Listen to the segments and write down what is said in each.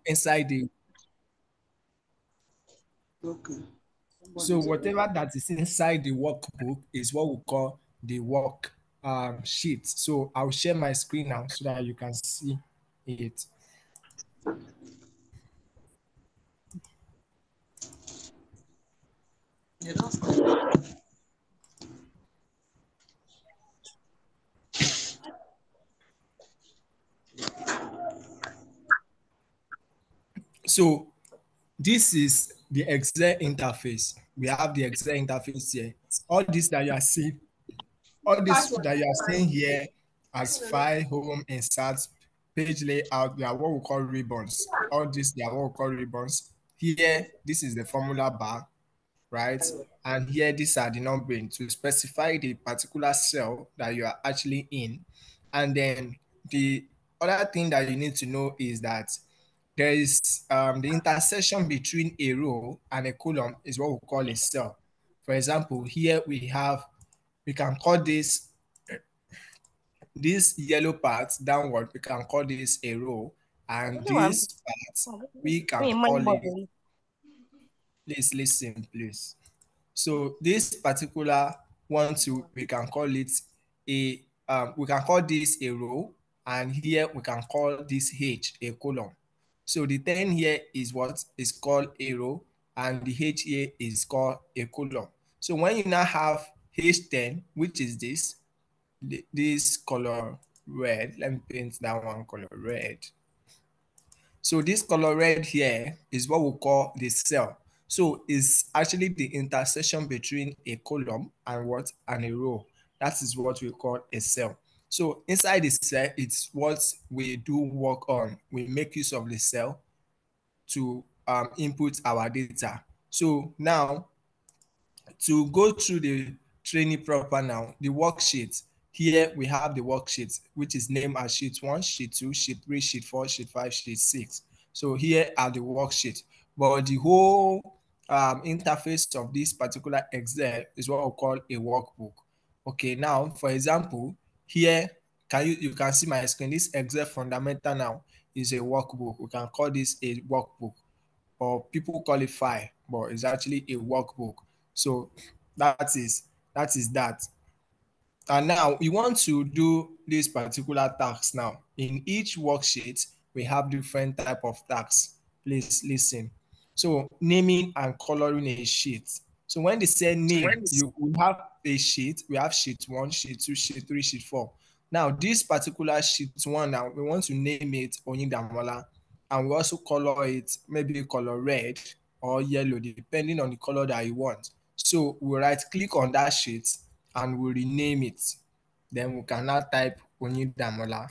inside the Okay. so whatever that is inside the workbook is what we call the work sheet. So I'll share my screen now so that you can see it. Yeah, that's good. So this is the Excel interface. We have the Excel interface here. All this that you are seeing, all this that you are seeing here as file, home, insert, page layout, they are what we call ribbons. All this, they are what we call ribbons. Here, this is the formula bar, right? And here, these are the numbering to specify the particular cell that you are actually in. And then the other thing that you need to know is that there is the intersection between a row and a column is what we call a cell. For example, here we can call this yellow part downward, we can call this a row, and this part we can call it, please listen, please. So this particular one too, we can call it we can call this a row, and here we can call this H a column. So the 10 here is what is called a row, and the H here is called a column. So when you now have H10, which is this color red, let me paint that one color red. So this color red here is what we call the cell. So it's actually the intersection between a column and what and a row. That is what we call a cell. So inside the cell, it's what we do work on. We make use of the cell to input our data. So now to go through the training proper now, the worksheet. Here we have the worksheet, which is named as sheet 1, sheet 2, sheet 3, sheet 4, sheet 5, sheet 6. So here are the worksheet. But the whole interface of this particular Excel is what we call a workbook. Okay, now for example, here you can see my screen. This Excel fundamental now is a workbook. We can call this a workbook, or people call it file, but it's actually a workbook. So that is that. And now we want to do this particular task now. In each worksheet, we have different type of tasks. Please listen. So naming and coloring a sheet. So when they say name, you we have a sheet. We have sheet 1, sheet 2, sheet 3, sheet 4. Now this particular sheet 1 now, we want to name it Onidamola, and we also color it maybe color red or yellow depending on the color that you want. So we right click on that sheet and we rename it. Then we can now type Onidamola.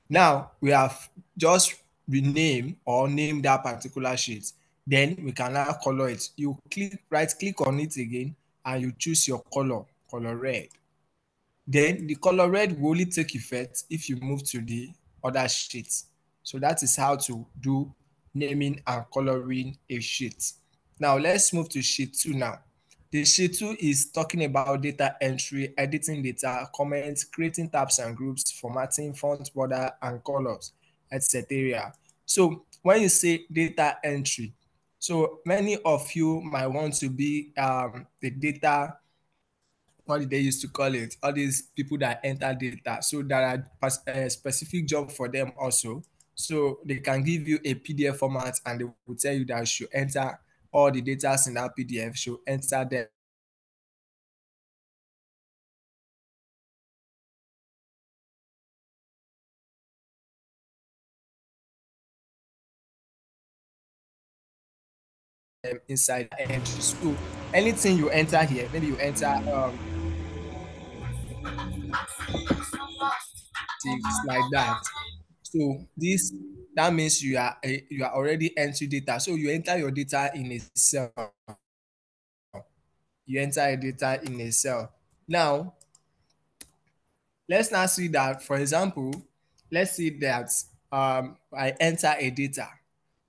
Now we have just rename or name that particular sheet. Then we can now color it. You right click on it again and you choose your color red. Then the color red will only take effect if you move to the other sheet. So that is how to do naming and coloring a sheet. Now let's move to sheet 2 now. The sheet 2 is talking about data entry, editing data, comments, creating tabs and groups, formatting, font border and colors, etc. So when you say data entry, so many of you might want to be the data, what did they used to call it? All these people that enter data. So there are specific job for them also. So they can give you a PDF format and they will tell you that you should enter all the data in that PDF, should enter them inside the entry. So anything you enter here, maybe you enter things like that. So this that means you are already entering data. So you enter your data in a cell. You enter a data in a cell. Now let's now see that, for example, let's see that I enter a data.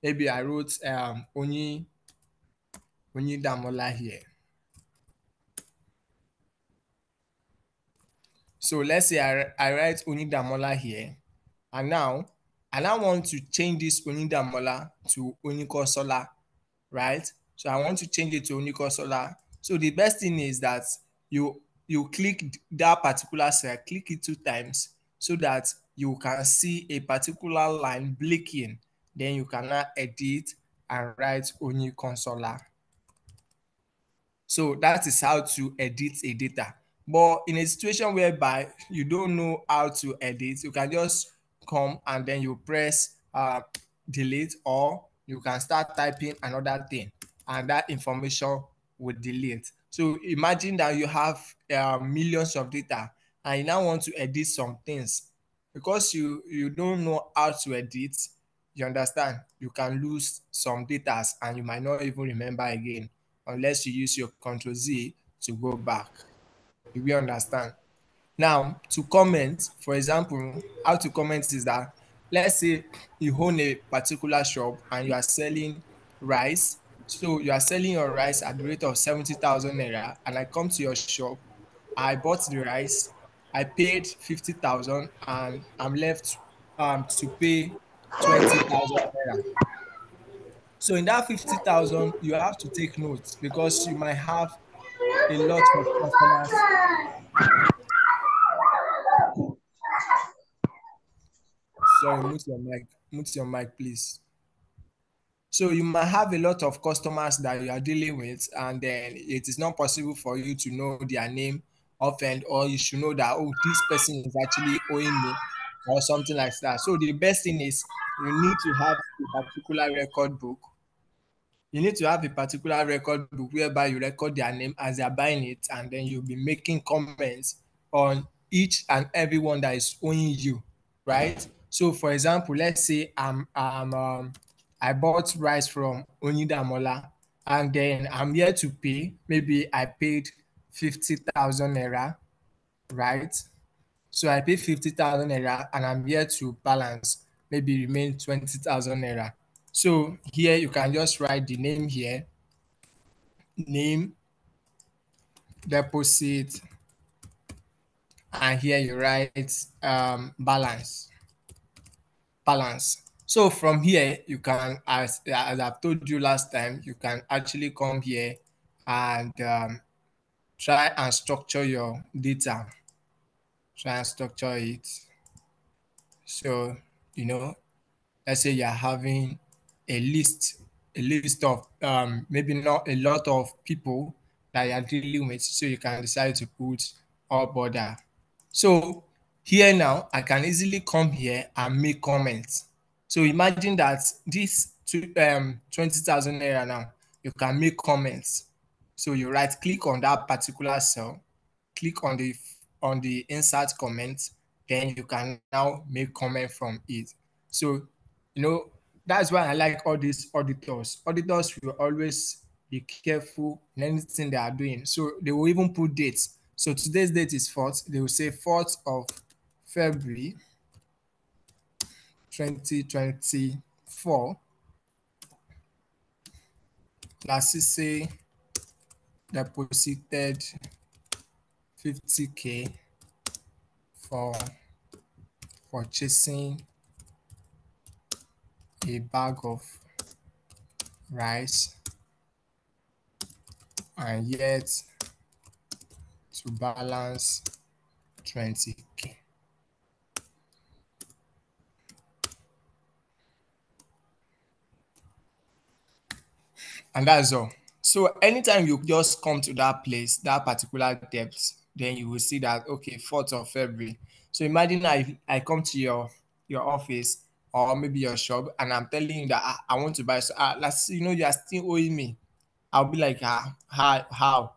Maybe I wrote Onidamola here. So let's say I write Onidamola here, and now and I want to change this Onidamola to Onikosola, right? So I want to change it to Onikosola. So the best thing is that you click that particular cell, click it 2 times so that you can see a particular line blinking. Then you can now edit and write Onikonsola. So that is how to edit a data. But in a situation whereby you don't know how to edit, you can just come and then you press delete, or you can start typing another thing and that information will delete. So imagine that you have millions of data and you now want to edit some things. Because you don't know how to edit, you understand, you can lose some data and you might not even remember again unless you use your Control Z to go back. You will understand. Now, to comment, for example, how to comment is that, let's say you own a particular shop and you are selling rice. So you are selling your rice at the rate of 70,000 naira, and I come to your shop, I bought the rice, I paid 50,000, and I'm left to pay 20,000 naira. So in that 50,000, you have to take notes because you might have a lot of customers. Sorry, mute your mic, please. So you might have a lot of customers that you are dealing with, and then it is not possible for you to know their name offhand, or you should know that, oh, this person is actually owing me or something like that. So the best thing is you need to have a particular record book. You need to have a particular record book whereby you record their name as they are buying it, and then you'll be making comments on each and every one that is owing you, right? So, for example, let's say I bought rice from Onidamola, and then I'm here to pay. Maybe I paid 50,000 naira, right? So I pay 50,000 naira and I'm here to balance, maybe remain 20,000 naira. So here you can just write the name here, name, deposit, and here you write balance. So from here you can, as I've told you last time, you can actually come here and try and structure your data. Try and structure it. So, you know, let's say you're having a list of maybe not a lot of people that you're dealing with, so you can decide to put all border. So here now I can easily come here and make comments. So imagine that this 20,000 naira now, you can make comments. So you right click on that particular cell, click on the insert comment, then you can now make comment from it. So you know that's why I like all these auditors. Auditors will always be careful in anything they are doing. So they will even put dates. So today's date is 4th. They will say 4th of February 2024. Lasisi deposited 50K for purchasing a bag of rice, and yet to balance 20K. And that's all. So anytime you just come to that place, that particular depth, then you will see that, okay, 4th of February. So imagine I come to your office or maybe your shop, and I'm telling you that I want to buy. So let's, you are still owing me. I'll be like, how?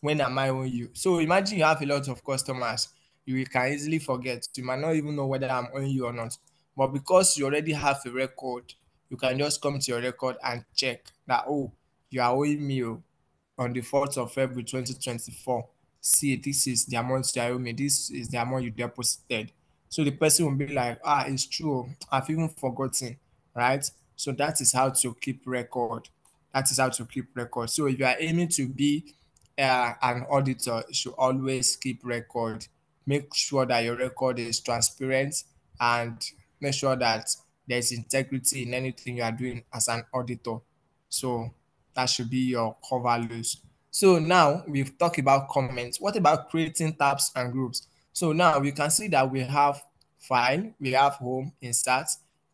When am I owing you? So imagine you have a lot of customers, you can easily forget. You might not even know whether I'm owing you or not. But because you already have a record, you can just come to your record and check that, oh, you are owing me on the 4th of February 2024. See, this is the amount you owe me. This is the amount you deposited. So the person will be like, it's true. I've even forgotten, right? So that is how to keep record. That is how to keep record. So if you are aiming to be an auditor, you should always keep record. Make sure that your record is transparent, and make sure that there's integrity in anything you are doing as an auditor. So that should be your core values. So now we've talked about comments. What about creating tabs and groups? So now we can see that we have file, we have home, insert,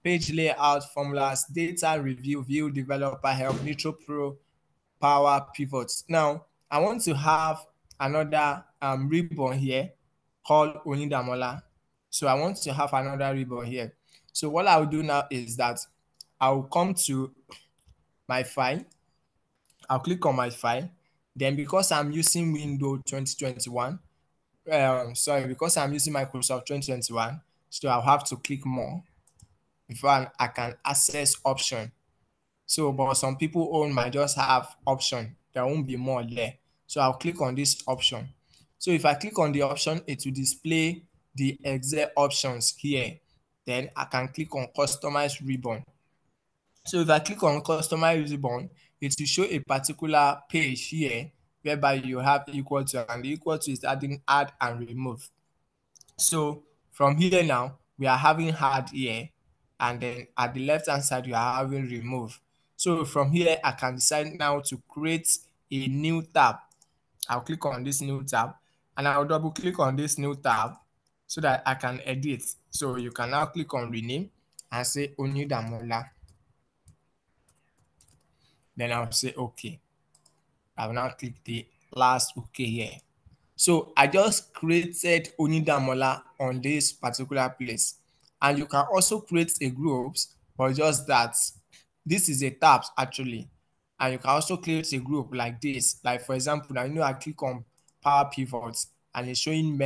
page layout, formulas, data review, view, developer help, Nitro Pro, power pivots. Now I want to have another ribbon here called Onidamola. So I want to have another ribbon here. So what I'll do now is that I'll come to my file. I'll click on my file. Then because I'm using Windows 2021, sorry, because I'm using Microsoft 2021, so I'll have to click more before I can access option. So, but some people own might just have option. There won't be more there. So I'll click on this option. So if I click on the option, it will display the exact options here. Then I can click on customize ribbon. So if I click on customize ribbon, it will show a particular page here whereby you have equal to, and the equal to is adding add and remove. So from here now, we are having add here, and then at the left hand side, you are having remove. So from here, I can decide now to create a new tab. I'll click on this new tab, and I'll double click on this new tab so that I can edit. So you can now click on rename and say Onidamola. Then I'll say okay. I will now click the last okay here. So I just created Onidamola on this particular place. And you can also create a groups, but just that this is a tabs actually. And you can also create a group like this. Like for example, now I click on Power Pivots and it's showing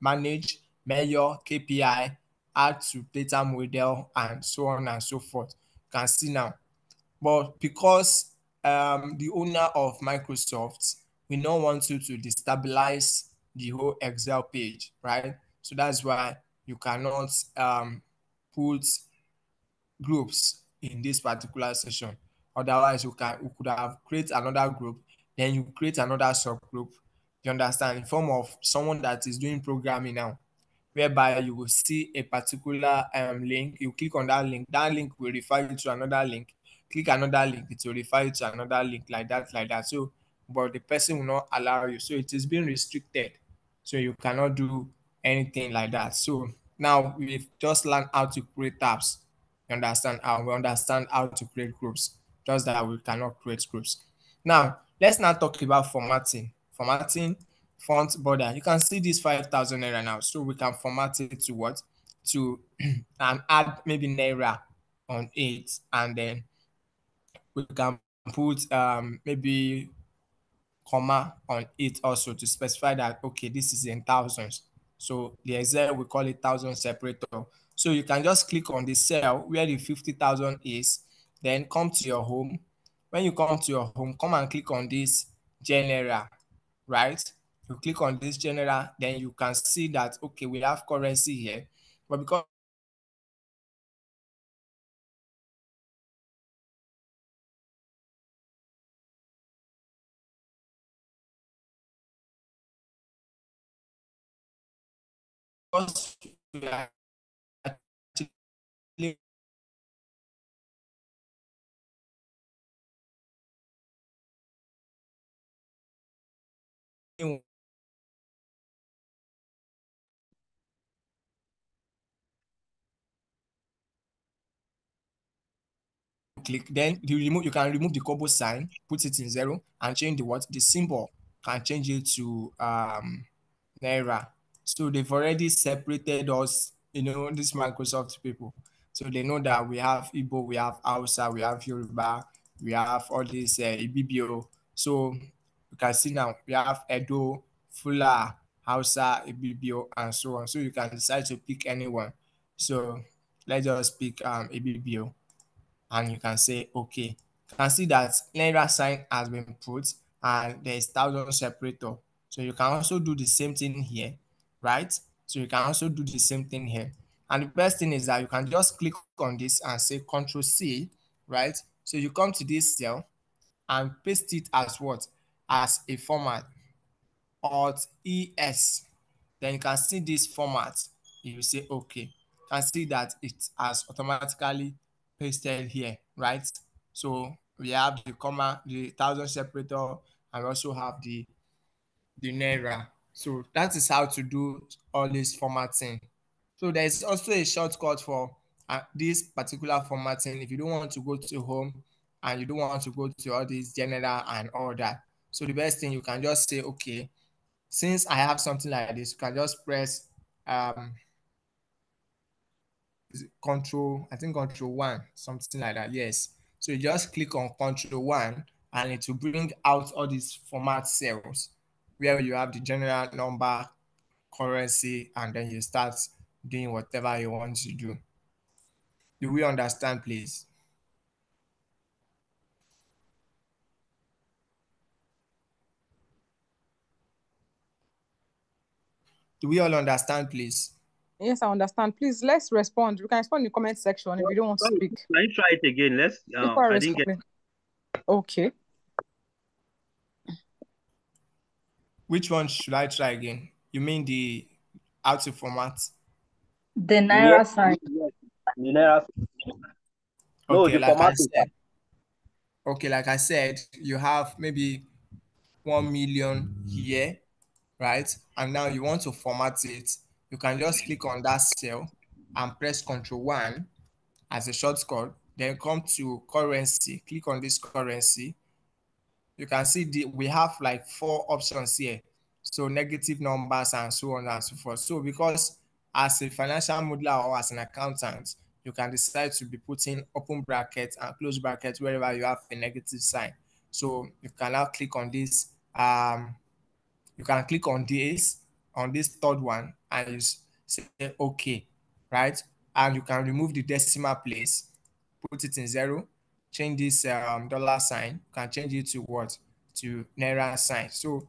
manage, measure, KPI, add to data model, and so on and so forth. You can see now. But because the owner of Microsoft, we don't want you to destabilize the whole Excel page, right? So that's why you cannot put groups in this particular session. Otherwise, you could have create another group, then you create another subgroup. You understand? In form of someone that is doing programming now, whereby you will see a particular link. You click on that link will refer you to another link. Click another link, it will refer you to another link like that, like that. So, but the person will not allow you. So it is being restricted. So you cannot do anything like that. So now we've just learned how to create tabs. You understand? And we understand how to create groups. Just that we cannot create groups. Now, let's now talk about formatting. Formatting font border. You can see this 5,000 naira now. So we can format it to what? To and add maybe naira on it. And then we can put maybe comma on it also to specify that, okay, this is in thousands. So the Excel, we call it thousand separator. So you can just click on the cell where the 50,000 is, then come to your home. When you come to your home, come and click on this general, right? You click on this general, then you can see that, okay, we have currency here. But because we are actually click, then you can remove the combo sign, put it in zero, and change the symbol, can change it to naira. So they've already separated us, these Microsoft people. So they know that we have Igbo, we have Hausa, we have Yoruba, we have all these Ibibio. So you can see now we have Edo, Fula, Hausa, Ibibio, and so on. So you can decide to pick anyone. So let's just pick Ibibio, and you can say okay. You can see that naira sign has been put and there is thousand separator. So you can also do the same thing here, right? So you can also do the same thing here. And the best thing is that you can just click on this and say Control C, right? So you come to this cell and paste it as what? As a format, Alt ES. Then you can see this format. You will say okay. You can see that it has automatically pasted here, right? So we have the comma, the thousand separator, and we also have the naira. So that is how to do all this formatting. So there is also a shortcut for this particular formatting. If you don't want to go to home and you don't want to go to all this general and all that, so the best thing you can just say, okay, since I have something like this, you can just press control, I think control one, something like that. Yes. So you just click on control one and it will bring out all these format cells where you have the general number, currency, and then you start doing whatever you want to do. Do we understand, please? Do we all understand, please? Yes, I understand. Please, let's respond. You can respond in the comment section if you don't want to speak. Can you try it again? I didn't get. Okay. Which one should I try again? You mean the how to format? The naira sign. The naira. No, Okay, the like I format. said. Okay, like I said, you have maybe 1 million here, right? And now you want to format it. You can just click on that cell and press Control 1 as a shortcut. Then come to currency. Click on this currency. You can see we have like 4 options here. So negative numbers and so on and so forth. So because as a financial modeler or as an accountant, you can decide to be putting open brackets and close brackets wherever you have a negative sign. So you can now click on this. You can click on this third one, and you say OK, right? And you can remove the decimal place, put it in 0, change this dollar sign. You can change it to what? To naira sign. So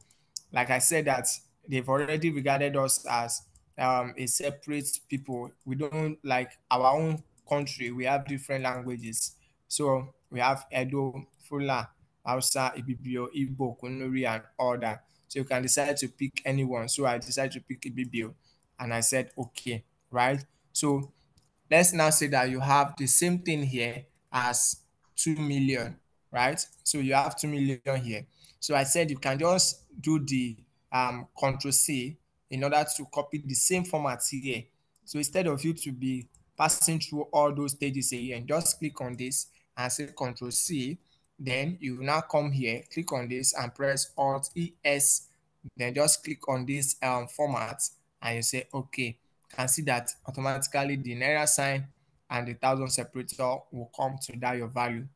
like I said, that they've already regarded us as a separate people. We don't, like our own country, we have different languages. So we have Edo, Fula, Hausa, Ibibio, Igbo, Kunuri, and all that. So you can decide to pick anyone. So I decided to pick Ibibio, and I said okay, right? So let's now say that you have the same thing here as 2 million, right? So you have 2 million here. So I said you can just do the Control C in order to copy the same format here. So instead of you to be passing through all those stages again, just click on this and say Control C. Then you now come here, click on this and press Alt ES. Then just click on this format and you say okay. Can see that automatically the naira sign and the thousand separator will come to that your value.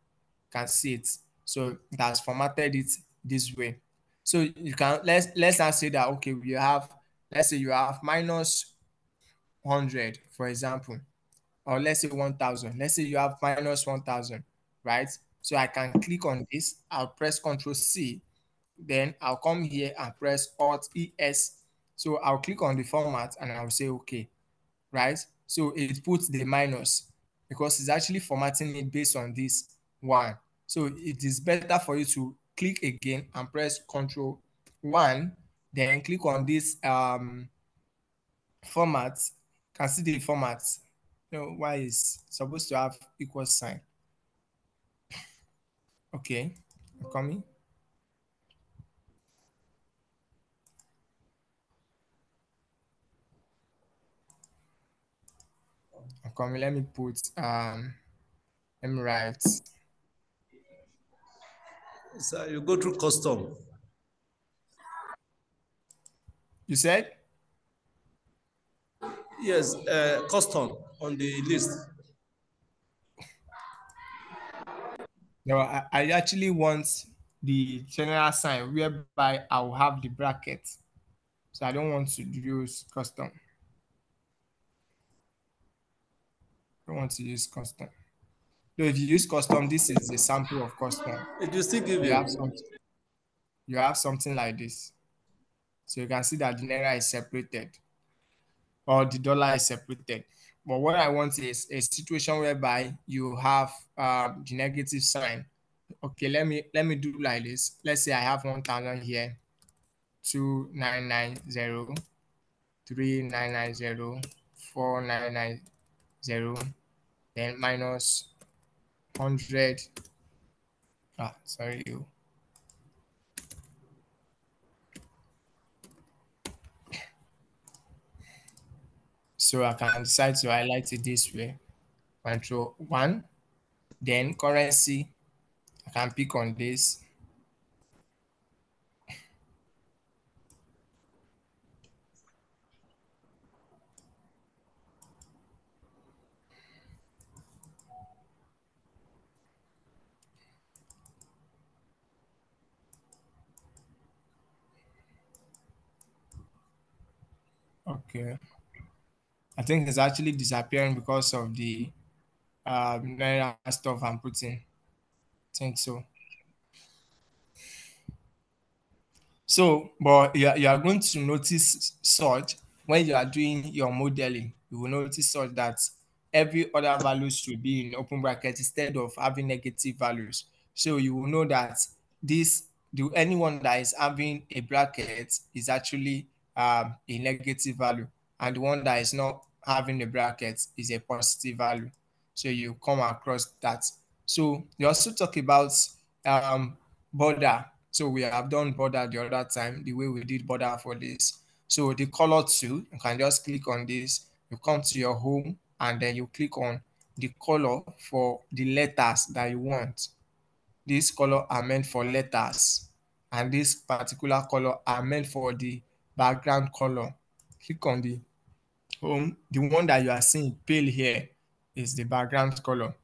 Can see it. So that's formatted it this way. So you can let's now say that okay, we have, let's say you have minus 100, for example, or let's say 1000. Let's say you have minus 1000, right? So I can click on this, I'll press Control C, then I'll come here and press Alt ES. So I'll click on the format and I'll say okay, right? So it puts the minus because it's actually formatting it based on this one. So it is better for you to click again and press Control 1, then click on this format. Can see the format. You know why is supposed to have equal sign. Okay, I'm coming. I'm coming. Let me put let me write. So you go through custom. You said? Yes, custom on the list. No, I actually want the general sign whereby I will have the bracket. So I don't want to use custom. I don't want to use custom. So if you use custom, this is the sample of custom. It will still give You you. have something like this. So you can see that the naira is separated or the dollar is separated. But what I want is a situation whereby you have the negative sign. Okay, let me do like this. Let's say I have 1000 here, 2990, 3990, 499. 0, then minus 100. Sorry, you. So I can decide to highlight it this way. Control 1, then currency. I can pick on this. Okay. I think it's actually disappearing because of the Naira stuff I'm putting. I think so. So, but you are going to notice such when you are doing your modeling, you will notice such that every other value should be in open bracket instead of having negative values. So you will know that anyone that is having a bracket is actually a negative value, and the one that is not having a bracket is a positive value. So you come across that. So you also talk about border. So we have done border the other time, the way we did border for this. So the color too, you can just click on this, you come to your home, and then you click on the color for the letters that you want. This color are meant for letters, and this particular color are meant for the background color. Click on the home. The one that you are seeing pale here is the background color,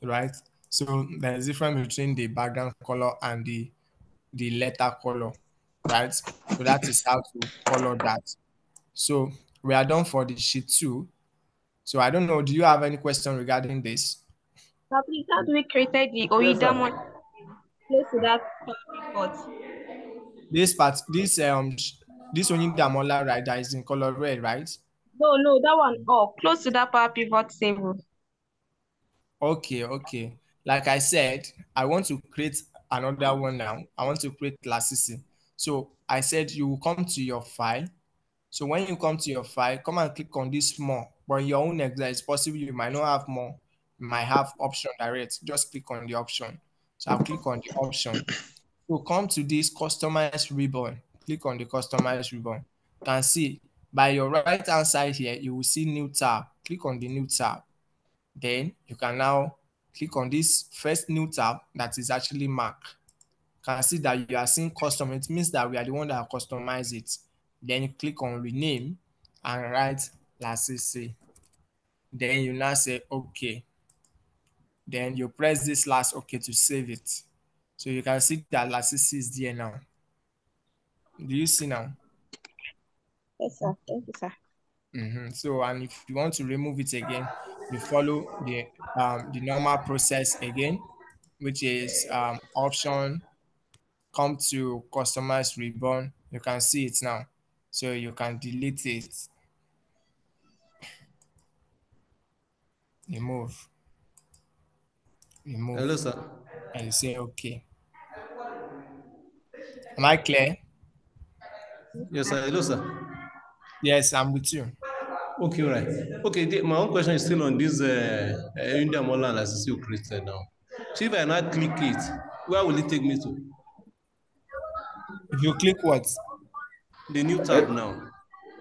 right? So there's a difference between the background color and the letter color, right? So that is how to color that. So we are done for the sheet 2. So I don't know, do you have any question regarding this? Please, how do we create the Oidamon close to that pivot? This Oyidamola, right, that is in color red, right? No, that one. Oh, close to that power pivot table. Okay. Like I said, I want to create another one now. I want to create Lasisi. So I said you will come to your file. So when you come to your file, come and click on this more. But in your own Excel, it's possible you might not have more. You might have option direct. Just click on the option. So I'll click on the option. So come to this customize ribbon. Click on the customize ribbon. You can see by your right hand side here, you will see new tab. Click on the new tab. Then you can now click on this first new tab that is actually marked. You can see that you are seeing custom. It means that we are the one that customize it. Then you click on rename and write Lasisi. Then you now say okay. Then you press this last okay to save it. So you can see that Lasisi is there now. Do you see now? Yes, sir. Thank you, sir. So, and if you want to remove it again, you follow the normal process again, which is option, come to customize ribbon. You can see it now, so you can delete it. Remove. Hello, sir. And you say okay. Am I clear? Yes, sir. Hello, sir. Yes, I'm with you. Okay, right. Okay, my own question is still on this Oyidamola analysis you created now. So if I now click it, where will it take me to? If you click what? The new tab now.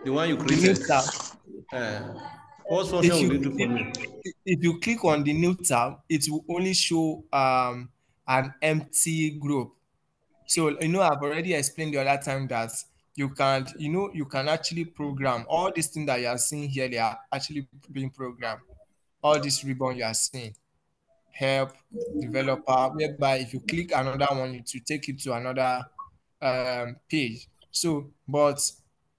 The one you created. The new tab. What function will it do for me? If you click on the new tab, it will only show an empty group. So, I've already explained the other time that you can actually program all these things that you are seeing here. They are actually being programmed. All this ribbon you are seeing, help, developer, whereby if you click another one, it will take you to another page. So, but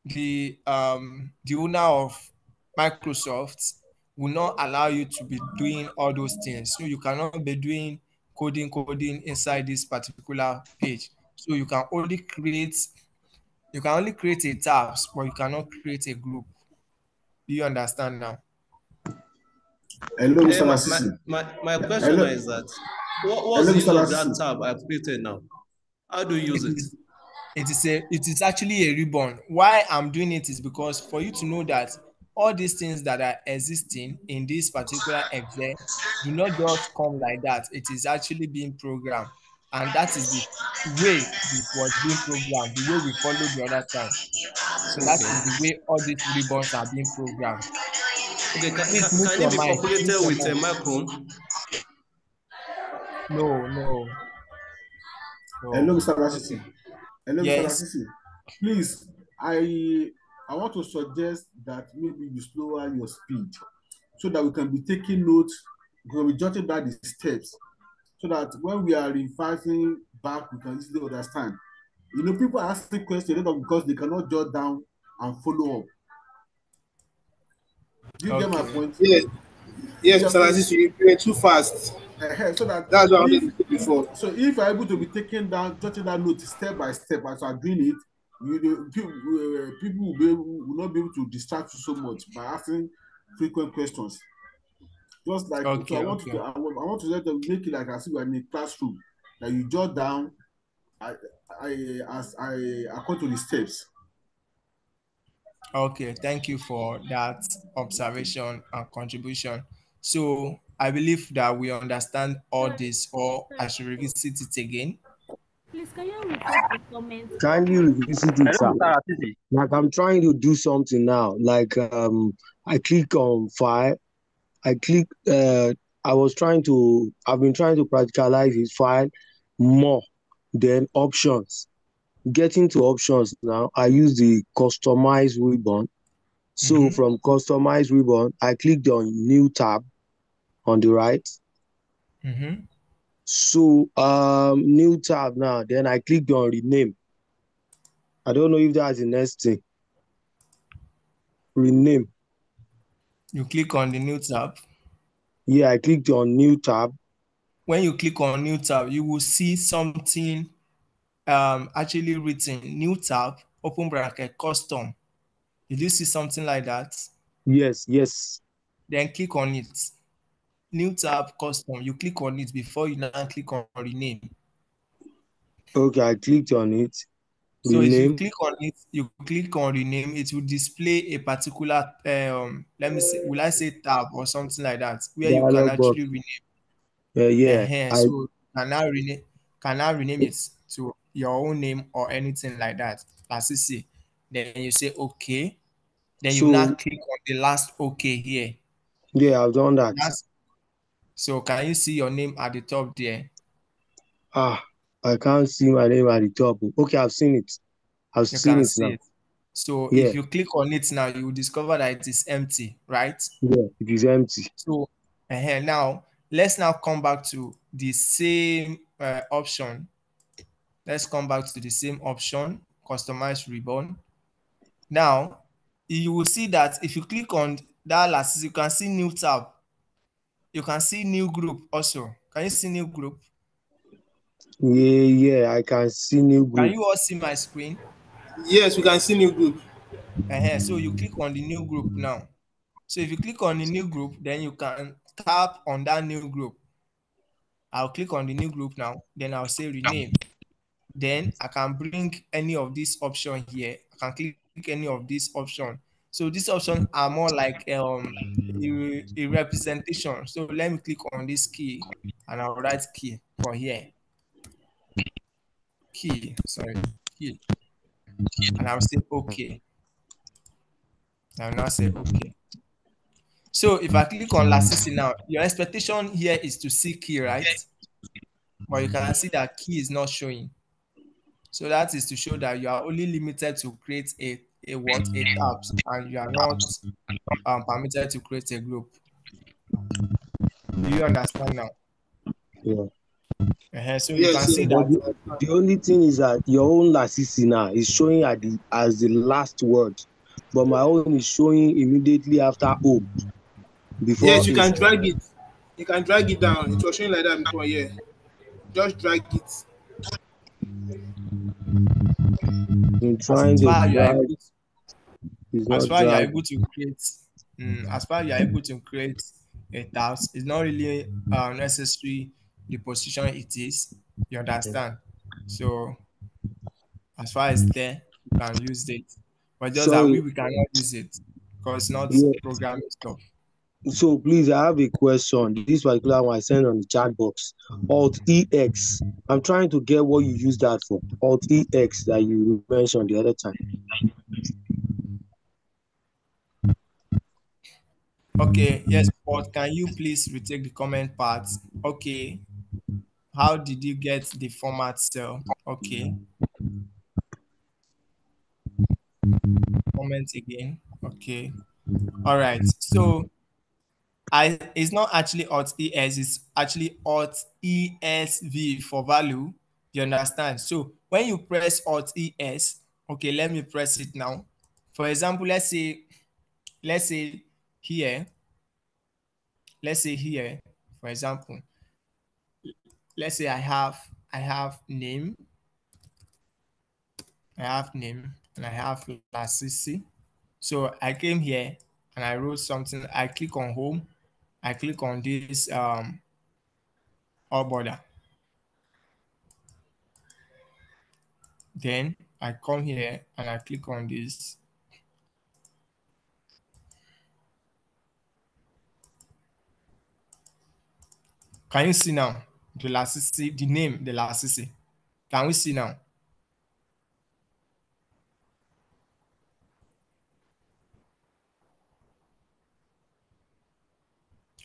the owner of Microsoft will not allow you to be doing all those things. So you cannot be doing coding inside this particular page. So you can only create a tabs, but you cannot create a group. Do you understand now? Hello, Mr. Lasisi. My question is that what's the use of that tab I created now? How do you use it? It is actually a ribbon. Why I'm doing it is because for you to know that all these things that are existing in this particular Excel do not just come like that. It is actually being programmed. And that is the way it was being programmed, the way we followed the other time. So that is the way all these ribbons are being programmed. Okay, Please can mute it your be mic. Mute populated your with a mic. macron? No. Hello, Mr. Lasisi. Hello, Mr. Yes. Lasisi. Please, I want to suggest that maybe you slower your speed so that we can be taking notes, we can be jotting down the steps, so that when we are revising back, we can easily understand. You know, people are asking questions because they cannot jot down and follow up. Do you get my point? Yes, Mr. Lasisi, you were too fast. So that's what I wanted to say before. So if you're able to be jotting down notes step by step as you are doing it, people will not be able to distract you so much by asking frequent questions. Just like I want to let them make it like as if we're in a classroom, that you jot down according to the steps. Okay, thank you for that observation and contribution. So I believe that we understand all this, or I should revisit it again. Please, can you repeat the comment? Can you revisit it, sir? Like I'm trying to do something now. Like I click on file. I've been trying to practicalize his file more than options. Getting to options now, I use the customize ribbon. So from customize ribbon, I clicked on new tab on the right. So new tab now, then I clicked on rename. I don't know if that's the next thing. Rename. You click on the new tab? Yeah, I clicked on new tab. When you click on new tab, you will see something actually written, new tab, open bracket, custom. Did you see something like that? Yes. Then click on it. New tab, custom. You click on it before you now click on rename. Okay, I clicked on it. So if you click on it, you click on rename, it will display a particular, let me say, will I say tab or something like that, where you can actually rename. So can I rename it to your own name or anything like that. As you see, then you say okay. Then you now click on the last okay here. Yeah, I've done that. So can you see your name at the top there? I can't see my name at the top. Okay, I've seen it. I've seen it now. So if you click on it now, you will discover that it is empty, right? Yeah, it is empty. So now let's now come back to the same option. Let's come back to the same option, customize ribbon. Now you will see that if you click on that last, you can see new tab. You can see new group also. Can you see new group? Yeah, I can see new group. Can you all see my screen? Yes, we can see new group. So you click on the new group now. So if you click on the new group, then you can tap on that new group. I'll click on the new group now. Then I'll say rename. Then I can bring any of these options here. I can click any of these options. So these options are more like a representation. So let me click on this key and I'll write key for here. Key. And I'll say okay. I'll now say okay. So if I click on Lasisi now, your expectation here is to see key, right? But you can see that key is not showing. So that is to show that you are only limited to create a tab, and you are not permitted to create a group. Do you understand now? Yeah. So you can see that the only thing is that your own Lasisi now is showing as the last word, but my own is showing immediately after home. Yes, you can drag it. You can drag it down. It was showing like that before. Yeah, just drag it. I'm trying to drag. As far as you're able to create a task, it's not really necessary the position it is. You understand? So as far as there, you can use it, but just that we cannot use it because not programming stuff. So please, I have a question. This particular one I sent on the chat box. Alt EX. I'm trying to get what you use that for. Alt EX that you mentioned the other time. Okay, yes, but can you please retake the comment part? Okay. How did you get the format cell? Okay. Comment again. Okay. All right. So it's not actually Alt ES, it's actually Alt ESV for value. You understand? So when you press Alt ES, okay, let me press it now. For example, let's say here, for example, let's say I have name, and I have Lasisi. So I came here and I wrote something. I click on home. I click on this all border. Then I come here and I click on this. Can you see now the Lasisi, the name, the Lasisi? Can we see now?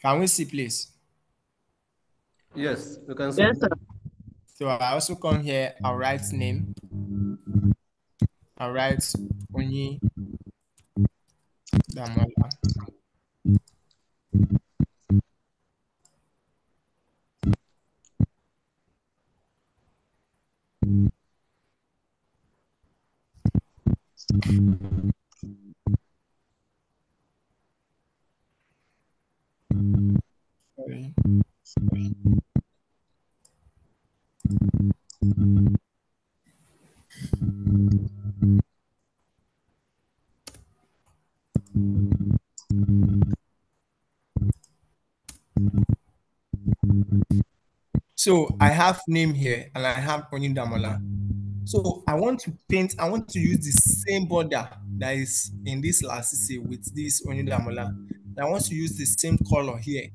Can we see, please? Yes, you can see. Yes, sir. So I also come here, I'll write name. I'll write Onyi Damola. Sorry. So I have name here and I have Onyi Damola. So I want to use the same border that is in this Lasisi with this Onyi Damola. I want to use the same color here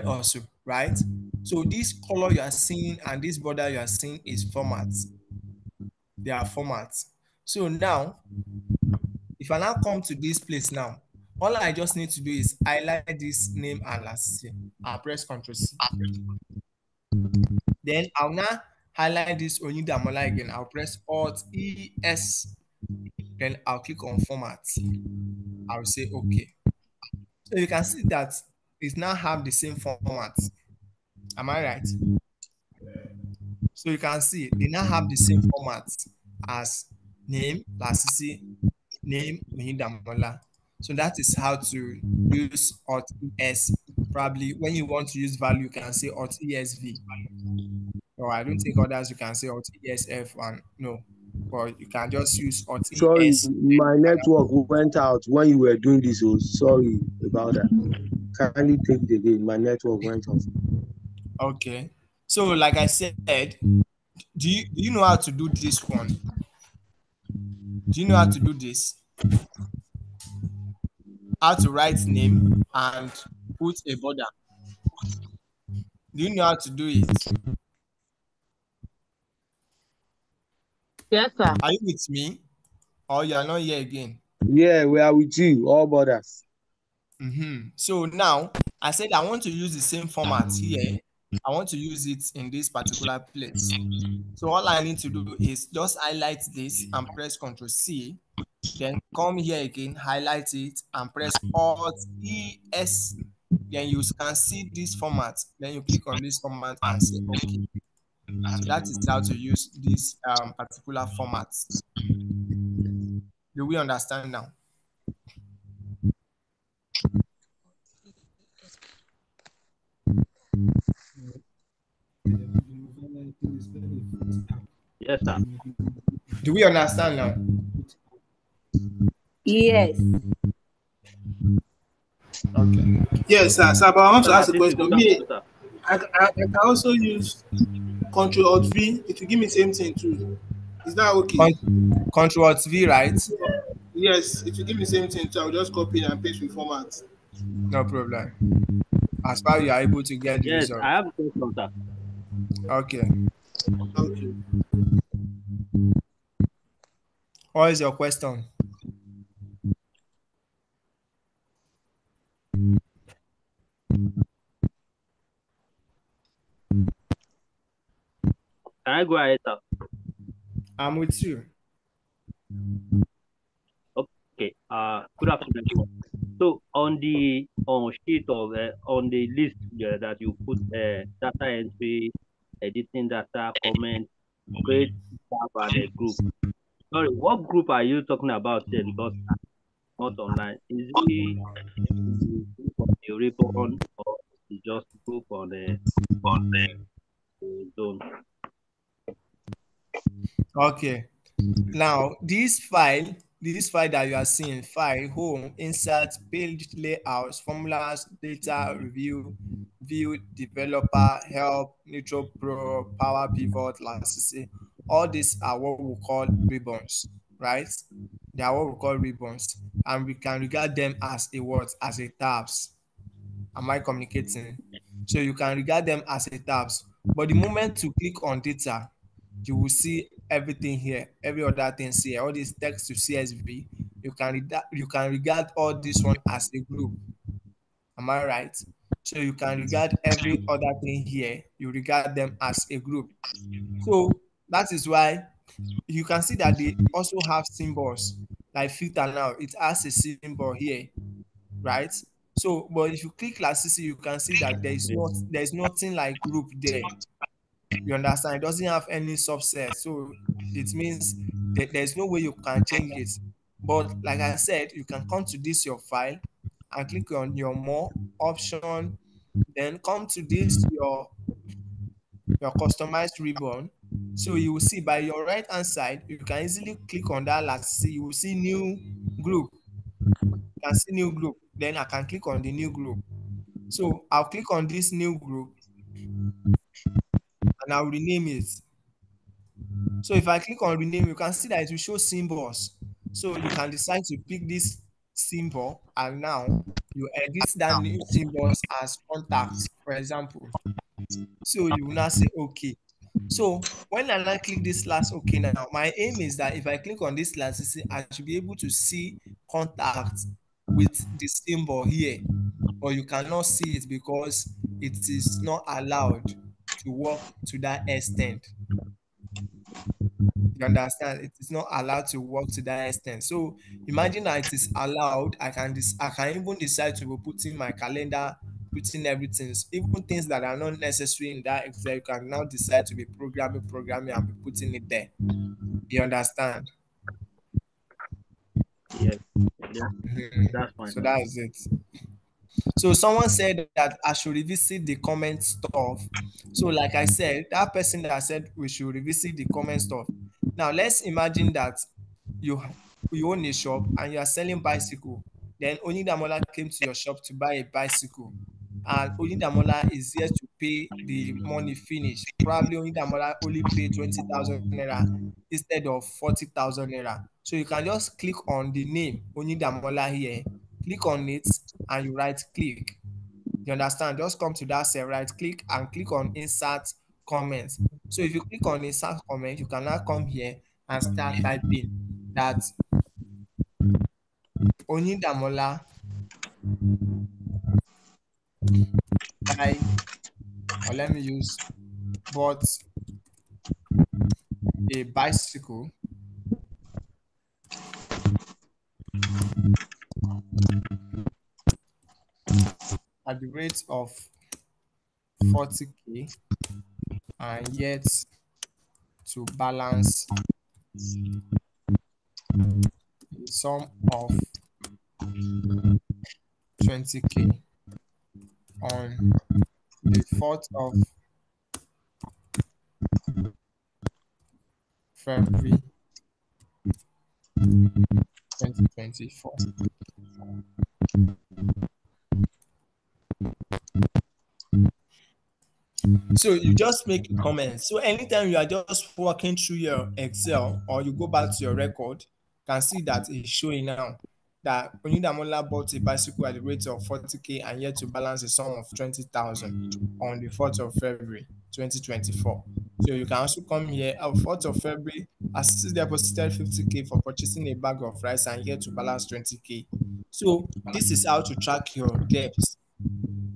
also, right? So this color you are seeing and this border you are seeing is formats. They are formats. So now, if I now come to this place now, all I just need to do is highlight this name and Lasisi. I'll press Ctrl C. Then I'll now highlight this Onyi Damola again. I'll press Alt ES. Then I'll click on format. I'll say okay. So you can see that it now have the same format. Am I right? So you can see they now have the same format as name, Lasisi, name, Onyi Damola. So that is how to use Alt ES. Probably when you want to use value, you can say Alt ESV. Or I don't think others you can say Alt ESF and no, but you can just use Alt ES. Sorry, my network went out when you were doing this. So sorry about that. Kindly take it again. My network went off. Okay. So like I said, do you know how to do this one? Do you know how to do this? How to write name and put a border. Do you know how to do it? Yes, sir. Are you with me? Or you are not here again? Yeah, we are with you, all borders. So now, I said I want to use the same format here. I want to use it in this particular place. So all I need to do is just highlight this and press Ctrl C. Then come here again, highlight it and press Alt ES. Then you can see this format. Then you click on this format and say okay. So that is how to use this particular format. Do we understand now? Yes, sir. Do we understand now? Yes. Okay. Yes, sir. So, but I want to ask a question. Me, I can also use Ctrl Alt V. It will give me the same thing too. Is that okay? Ctrl Alt V, right? Yes, it will give me the same thing, so I'll just copy and paste with format. No problem. As far as you are able to get the Yes, result. I have a question, sir. Okay. Okay. What is your question? Can I go ahead, sir? I'm with you. Okay. Good afternoon, everyone. So on the sheet of on the list that you put data entry, editing data, comment, create tab and a group. Sorry, what group are you talking about here? Because I'm not online. Is it the group on the ribbon or is it just group on the zone? Okay. Now, this file that you are seeing, file, home, insert, page layout, formulas, data, review, view, developer, help, Nitro Pro, Power Pivot, Lasisi, all these are what we call ribbons, right? They are what we call ribbons, and we can regard them as a what? As a tabs. Am I communicating? So you can regard them as a tabs. But the moment you click on data, you will see everything here, every other thing here, all this text to CSV. You can regard all this one as a group. Am I right? So you can regard every other thing here, you regard them as a group. So that is why you can see that they also have symbols like filter now. It has a symbol here, right? So, but if you click Lasisi, you can see that there's nothing like group there. You understand? It doesn't have any subset, so it means that there's no way you can change it. But like I said, you can come to this your file and click on your more option, then come to this your customized ribbon. So you will see by your right hand side, you can easily click on that Lasisi. You will see new group. You can see new group. Then I can click on the new group. So I'll click on this new group and I'll rename it. So if I click on rename, you can see that it will show symbols. So you can decide to pick this symbol and now you edit that new symbols as contacts, for example. So you will now say okay. So when I now click this last okay now, my aim is that if I click on this last, I should be able to see contact with the symbol here, but you cannot see it because it is not allowed to work to that extent. You understand? It is not allowed to work to that extent. So imagine that it is allowed. I can even decide to put in my calendar, put in everything, even things that are not necessary in that Excel. You can now decide to be programming, and be putting it there. You understand? Yes, that's fine. So that is it. So someone said that I should revisit the comment stuff. So like I said, that person that said we should revisit the comment stuff. Now let's imagine that you own a shop and you are selling bicycle. Then Onidamola came to your shop to buy a bicycle. And Onidamola is here to pay the money finish. Probably Onidamola only pay 20,000 naira instead of 40,000 naira. So you can just click on the name Onidamola here, click on it, and you right click. You understand? Just come to that cell, right click and click on insert comments. So if you click on insert comment, you can now come here and start typing that Onidamola or let me use bought a bicycle at the rate of 40k and yet to balance the sum of 20k on the 4th of February 2024. So you just make a comment. So anytime you are just walking through your Excel or you go back to your record, can see that it's showing now that Oyindamola bought a bicycle at the rate of 40K and yet to balance a sum of 20,000 on the 4th of February 2024. So you can also come here on 4th of February, Assisi deposited 50K for purchasing a bag of rice and yet to balance 20K. So this is how to track your debts.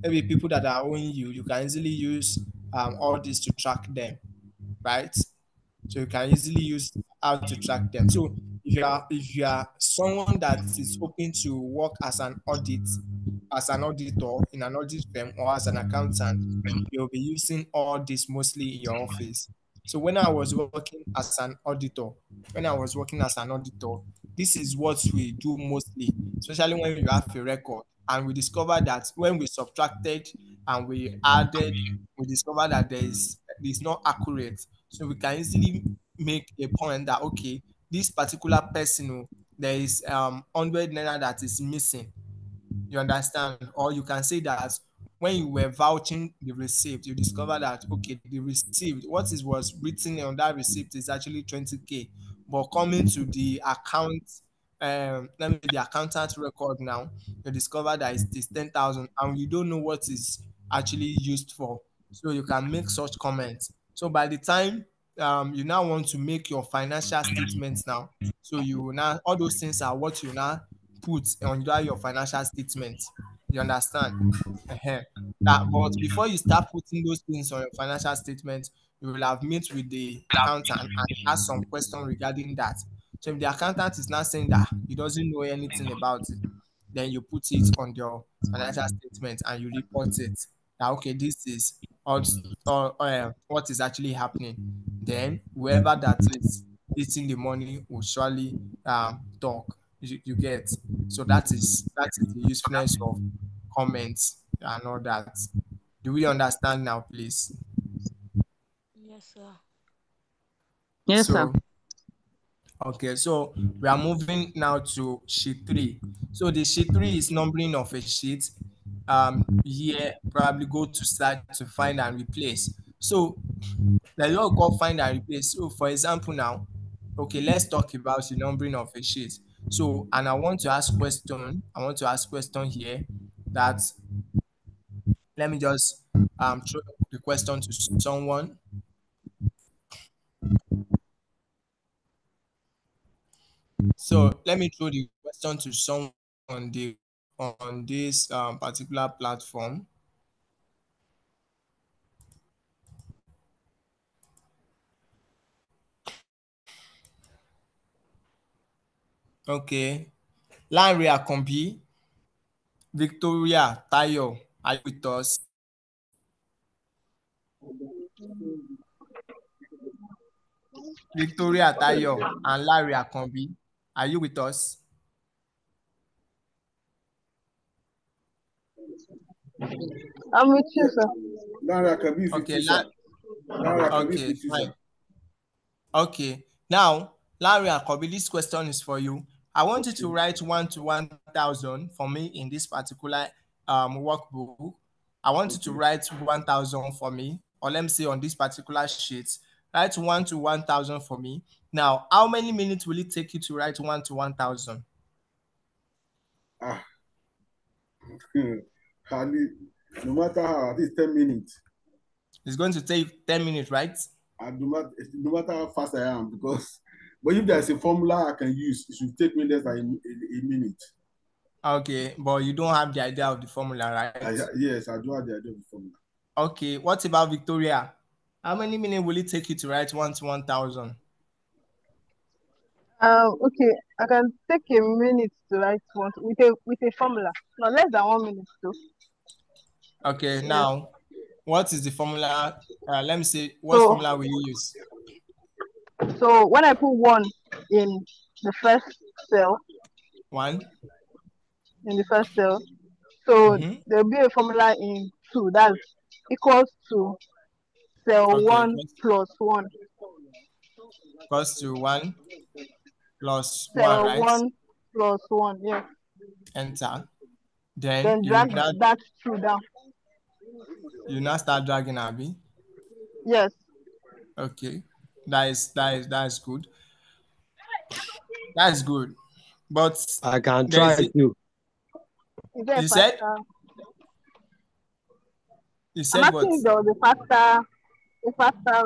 Maybe people that are owing you, you can easily use all this to track them, right? So you can easily use how to track them. So if you are someone that is hoping to work as an auditor in an audit firm or as an accountant, you'll be using all this mostly in your office. So when I was working as an auditor, this is what we do mostly, especially when you have a record. And we discovered that when we subtracted and we added, we discovered that it's not accurate. So we can easily make a point that okay, this particular person, there is 100 naira that is missing. You understand? Or you can say that when you were vouching the receipt, you discover that okay, the receipt, was written on that receipt is actually 20K, but coming to the account, let me the accountant record now, you discover that it's 10,000, and you don't know what is actually used for. So you can make such comments. So by the time you now want to make your financial statements now, so you will now all those things are what you now put under your financial statement. You understand? But before you start putting those things on your financial statement, you will have met with the accountant and ask some question regarding that. So if the accountant is not saying that he doesn't know anything about it, then you put it on your financial statement and you report it. That okay, this is what is actually happening. Then whoever that is eating the money will surely talk. You get. So that is the usefulness of comments and all that. Do we understand now, please? Yes, sir. Yes, sir. So okay, so we are moving now to sheet 3. So the sheet 3 is numbering of a sheet. Here probably go to start to find and replace. So the law called find and replace. So for example now, okay, let's talk about the numbering of a sheet. So and I want to ask question here that let me just throw the question to someone. So let me throw the question to someone on this particular platform. Okay, Lanre Akombi, Victoria Tayo, are you with us? Victoria Tayo and Larry Akombi, are you with us? I'm with you, sir. Larry Akombi is with you, sir. Larry Akombi is with you, sir. Okay, now Larry Akombi, this question is for you. I want you to write 1 to 1,000 for me in this particular workbook. I want you to write 1,000 for me, or let me say on this particular sheet, write 1 to 1,000 for me. Now, how many minutes will it take you to write 1 to 1,000? Hardly, no matter how, at least 10 minutes. It's going to take 10 minutes, right? No matter how fast I am, because but if there's a formula I can use, it should take me less than a minute. Okay, but you don't have the idea of the formula, right? Yes, I do have the idea of the formula. Okay, what about Victoria? How many minutes will it take you to write 1 to 1,000? Okay, I can take a minute to write one with a formula. No, less than 1 minute too. Okay, now what is the formula? Let me see, what formula will you use? So when I put 1 in the first cell, 1 in the first cell, so there'll be a formula in 2 that's equals to cell 1 plus 1. Equals to 1 plus 1, cell right? 1 plus 1, yes. Enter. Then you drag that 2 down. You now start dragging, Abby? Yes. Okay, that is good. That's good. But I can try it too. You said? You said I'm what? asking though the faster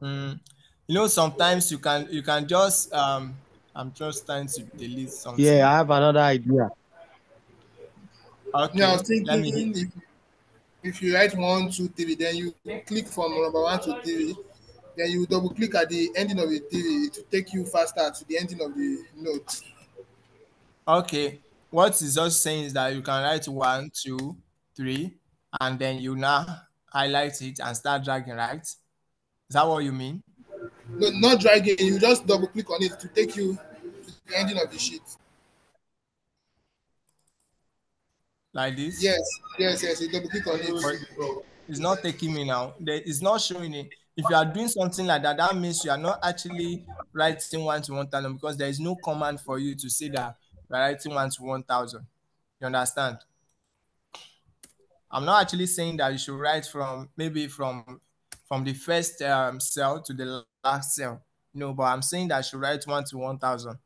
route. You know, sometimes you can just I'm just trying to delete something. Yeah, I have another idea. Okay. Yeah, I was Let me thinking if you write 1, 2, 3, then you click from number 1 to 3, then you double click at the ending of the 3 to take you faster to the ending of the note. Okay. What is just saying is that you can write 1, 2, 3, and then you now highlight it and start dragging, right? Is that what you mean? No, not dragging. You just double click on it to take you to the ending of the sheet. Like this? Yes. You double click on But it. it's not taking me now. It's not showing it. If you are doing something like that, that means you are not actually writing 1 to 1,000 because there is no command for you to say that you are writing 1 to 1,000. You understand? I'm not actually saying that you should write from maybe from the first cell to the last cell. No, but I'm saying that you should write 1 to 1,000.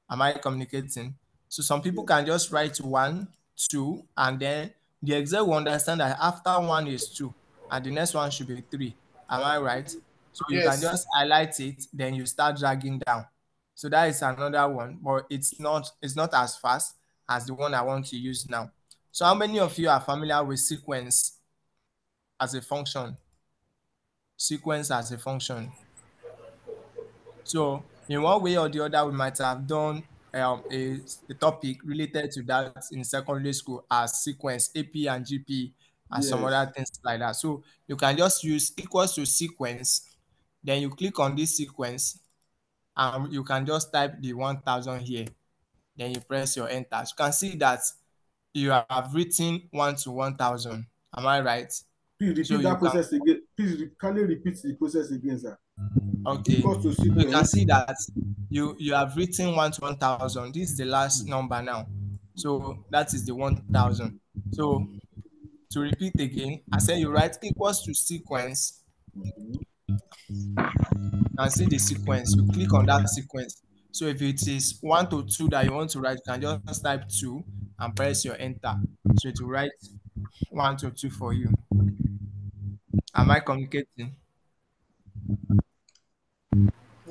Am I communicating? So some people can just write 1, 2, and then the Excel will understand that after 1 is 2, and the next one should be 3. Am I right? So you can Yes. just highlight it, then you start dragging down. So that is another one, but it's not as fast as the one I want to use now. So how many of you are familiar with sequence as a function? Sequence as a function. So in one way or the other, we might have done a topic related to that in secondary school as sequence, AP and GP, and some Yes. other things like that. So you can just use equals to sequence, then you click on this sequence, and you can just type the 1,000 here. Then you press your enter. You can see that you have written 1 to 1,000. Am I right? Please repeat So you that can, process again. Please, can you repeat the process again, sir? okay. Equals to So you can sequence. see that you have written 1 to 1,000. This is the last number now. So that is the 1,000. So to repeat again, I said you write equals to sequence. And see the sequence. You click on that sequence. So if it is 1 to 2 that you want to write, you can just type 2 and press your enter. So it will write 1 to 2 for you. Am I communicating?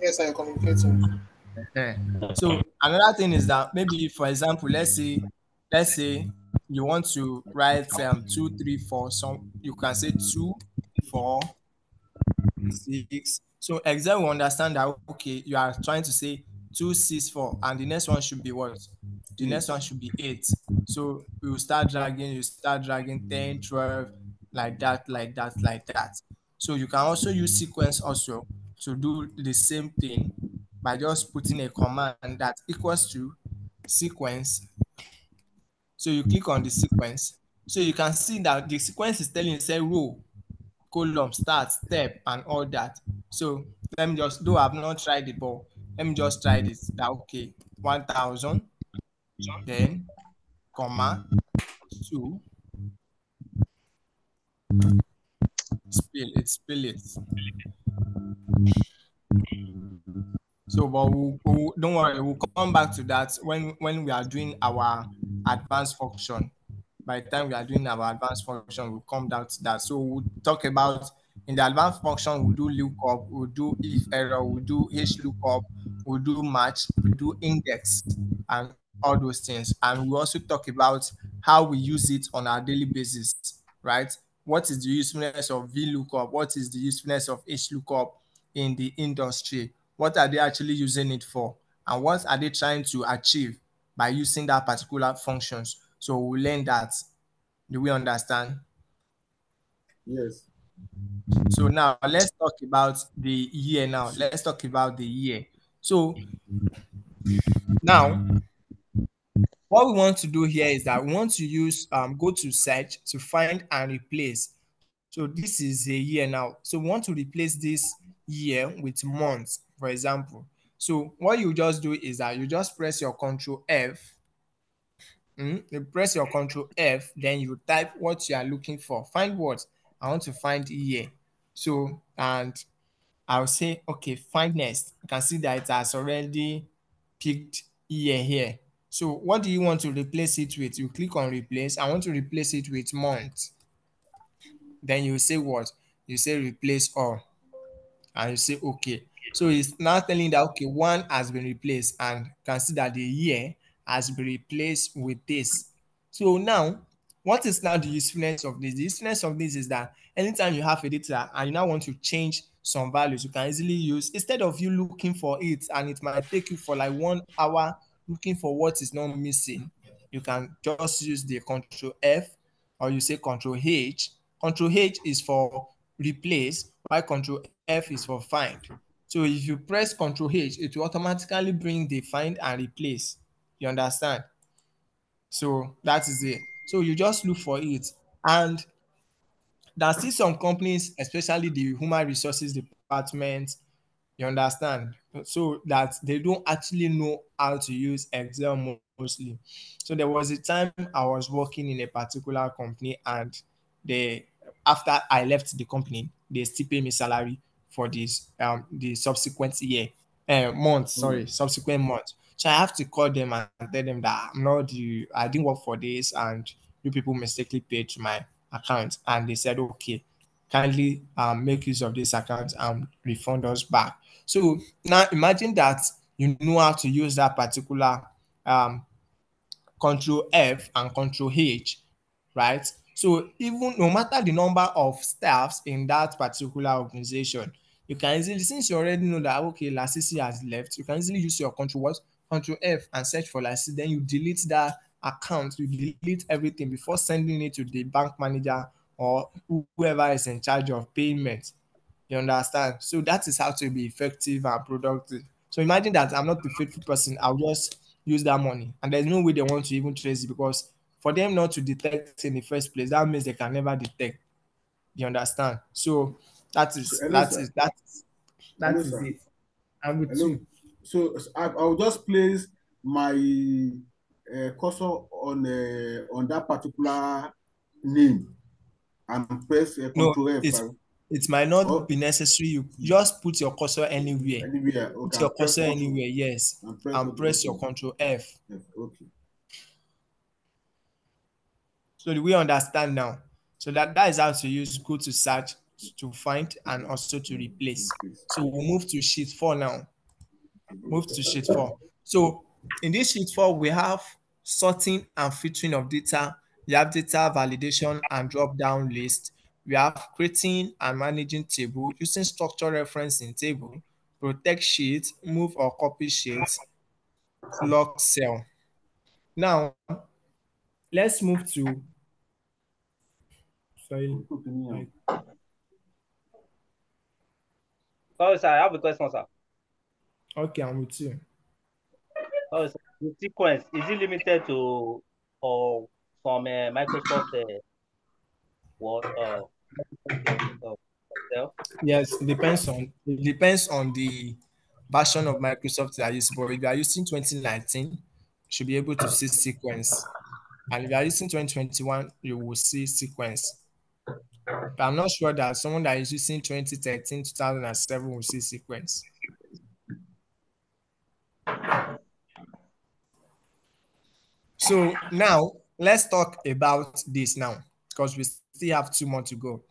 Yes, I am communicating. So another thing is that maybe, for example, let's say you want to write 2, 3, 4. So you can say 2, 4, 6. So Excel will understand that okay, you are trying to say 2, 6, 4, and the next one should be what? The next one should be 8. So you start dragging 10, 12, like that, like that, like that. So you can also use sequence also to do the same thing by just putting a command that equals to sequence. So you click on the sequence. So you can see that the sequence is telling you, say row, column, start, step, and all that. So let me just, though I've not tried it, but let me just try this. That okay, 1,000, then comma 2, spill it. So, but don't worry, we'll come back to that when we are doing our advanced function. By the time we are doing our advanced function, we'll come down to that. So we'll talk about in the advanced function, we'll do lookup, we'll do if error, we'll do h lookup, we'll do match, we'll do index, and all those things. And we'll also talk about how we use it on our daily basis, right? What is the usefulness of VLOOKUP? What is the usefulness of HLOOKUP in the industry? What are they actually using it for? And what are they trying to achieve by using that particular functions? So we'll learn that. Do we understand? Yes. So now let's talk about the year now. Let's talk about the year. So now what we want to do here is that we want to use go to search to find and replace. So this is a year now. So we want to replace this year with months, for example. So what you just do is that you just press your Control F. You press your Control F, then you type what you are looking for. Find what? I want to find year. So, and I'll say, okay, find next. You can see that it has already picked year here. So what do you want to replace it with? You click on replace. I want to replace it with month. Then you say what? You say replace all. And you say okay. So it's now telling that okay, one has been replaced, and you can see that the year has been replaced with this. So now, what is now the usefulness of this? The usefulness of this is that anytime you have a data and you now want to change some values, you can easily use, instead of you looking for it and it might take you for like 1 hour looking for what is not missing, you can just use the Control F, or you say Control H. Control H is for replace, while Control F is for find. So if you press Control H, it will automatically bring the find and replace. You understand? So that is it. So you just look for it. And there are still some companies, especially the human resources department, you understand? So that they don't actually know how to use Excel mostly. So there was a time I was working in a particular company, and they, after I left the company, they still pay me salary for this the subsequent year, month, sorry, subsequent month. So I have to call them and tell them that I didn't work for this, and you people mistakenly paid to my account. And they said, okay, kindly make use of this account and refund us back. So now imagine that you know how to use that particular Control F and Control H, right? So even no matter the number of staffs in that particular organization, you can easily, since you already know that okay, Lasisi has left, you can easily use your Control F and search for Lasisi. Then you delete that account, you delete everything before sending it to the bank manager or whoever is in charge of payment. You understand? So that is how to be effective and productive. So imagine that I'm not the faithful person, I'll just use that money. And there's no way they want to even trace it, because for them not to detect in the first place, that means they can never detect. You understand? So that is Hello, that sir. is that is that Hello, is sir. it. I'm with Hello. you. So I'll just place my cursor on that particular name and press No, Control F. it might not Oh, be necessary. You just put your cursor anywhere. anywhere. Put Okay, your and press cursor Control anywhere, yes, and press and what? press your Okay. Control F. F. Okay. So do we understand now? So that is how to use go to search, to find, and also to replace. So we'll move to sheet 4 now. Move to sheet 4. So in this sheet 4, we have sorting and filtering of data. We have data validation and drop down list. We have creating and managing table, using structure reference in table, protect sheet, move or copy sheet, lock cell. Now let's move to, sorry. Oh, sir, I have a question, sir. Okay, I'm with you. Oh, sir, the sequence, is it limited to or from Microsoft what Excel? Yes, it depends on the version of Microsoft that you use. But if you are using 2019, you should be able to see sequence. And if you are using 2021, you will see sequence. But I'm not sure that someone that is using 2013, 2007 will see sequence. So now let's talk about this now, because we still have 2 more to go.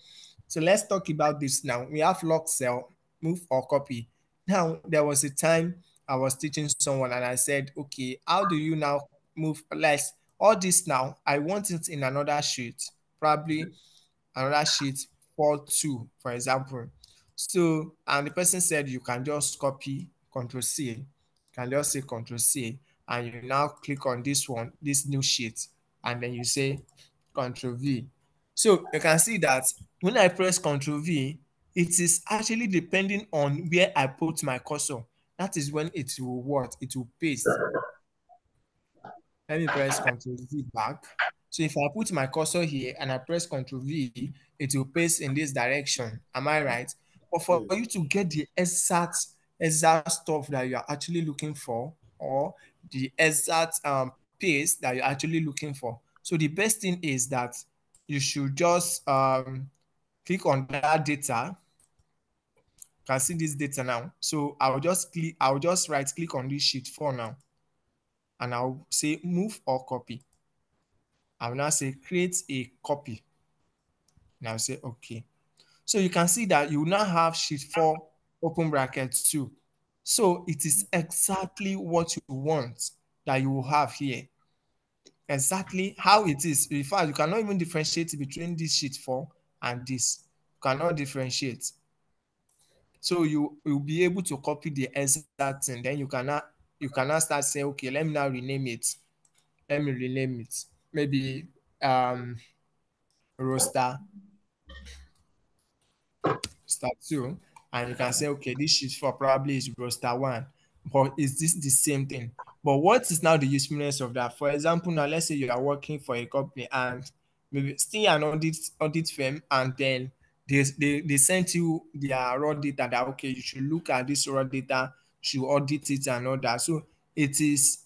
So let's talk about this now. We have lock cell, move or copy. Now, there was a time I was teaching someone and I said, okay, how do you now move? Let's all this now, I want it in another sheet, probably another sheet 4.2, for example. So, and the person said you can just copy Control C, you can just say Control C, and you now click on this one, this new sheet, and then you say Control V. So you can see that when I press Control V, it is actually depending on where I put my cursor. That is when it will what? It will paste. Let me press Control V back. So if I put my cursor here and I press Control V, it will paste in this direction. Am I right? But for you to get the exact stuff that you are actually looking for, or the exact paste that you're actually looking for, so the best thing is that you should just click on that data, can see this data now. So I'll just right click on this sheet 4 now, and I'll say move or copy. I will now say create a copy. And I'll say okay. So you can see that you now have sheet 4 open bracket 2. So it is exactly what you want that you will have here. Exactly how it is. In fact, you cannot even differentiate between this sheet 4 and this. You cannot differentiate. So you'll be able to copy the exact thing. Then you cannot start saying, okay, let me now rename it. Let me rename it. Maybe roster start 2, and you can say, okay, this sheet 4 probably is roster 1, but is this the same thing? But what is now the usefulness of that? For example, now let's say you are working for a company and maybe still an audit firm, and then they sent you their raw data that, okay, you should look at this raw data, should audit it and all that. So it is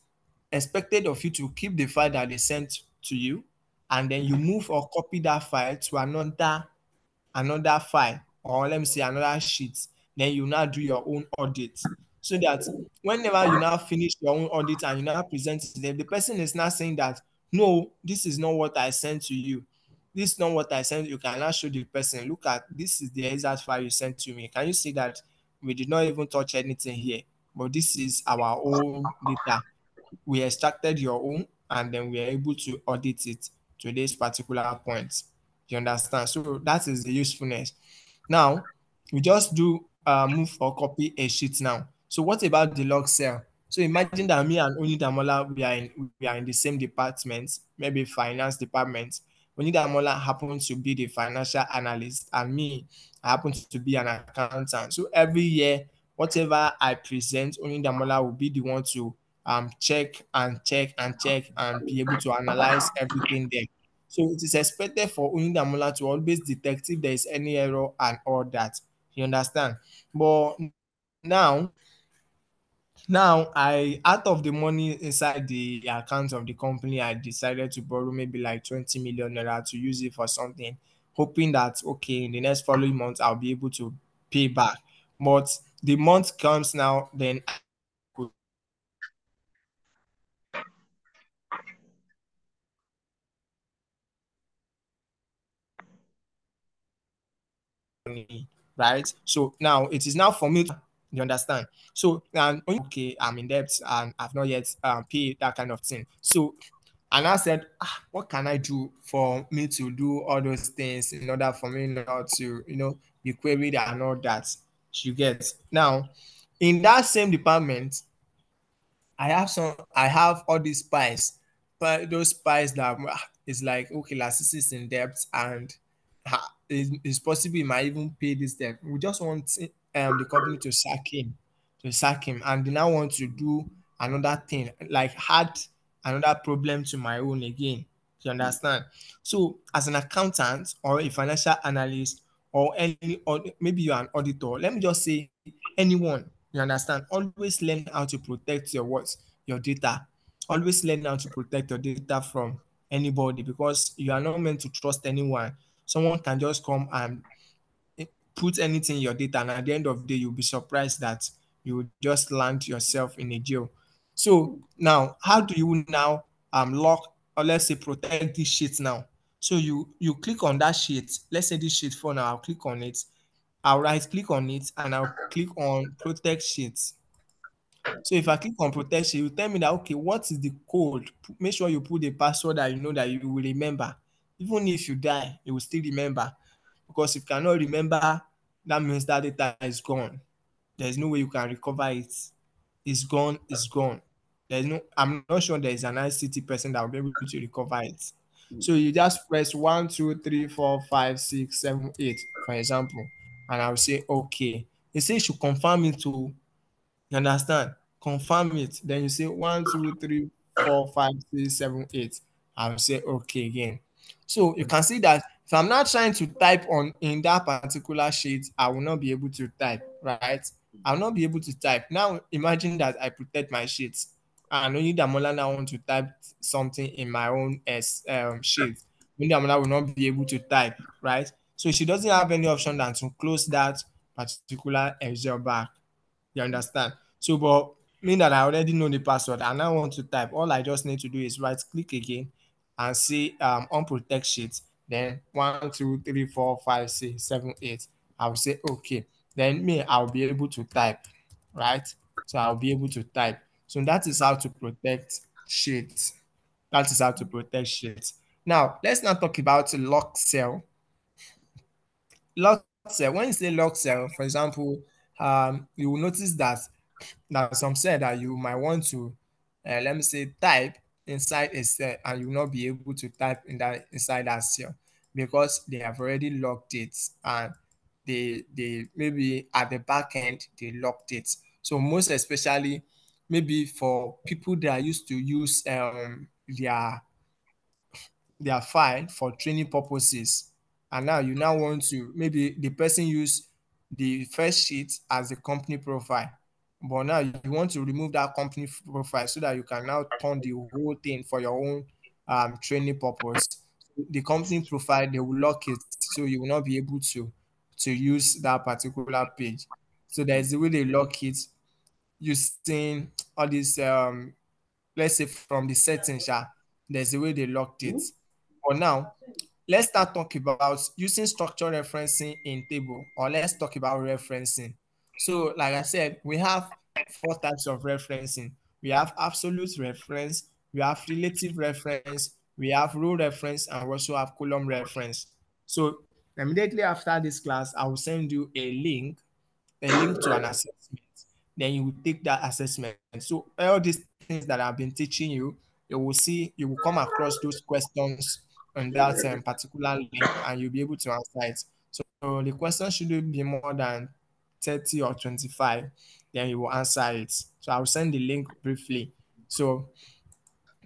expected of you to keep the file that they sent to you, and then you move or copy that file to another file, or let me say another sheet. Then you now do your own audit, so that whenever you now finish your own audit and you now present it to them, the person is now saying that, no, this is not what I sent to you. This is not what I sent you. Can now show the person, look at this is the exact file you sent to me. Can you see that we did not even touch anything here, but this is our own data. We extracted your own, and then we are able to audit it to this particular point. You understand? So that is the usefulness. Now, we just do move or copy a sheet now. So what about the log cell? So imagine that me and Onidamola, we are in the same department, maybe finance department. Onidamola happens to be the financial analyst, and me, I happen to be an accountant. So every year, whatever I present, Onidamola will be the one to check and check and check and be able to analyze everything there. So it is expected for Onidamola to always detect if there is any error and all that. You understand? But now, I out of the money inside the account of the company, I decided to borrow maybe like 20 million naira to use it for something, hoping that, okay, in the next following month I'll be able to pay back. But the month comes now, then right? So now it is now for me to, you understand? So and okay, I'm in debt and I've not yet paid that kind of thing. So and I said, what can I do for me to do all those things in order for me not to, be queried and all that? You get now in that same department, I have all these spies, but those spies that it's like, okay, Lasisi is in debt, and it's possible he might even pay this debt. We just want the company to sack him, and they now want to do another thing, like add another problem to my own again. You understand? So as an accountant or a financial analyst or or maybe you're an auditor, let me just say anyone, you understand, always learn how to protect your data. Always learn how to protect your data from anybody, because you are not meant to trust anyone. Someone can just come and put anything in your data, and at the end of the day you'll be surprised that you will just land yourself in a jail. So now, how do you now lock, or let's say protect this sheet now? So you click on that sheet. Let's say this sheet 4 now, I'll click on it. I'll right click on it and I'll click on protect sheets. So if I click on protect sheet, it will tell me that, okay, what is the code? Make sure you put the password that you know that you will remember. Even if you die, you will still remember. Because if you cannot remember, that means that data is gone. There's no way you can recover it. It's gone, it's gone. I'm not sure there is an ICT person that will be able to recover it. So you just press 1, 2, 3, 4, 5, 6, 7, 8, for example, and I'll say okay. It says you should confirm it to, you understand? Confirm it. Then you say 1, 2, 3, 4, 5, 6, 7, 8. I'll say okay again. So you can see that if I'm not trying to type on in that particular sheet, I will not be able to type, right? I'll not be able to type. Now imagine that I protect my sheets and only Damola now want to type something in my own sheet. Only Damola will not be able to type, right? So she doesn't have any option than to close that particular Excel back. You understand? So, but mean that I already know the password and I want to type, all I just need to do is right click again and see unprotect sheet. Then 1, 2, 3, 4, 5, 6, 7, 8. I'll say okay. Then I'll be able to type, right? So I'll be able to type. So that is how to protect sheets. That is how to protect sheets. Now, let's not talk about lock cell. Lock cell, when you say lock cell, for example, you will notice that some cell that you might want to, let me say, type inside a cell, and you will not be able to type inside that cell because they have already locked it, and they maybe at the back end they locked it. So most especially maybe for people that are used to use their file for training purposes, and now you now want to, maybe the person use the first sheet as the company profile, but now you want to remove that company profile so that you can now turn the whole thing for your own training purpose. The company profile, they will lock it, so you will not be able to use that particular page. So there's a way they lock it using all these let's say from the settings, there's a way they locked it. But now, let's start talking about using structured referencing in table, or let's talk about referencing. So, like I said, we have 4 types of referencing. We have absolute reference, we have relative reference, we have row reference, and we also have column reference. So, immediately after this class, I will send you a link to an assessment. Then you will take that assessment. So all these things that I've been teaching you, you will come across those questions on that particular link, and you'll be able to answer it. So the question shouldn't be more than 30 or 25, then you will answer it. So I'll send the link briefly. So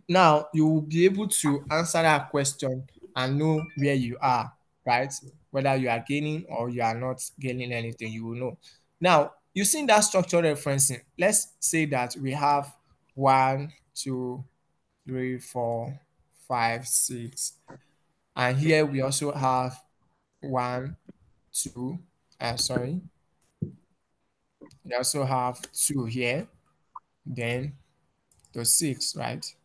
now you will be able to answer that question and know where you are, right? Whether you are gaining or you are not gaining anything, you will know. Now, using that structured referencing, let's say that we have 1, 2, 3, 4, 5, 6. And here we also have 1, 2, sorry. We also have 2 here, then the 6, right?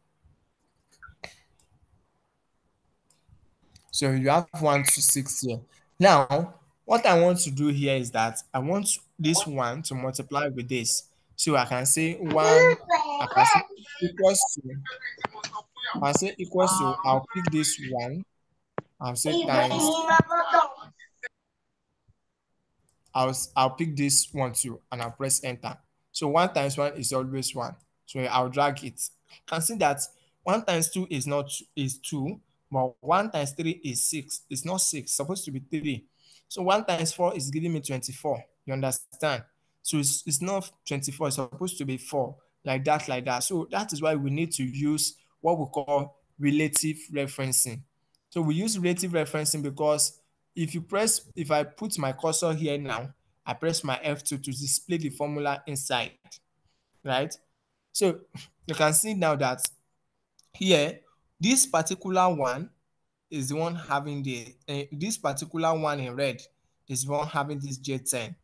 So you have 1 to 6 here. Now, what I want to do here is that I want this 1 to multiply with this. So I can say 1, I can say equals to, I'll pick this 1, I'll say times, I'll pick this 1 too, and I'll press enter. So 1 times 1 is always 1. So I'll drag it. You can see that 1 times 2 is 2, but 1 times 3 is 6. It's not 6, it's supposed to be 3. So 1 times 4 is giving me 24. You understand? So it's not 24, it's supposed to be 4, like that, like that. So that is why we need to use what we call relative referencing. So we use relative referencing because if I put my cursor here now, I press my F2 to display the formula inside, right? So you can see now that here, this particular one is the one having this particular one in red is the one having this J10,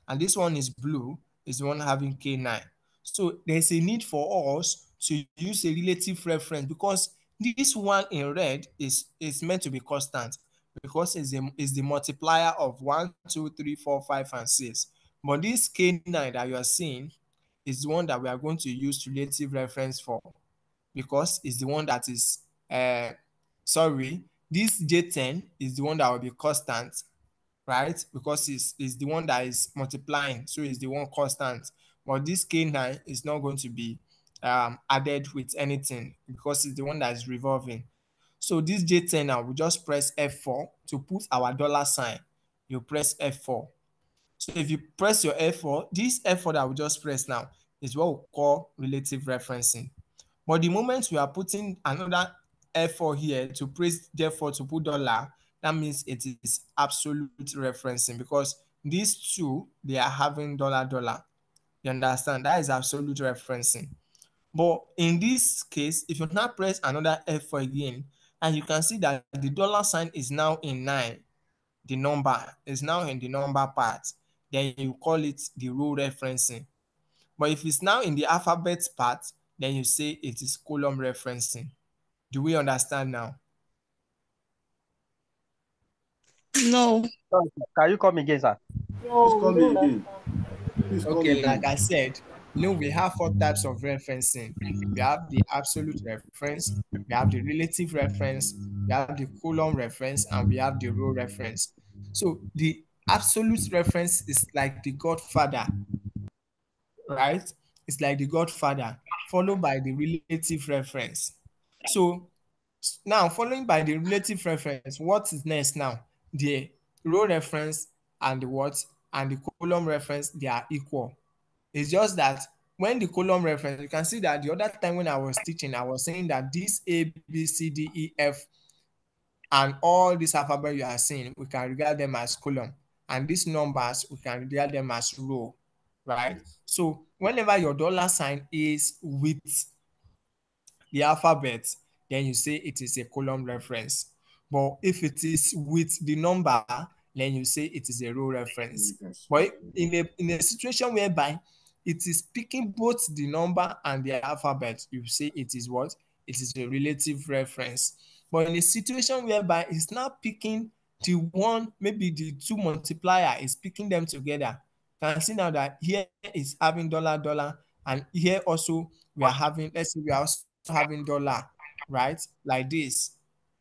and this one is blue is the one having K9. So there's a need for us to use a relative reference because this one in red is meant to be constant because it's the multiplier of 1, 2, 3, 4, 5, and 6. But this K9 that you are seeing is the one that we are going to use relative reference for because it's the one that is, this J10 is the one that will be constant, right? Because it's the one that is multiplying, so it's the one constant. But this K9 is not going to be added with anything because it's the one that is revolving. So this J10 now, we just press F4 to put our dollar sign. You press F4. So if you press your F4, this F4 that we just press now is what we call relative referencing. But the moment we are putting another F4 here to press therefore to put dollar, that means it is absolute referencing because these two, they are having dollar. You understand? That is absolute referencing. But in this case, if you now press another F4 again, and you can see that the dollar sign is now in 9, the number is now in the number part. then you call it the row referencing. But if it's now in the alphabet part, then you say it is column referencing. Do we understand now? No. Can you come again, sir? Please call me again. Please call me Okay, again. like I said, we have 4 types of referencing. We have the absolute reference, we have the relative reference, we have the column reference, and we have the row reference. So the absolute reference is like the godfather, right? It's like the godfather, followed by the relative reference. So now, following by the relative reference, what is next now? The row reference and the what and the column reference, they are equal. It's just that when the column reference, you can see that the other time when I was teaching, I was saying that this A, B, C, D, E, F, and all this alphabet you are seeing, we can regard them as column. And these numbers, we can regard them as row, right? So whenever your $ is with the alphabet, then you say it is a column reference. But if it is with the number, then you say it is a row reference. But in a situation whereby it is picking both the number and the alphabet, you say it is what? It is a relative reference. But in a situation whereby it's now picking the one, maybe the 2 multiplier is picking them together. You can see now that here is having $, and here also we are having, let's say we are also having $, right? Like this.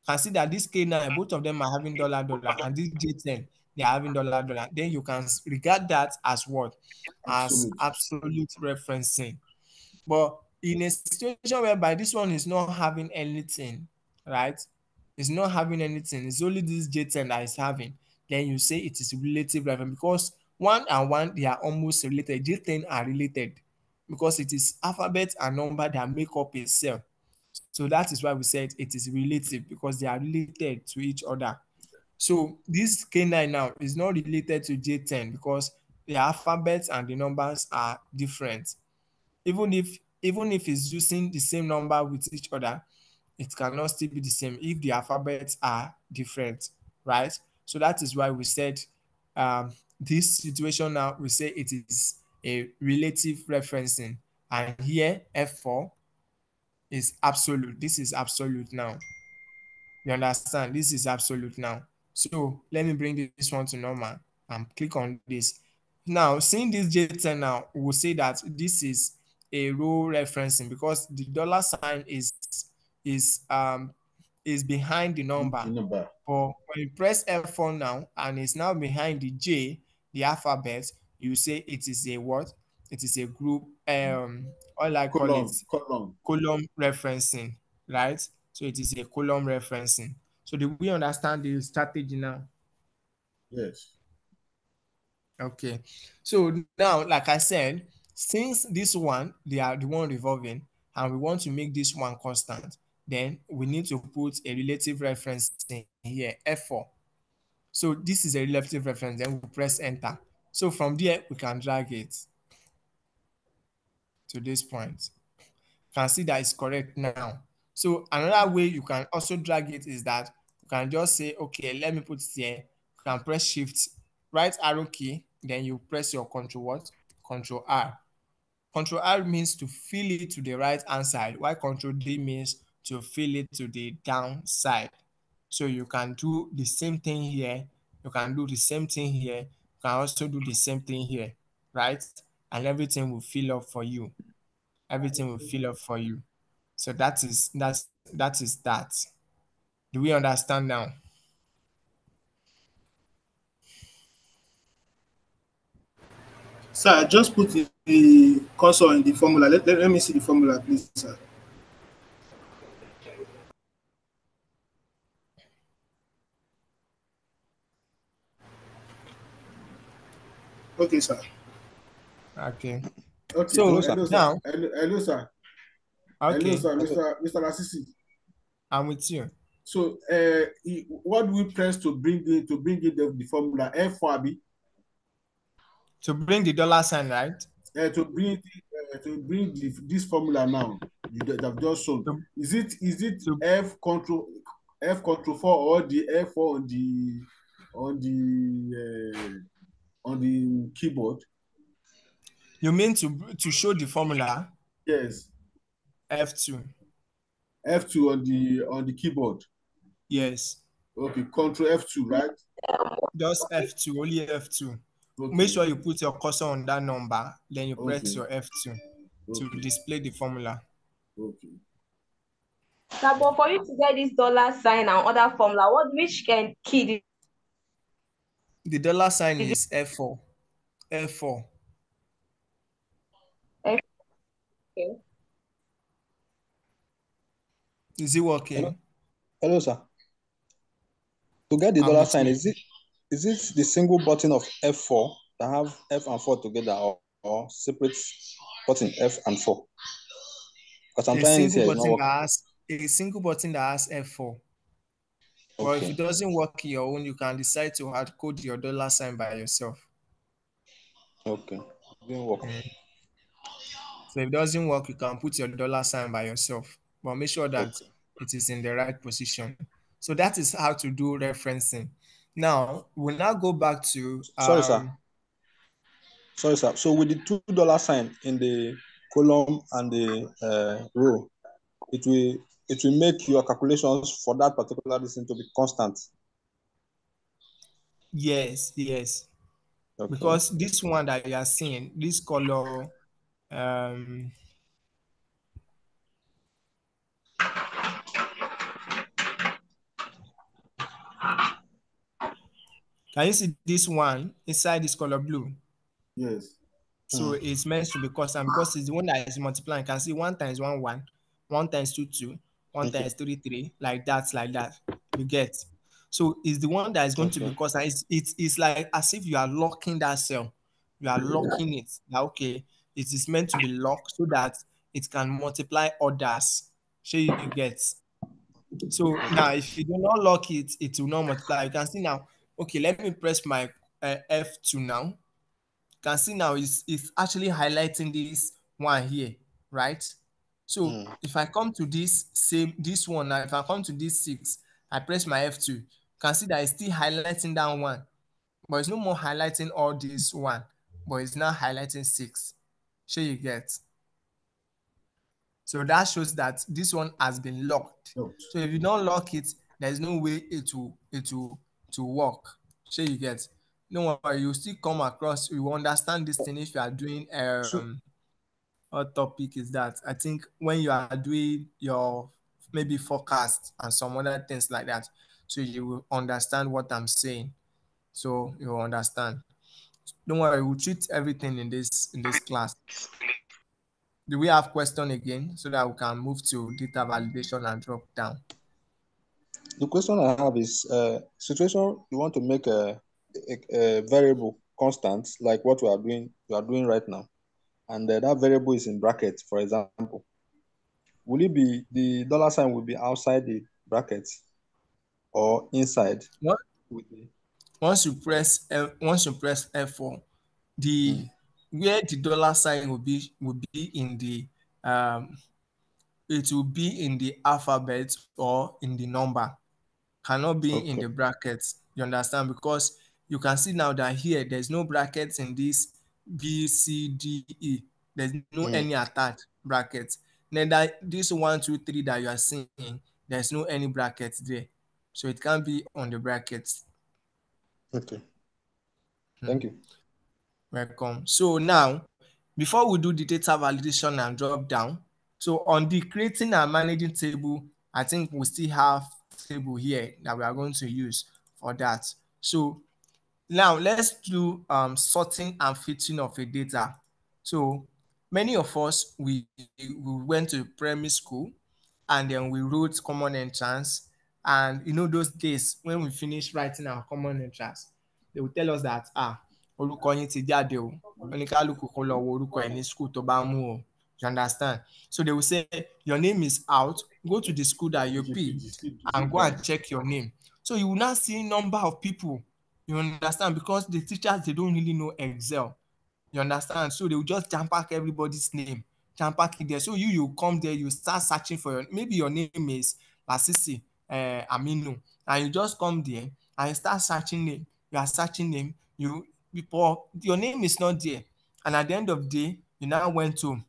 You can see that this K9, both of them are having $, and this J10, they are having $. Then you can regard that as what? As absolute referencing. But in a situation whereby this one is not having anything, right? It's not having anything. It's only this J10 that is having. Then you say it is relative reference because 1 and 1, they are almost related. J10 are related because it is alphabet and number that make up a cell. So that is why we said it is relative because they are related to each other. So this K9 now is not related to J10 because the alphabets and the numbers are different. Even if it's using the same number with each other, it cannot still be the same if the alphabets are different, right? So that is why we said this situation now, we say it is a relative referencing. And here, F4 is absolute. This is absolute now. You understand? This is absolute now. So let me bring this one to normal and click on this. Now, seeing this J10 now, we'll say that this is a row referencing because the $ is behind the number. But when you press F4 now and it's now behind the J, the alphabet, you say it is a what? It is a group, all I call it column referencing, right? So it is a column referencing. So do we understand the strategy now? Yes. Okay. So now, like I said, since this one, they are the one revolving, and we want to make this one constant, then we need to put a relative reference in here, F4. So this is a relative reference, then we press enter. So from there, we can drag it to this point. You can see that it's correct now. So another way you can also drag it is that you can just say, okay, let me put it here. You can press shift, right arrow key, then you press your control what? Control R. Control R means to fill it to the right hand side, while control D means to fill it to the down side. So you can do the same thing here. You can do the same thing here. You can also do the same thing here, right? And everything will fill up for you. Everything will fill up for you. So that is that. Do we understand now? Sir, I just put the cursor in the formula. Let me see the formula, please, sir. Okay, sir. Okay. Okay. So hello, now, sir. Hello, sir. Okay. Hello, sir. Mr. Lasisi. I'm with you. So, what do we press to bring in the formula F4B? To bring the $, right? To bring this formula now that I've just shown. Is it F control 4 or the F4 on the keyboard. You mean to show the formula? Yes. F2. F2 on the keyboard. Yes. Okay, Control F2, right? Just F2, only F2. Okay. Make sure you put your cursor on that number, then you press Okay. your F2 to Okay. display the formula. Okay. Now, but for you to get this dollar sign and other formula, which key? The dollar sign is F4. F4. Okay. Is it working? Hello, sir. To get the dollar sign, is it the single button of F4 that have F and 4 together, or separate button F and 4? Because I'm trying it here, it's not working. A single button that has F4. Okay. But if it doesn't work in your own, you can decide to hard code your dollar sign by yourself. Okay. It didn't work. So if it doesn't work, you can put your dollar sign by yourself. But make sure that it is in the right position. So that is how to do referencing. Now, we'll now go back to... Sorry, sir. So with the $2 sign in the column and the row, it will make your calculations for that particular distance to be constant. Yes. Okay. Because this one that you are seeing, this color, can you see this one inside this color blue? Yes. So it's meant to be constant because it's the one that is multiplying. You can see 1 times 1, 1, 1 times 2, 2, 1 times 3, 3, like that. You get. So it's the one that is going to be constant. It's like as if you are locking that cell. You are locking it. Now, okay, it is meant to be locked so that it can multiply others. So you get. So now, if you do not lock it, it will not multiply. You can see now. Okay, let me press my F2 now. Can see now it's actually highlighting this one here, right? So if I come to this one now, if I come to this 6, I press my F2, you can see that it's still highlighting that one, but it's no more highlighting all this one, but it's now highlighting 6. Sure you get. So that shows that this one has been locked. So if you don't lock it, there's no way it will work. Sure you get. No worry, you still come across, you understand this thing if you are doing what topic is that? I think when you are doing your maybe forecast and some other things like that, so you will understand what I'm saying. So you will understand. Don't worry, we'll treat everything in this class. Do we have question again so that we can move to data validation and drop down? The question I have is situation you want to make a variable constant, like what you are doing right now, and that variable is in brackets, for example. Will it be the dollar sign will be outside the brackets or inside? What? Once you press F4, where the dollar sign will be in the it will be in the alphabet or in the number, cannot be in the brackets. You understand? Because you can see now that here there's no brackets in this B, C, D, E. There's no any attached brackets. Neither this 1, 2, 3 that you are seeing, there's no any brackets there. So it can't be on the brackets. Okay. Thank you. Welcome. So now, before we do the data validation and drop down, so on the creating and managing table, I think we still have table here that we are going to use for that. So now let's do sorting and fitting of a data. So many of us, we went to primary school and then we wrote common entrance. And you know those days when we finish writing our common entrance, they will tell us that orúkọ yín ti jáde o, oníkálùkù kó lọ wo orúkọ ẹ̀ ní school tó bá mú o. You understand? So they will say your name is out, go to the school that you picked and go and check your name. So you will now see number of people. You understand? Because the teachers, they don't really know Excel. You understand? So they will just jam pack everybody's name, jam pack it there. So you come there, you start searching for maybe your name is Lasisi Aminu, and you just come there and you start searching name. You are searching name. before your name is not there, and at the end of the day, you now went home.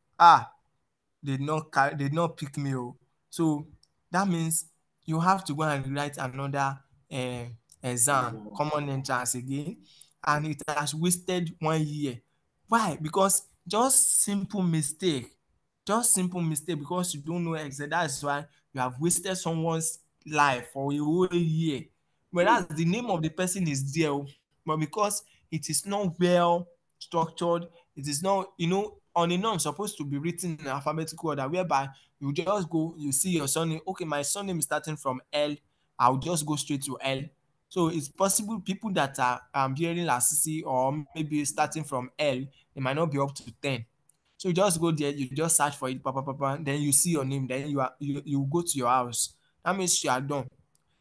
They did not pick me. So that means you have to go and write another exam, common entrance again, and it has wasted 1 year. Why? Because just simple mistake, because you don't know exactly. That's why you have wasted someone's life for a whole year. Whereas the name of the person is there, but because it is not well structured, it is not, on a norm supposed to be written in alphabetical order, whereby you just go, you see your surname. Okay, my surname is starting from L. I'll just go straight to L. So it's possible people that are bearing Lasisi or maybe starting from L, they might not be up to 10. So you just go there, you just search for it, then you see your name, then you go to your house. That means you are done.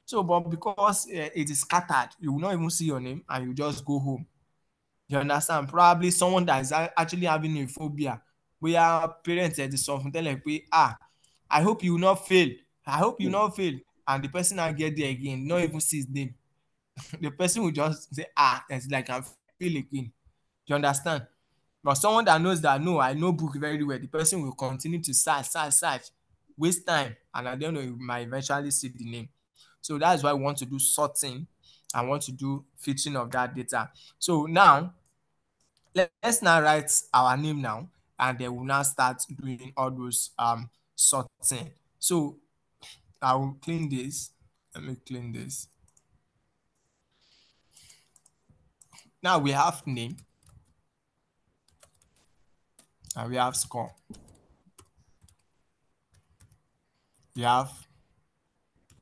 So, but because it is scattered, you will not even see your name and you just go home. You understand? Probably someone that is actually having a phobia, where parents are something like, I hope you will not fail. I hope you will not fail. And the person will get there again, not even see his name. The person will just say, it's like I fail again. You understand? But someone that knows that, no, I know book very well, the person will continue to search, waste time, and at the end of it, you might eventually see the name. So that's why we want to do sorting. I want to do filtering of that data. So now, let's now write our name now, and then we'll now start doing all those sorting. So I will clean this. Let me clean this. Now we have name, and we have score. We have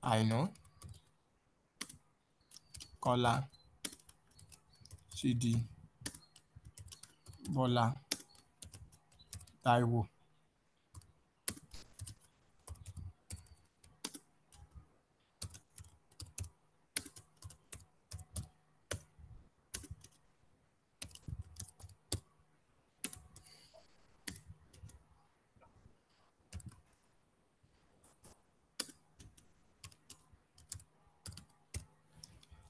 Aino, Kola, Chidi, Bola, Taiwo.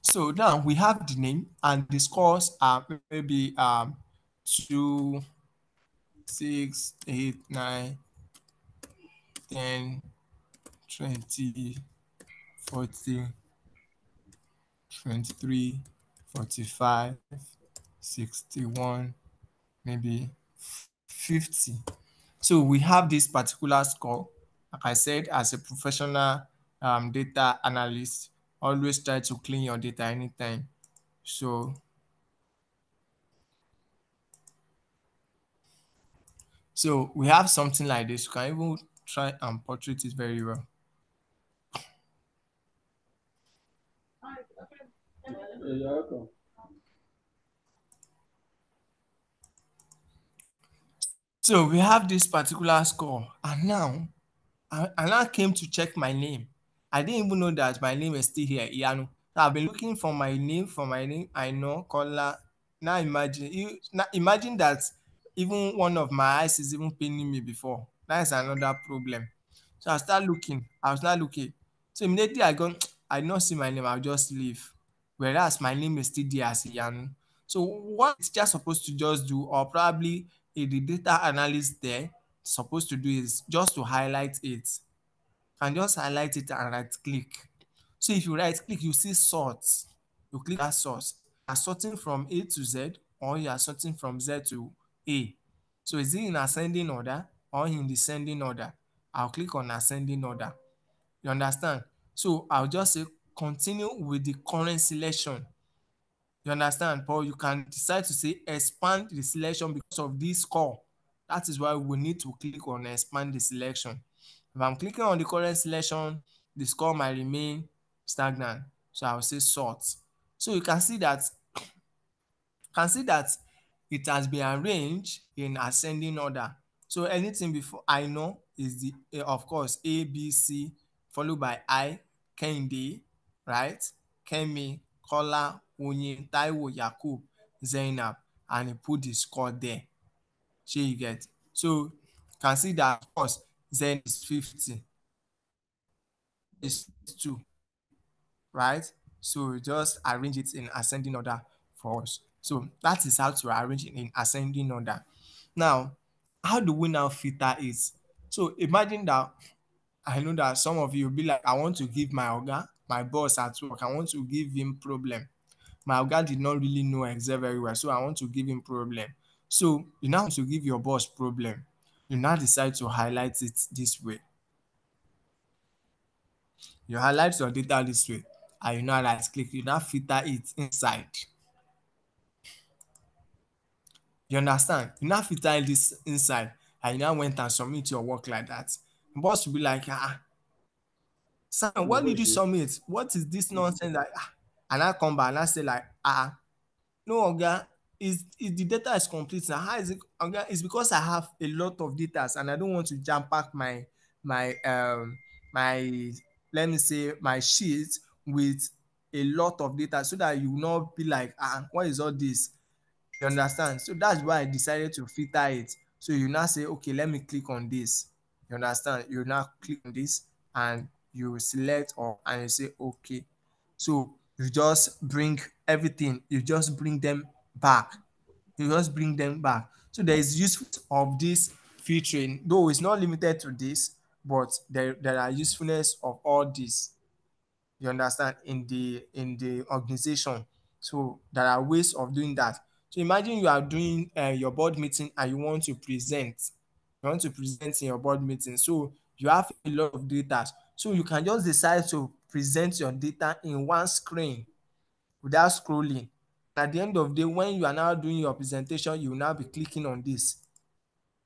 So now we have the name, and the scores are maybe 2, 6, 8, 9, 10, 20, 40, 23, 45, 61, maybe 50. So we have this particular score. Like I said, as a professional data analyst, always try to clean your data anytime. So we have something like this. You can even try and portrait it very well. So we have this particular score, and now I came to check my name. I didn't even know that my name is still here, Iyanu. So I've been looking for my name, I know, Kola. Now imagine that even one of my eyes is even paining me before. That's another problem. So I was not looking. So immediately I don't see my name, I'll just leave. Whereas my name is still there as Iyanu. So what it's just supposed to just do, or probably the data analyst there supposed to do, is just to highlight it. And just highlight it and right click. So if you right click, you see sort. You click that sort. You are sorting from A to Z, or you are sorting from Z to A. So is it in ascending order or in descending order? I'll click on ascending order. You understand? So I'll just say continue with the current selection. You understand? But you can decide to say expand the selection because of this score. That is why we need to click on expand the selection. If I'm clicking on the current selection, the score might remain stagnant. So I will say sort. So you can see that it has been arranged in ascending order. So anything before I know is the of course A, B, C, followed by I, Kehinde, right? Kemi, Kola, Oyin, Taiwo, Yakub, Zainab, and he put the score there. Shey you get? So you can see that of course Zen is 50. Is 2, right? So just arrange it in ascending order for us. So that is how to arrange it in ascending order. Now, how do we now filter it? So imagine that I know that some of you will be like, I want to give my oga, my boss at work, I want to give him problem. My oga did not really know Excel very well, so I want to give him problem. So you now want to give your boss problem. You now decide to highlight it this way. You highlight your data this way, and you now right click, you now filter it inside. You understand? You now filter this inside, and you now went and submit your work like that. The boss will be like, Sam, what did you submit? What is this nonsense? Like, and I come back and I say like, no, Oga, is the data is complete now. How is it, Oga? It's because I have a lot of data and I don't want to jam pack my let me say my sheet with a lot of data so that you will not be like, what is all this? You understand? So that's why I decided to filter it. So you now say, okay, let me click on this. You understand? You now click on this and you select or and you say okay. So you just bring everything, you just bring them back. You just bring them back. So there is use of this filtering, though it's not limited to this, but there are usefulness of all this. You understand, in the organization. So there are ways of doing that. So imagine you are doing your board meeting and you want to present. You want to present in your board meeting. So you have a lot of data. So you can just decide to present your data in one screen without scrolling. At the end of the day, when you are now doing your presentation, you will now be clicking on this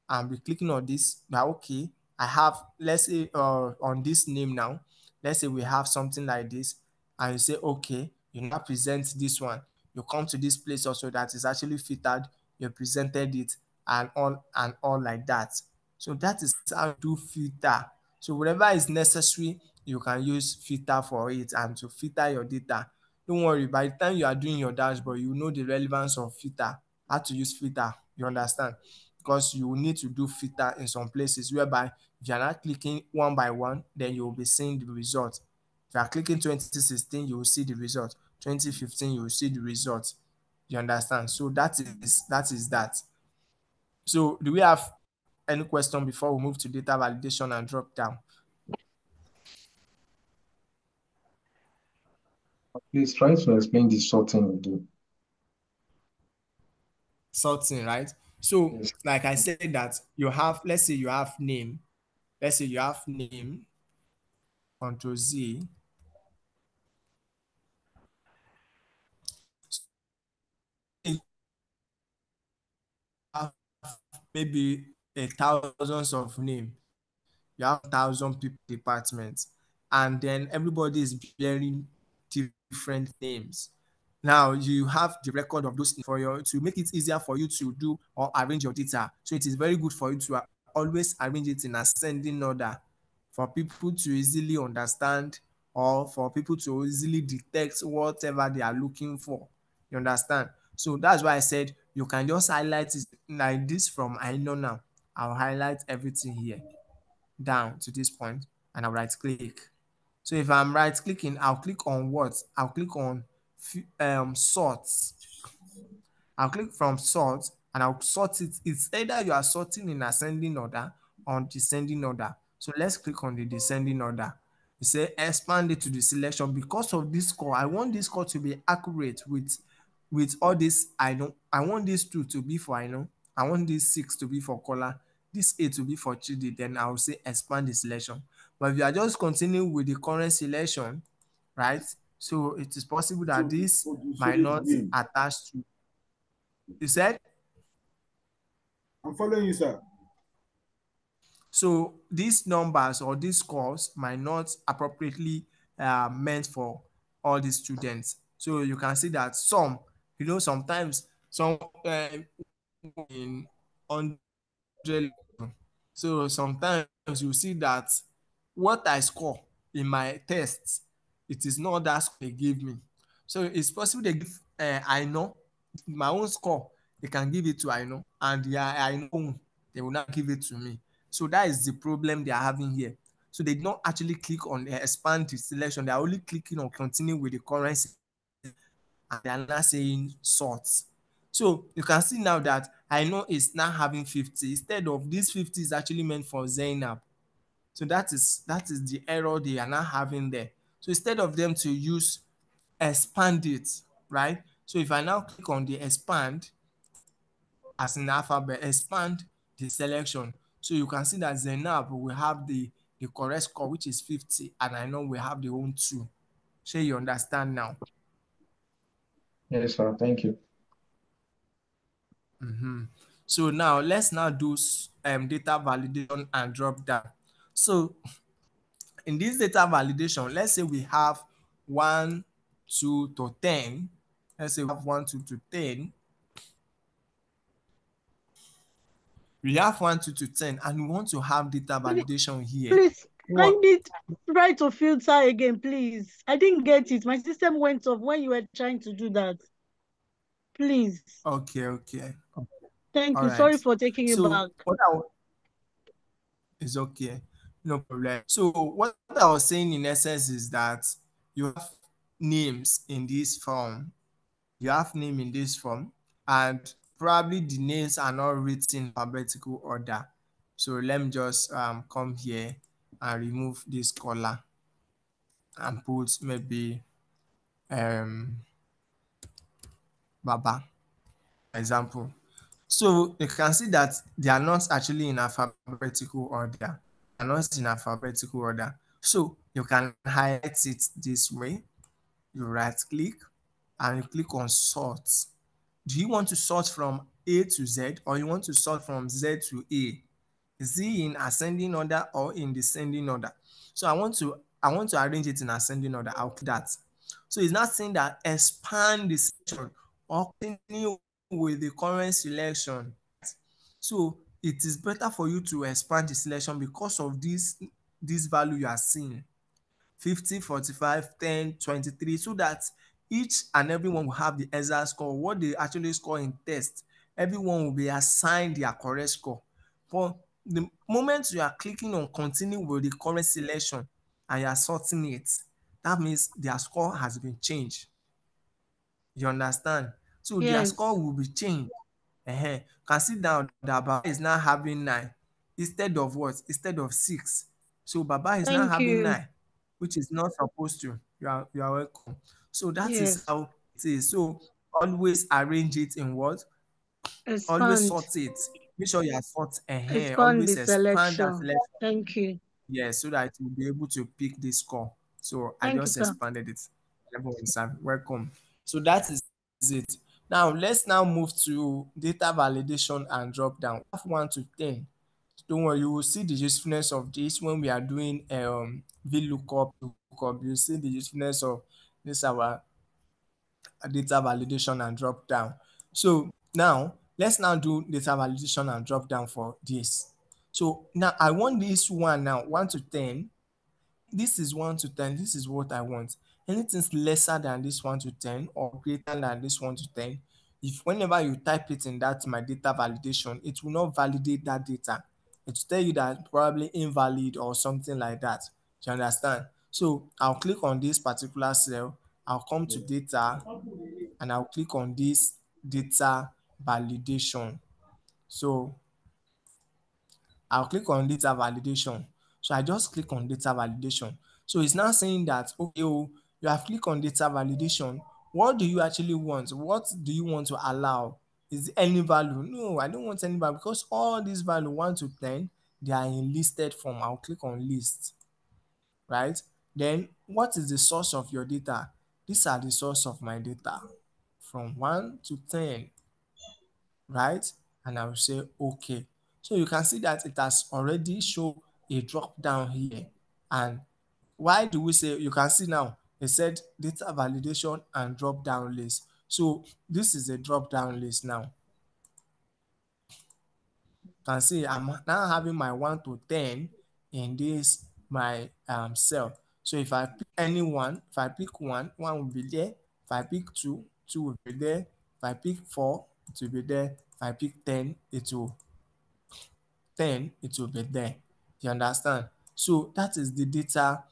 and be clicking on this. Now, okay, I have, let's say on this name now, let's say we have something like this, and you say, okay, you now present this one. You come to this place also that is actually filtered, you presented it, and all like that. So that is how you do filter. So whatever is necessary, you can use filter for it and to filter your data. Don't worry, by the time you are doing your dashboard, you know the relevance of filter, how to use filter. You understand? Because you will need to do filter in some places whereby if you are not clicking one by one, then you will be seeing the result. If you are clicking 2016, you will see the result. 2015, you will see the result. You understand? So that is that. So do we have any question before we move to data validation and drop down? Please try to explain the sorting again. Sorting, right? So yes. Like I said that you have, let's say you have name. Let's say you have name, Control Z. Maybe thousands of name. You have 1,000 people departments, and then everybody is bearing different names. Now you have the record of those for you to make it easier for you to do or arrange your data. So it is very good for you to always arrange it in ascending order for people to easily understand or for people to easily detect whatever they are looking for. You understand? So that's why I said you can just highlight it like this from I know now. I'll highlight everything here down to this point and I'll right click. So if I'm right clicking, I'll click on what? I'll click on sort. I'll click from sort and I'll sort it. It's either you are sorting in ascending order or descending order. So let's click on the descending order. You say expand it to the selection. Because of this score, I want this score to be accurate with all this. I want this 2 to be for I know. I want this 6 to be for color. This 8 to be for 3D. Then I'll say expand the selection. But if you are just continuing with the current selection, right? So it is possible that this might not attach to. You said? I'm following you, sir. So these numbers or these scores might not appropriately meant for all the students. So you can see that some, sometimes some in 100. So sometimes you see that what I score in my tests, it is not that score they give me. So it's possible they give I know my own score, they can give it to I know, and I know they will not give it to me. So that is the problem they are having here. So they did not actually click on expand the selection. They are only clicking on continue with the current. and they are now saying sort. So you can see now that I know it's now having 50. Instead of this 50 is actually meant for Zainab. So that is the error they are now having there. So instead of them to use expand it, right? So if I now click on the expand as in alphabet, expand the selection. So you can see that Zainab will have the correct score, which is 50, and I know we have the own 2. So you understand now? Yes, sir. Thank you. So now let's now do data validation and drop down. So in this data validation, let's say we have 1, 2 to 10. Let's say we have 1, 2 to 10. We have 1, 2 to 10, and we want to have data validation here. Please, I need try to filter again, please. I didn't get it. My system went off when you were trying to do that. Please. Okay. Thank All you. right. Sorry for taking you back. It's okay. No problem. So what I was saying in essence is that you have names in this form. You have name in this form, and probably the names are not written in alphabetical order. So let me just come here and remove this color and put maybe Baba, for example. So you can see that they are not actually in alphabetical order. They are not in alphabetical order. So you can highlight it this way. You right click and you click on sort. Do you want to sort from A to Z, or you want to sort from Z to A? Is it in ascending order or in descending order? So I want to arrange it in ascending order. I'll click that. So it's not saying that expand the selection or continue with the current selection. So it is better for you to expand the selection because of this value you are seeing. 50, 45, 10, 23, so that each and everyone will have the exact score. What they actually score in test, everyone will be assigned their correct score. But the moment you are clicking on continue with the current selection and you are sorting it, that means their score has been changed. You understand? So their score will be changed. You can see down that Baba is now having 9 instead of what? Instead of 6. So Baba is now having 9, which is not supposed to. You are welcome. So that is how it is. So always arrange it in what? Expand. Always sort it. Make sure you are sort. Expand Always the expand that selection. selection. Thank you. Yes, so that it will be able to pick this score. So I Thank you, just sir. expanded it. Everyone's welcome. So that is it. Now let's now move to data validation and drop down. We have 1 to 10. Don't worry, you will see the usefulness of this when we are doing VLOOKUP. You see the usefulness of this our data validation and drop down. So now let's now do data validation and drop down for this. So now I want this one now, 1 to 10. This is 1 to 10. This is what I want. Anything lesser than this 1 to 10 or greater than this 1 to 10, if whenever you type it in that my data validation, it will not validate that data. It will tell you that probably invalid or something like that. Do you understand? So I'll click on this particular cell. I'll come to data and I'll click on this data validation. So I'll click on data validation. So I just click on data validation. So it's now saying that, okay, you have clicked on data validation. What do you actually want? What do you want to allow? Is it any value? No, I don't want any value because all these value 1 to 10, they are in listed form. I'll click on list, right? Then what is the source of your data? These are the source of my data from 1 to 10, right? And I will say, okay. So you can see that it has already shown a drop down here. And why do we say, you can see now, it said data validation and drop down list. So this is a drop down list now. You can see I'm now having my 1 to 10 in this, my cell. So if I pick any one, if I pick 1, 1 will be there. If I pick 2, 2 will be there. If I pick 4, it will be there. If I pick 10, it will be there. You understand? So that is the data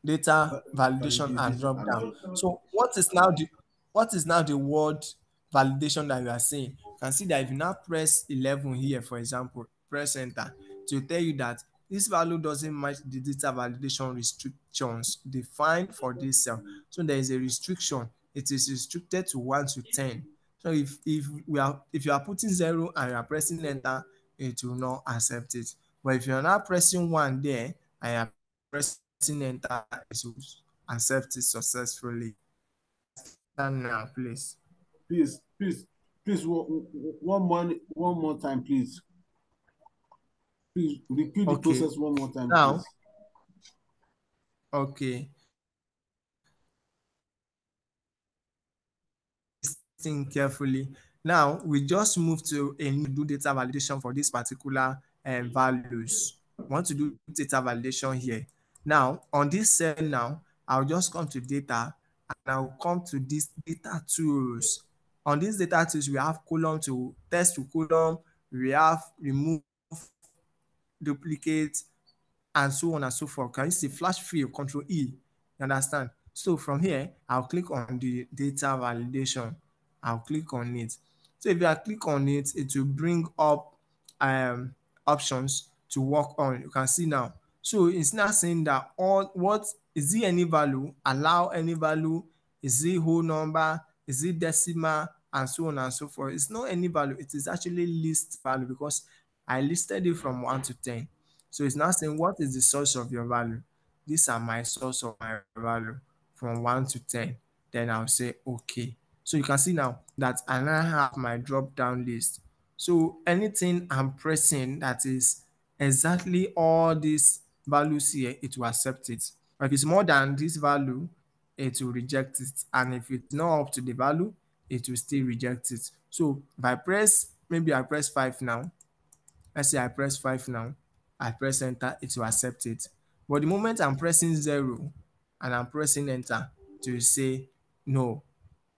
data validation and drop down. So what is now the word validation that you are saying? You can see that if you now press 11 here, for example, press enter, to tell you that this value doesn't match the data validation restrictions defined for this cell. So there is a restriction. It is restricted to 1 to 10. So if you are putting 0 and you are pressing enter, it will not accept it. But if you are not pressing 1 there and you are pressing enter, it will accept it successfully. Stand now, please. Please, one more time, please. Please repeat the process one more time, now, please. Okay. Listen carefully. Now, we just move to a new do data validation for this particular values. We want to do data validation here. Now, on this cell now, I'll just come to data and I'll come to this data tools. On this data tools, we have column to test to column, we have remove, duplicate, and so on and so forth. Can you see flash fill, Control E? You understand? So from here, I'll click on the data validation. I'll click on it. So if I click on it, it will bring up options to work on. You can see now. So it's now saying that what is it any value, allow any value, is it whole number, is it decimal, and so on and so forth. It's not any value, it is actually list value because I listed it from 1 to 10. So it's now saying what is the source of your value? These are my source of my value from 1 to 10. Then I'll say okay. So you can see now that I now have my drop down list. So anything I'm pressing that is exactly all these values here, it will accept it. Or if it's more than this value, it will reject it. And if it's not up to the value, it will still reject it. So if I press, maybe I press 5 now. Let's say I press 5 now. I press enter, it will accept it. But the moment I'm pressing 0 and I'm pressing enter to say no,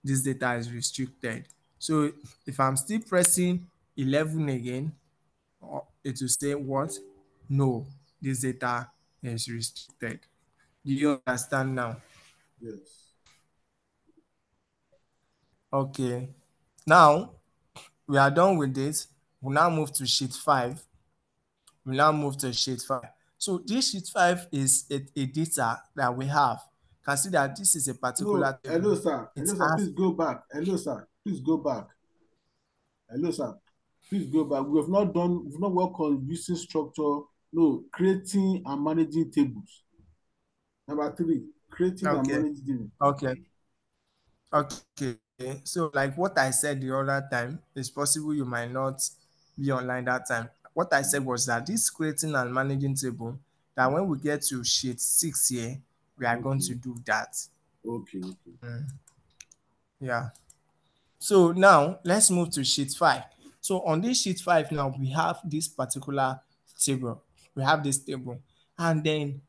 this data is restricted. So if I'm still pressing 11 again, it will say what? No, this data is restricted. Do you understand now? Yes. Okay. Now we are done with this. We'll now move to sheet 5. We'll now move to sheet 5. So this sheet 5 is a data that we have. You can see that this is a particular table. Hello, sir. Hello, sir. Please go back. Hello, sir. Please go back. Hello, sir. Please go back. We've not worked on using structure. No, creating and managing tables. Number 3, creating and managing tables. Okay. So like what I said the other time, it's possible you might not be online that time. What I said was that this creating and managing table, that when we get to sheet 6 here, we are going to do that. Okay. Yeah. So now let's move to sheet 5. So on this sheet 5 now, we have this particular table. We have this table. And then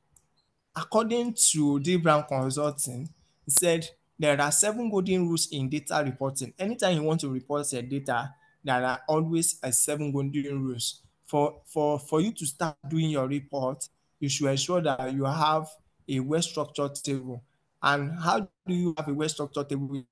according to D. Brown Consulting, he said there are 7 golden rules in data reporting. Anytime you want to report your data, there are always 7 golden rules. For you to start doing your report, you should ensure that you have a well-structured table. And how do you have a well-structured table?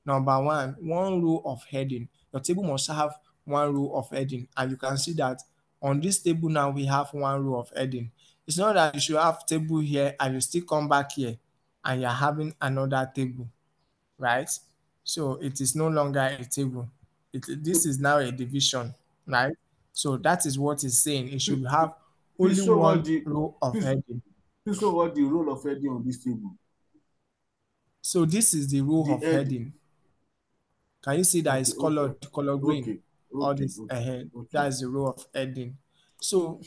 Number one row of heading. Your table must have 1 row of heading. And you can see that on this table now, we have 1 row of heading. It's not that you should have table here and you still come back here and you're having another table, right? So it is no longer a table. This is now a division, right? So that is what it's saying. It should have only 1 row of heading. Please show what the row of heading on this table. So this is the row of heading. Can you see that it's color green? All this ahead. That is the row of heading. So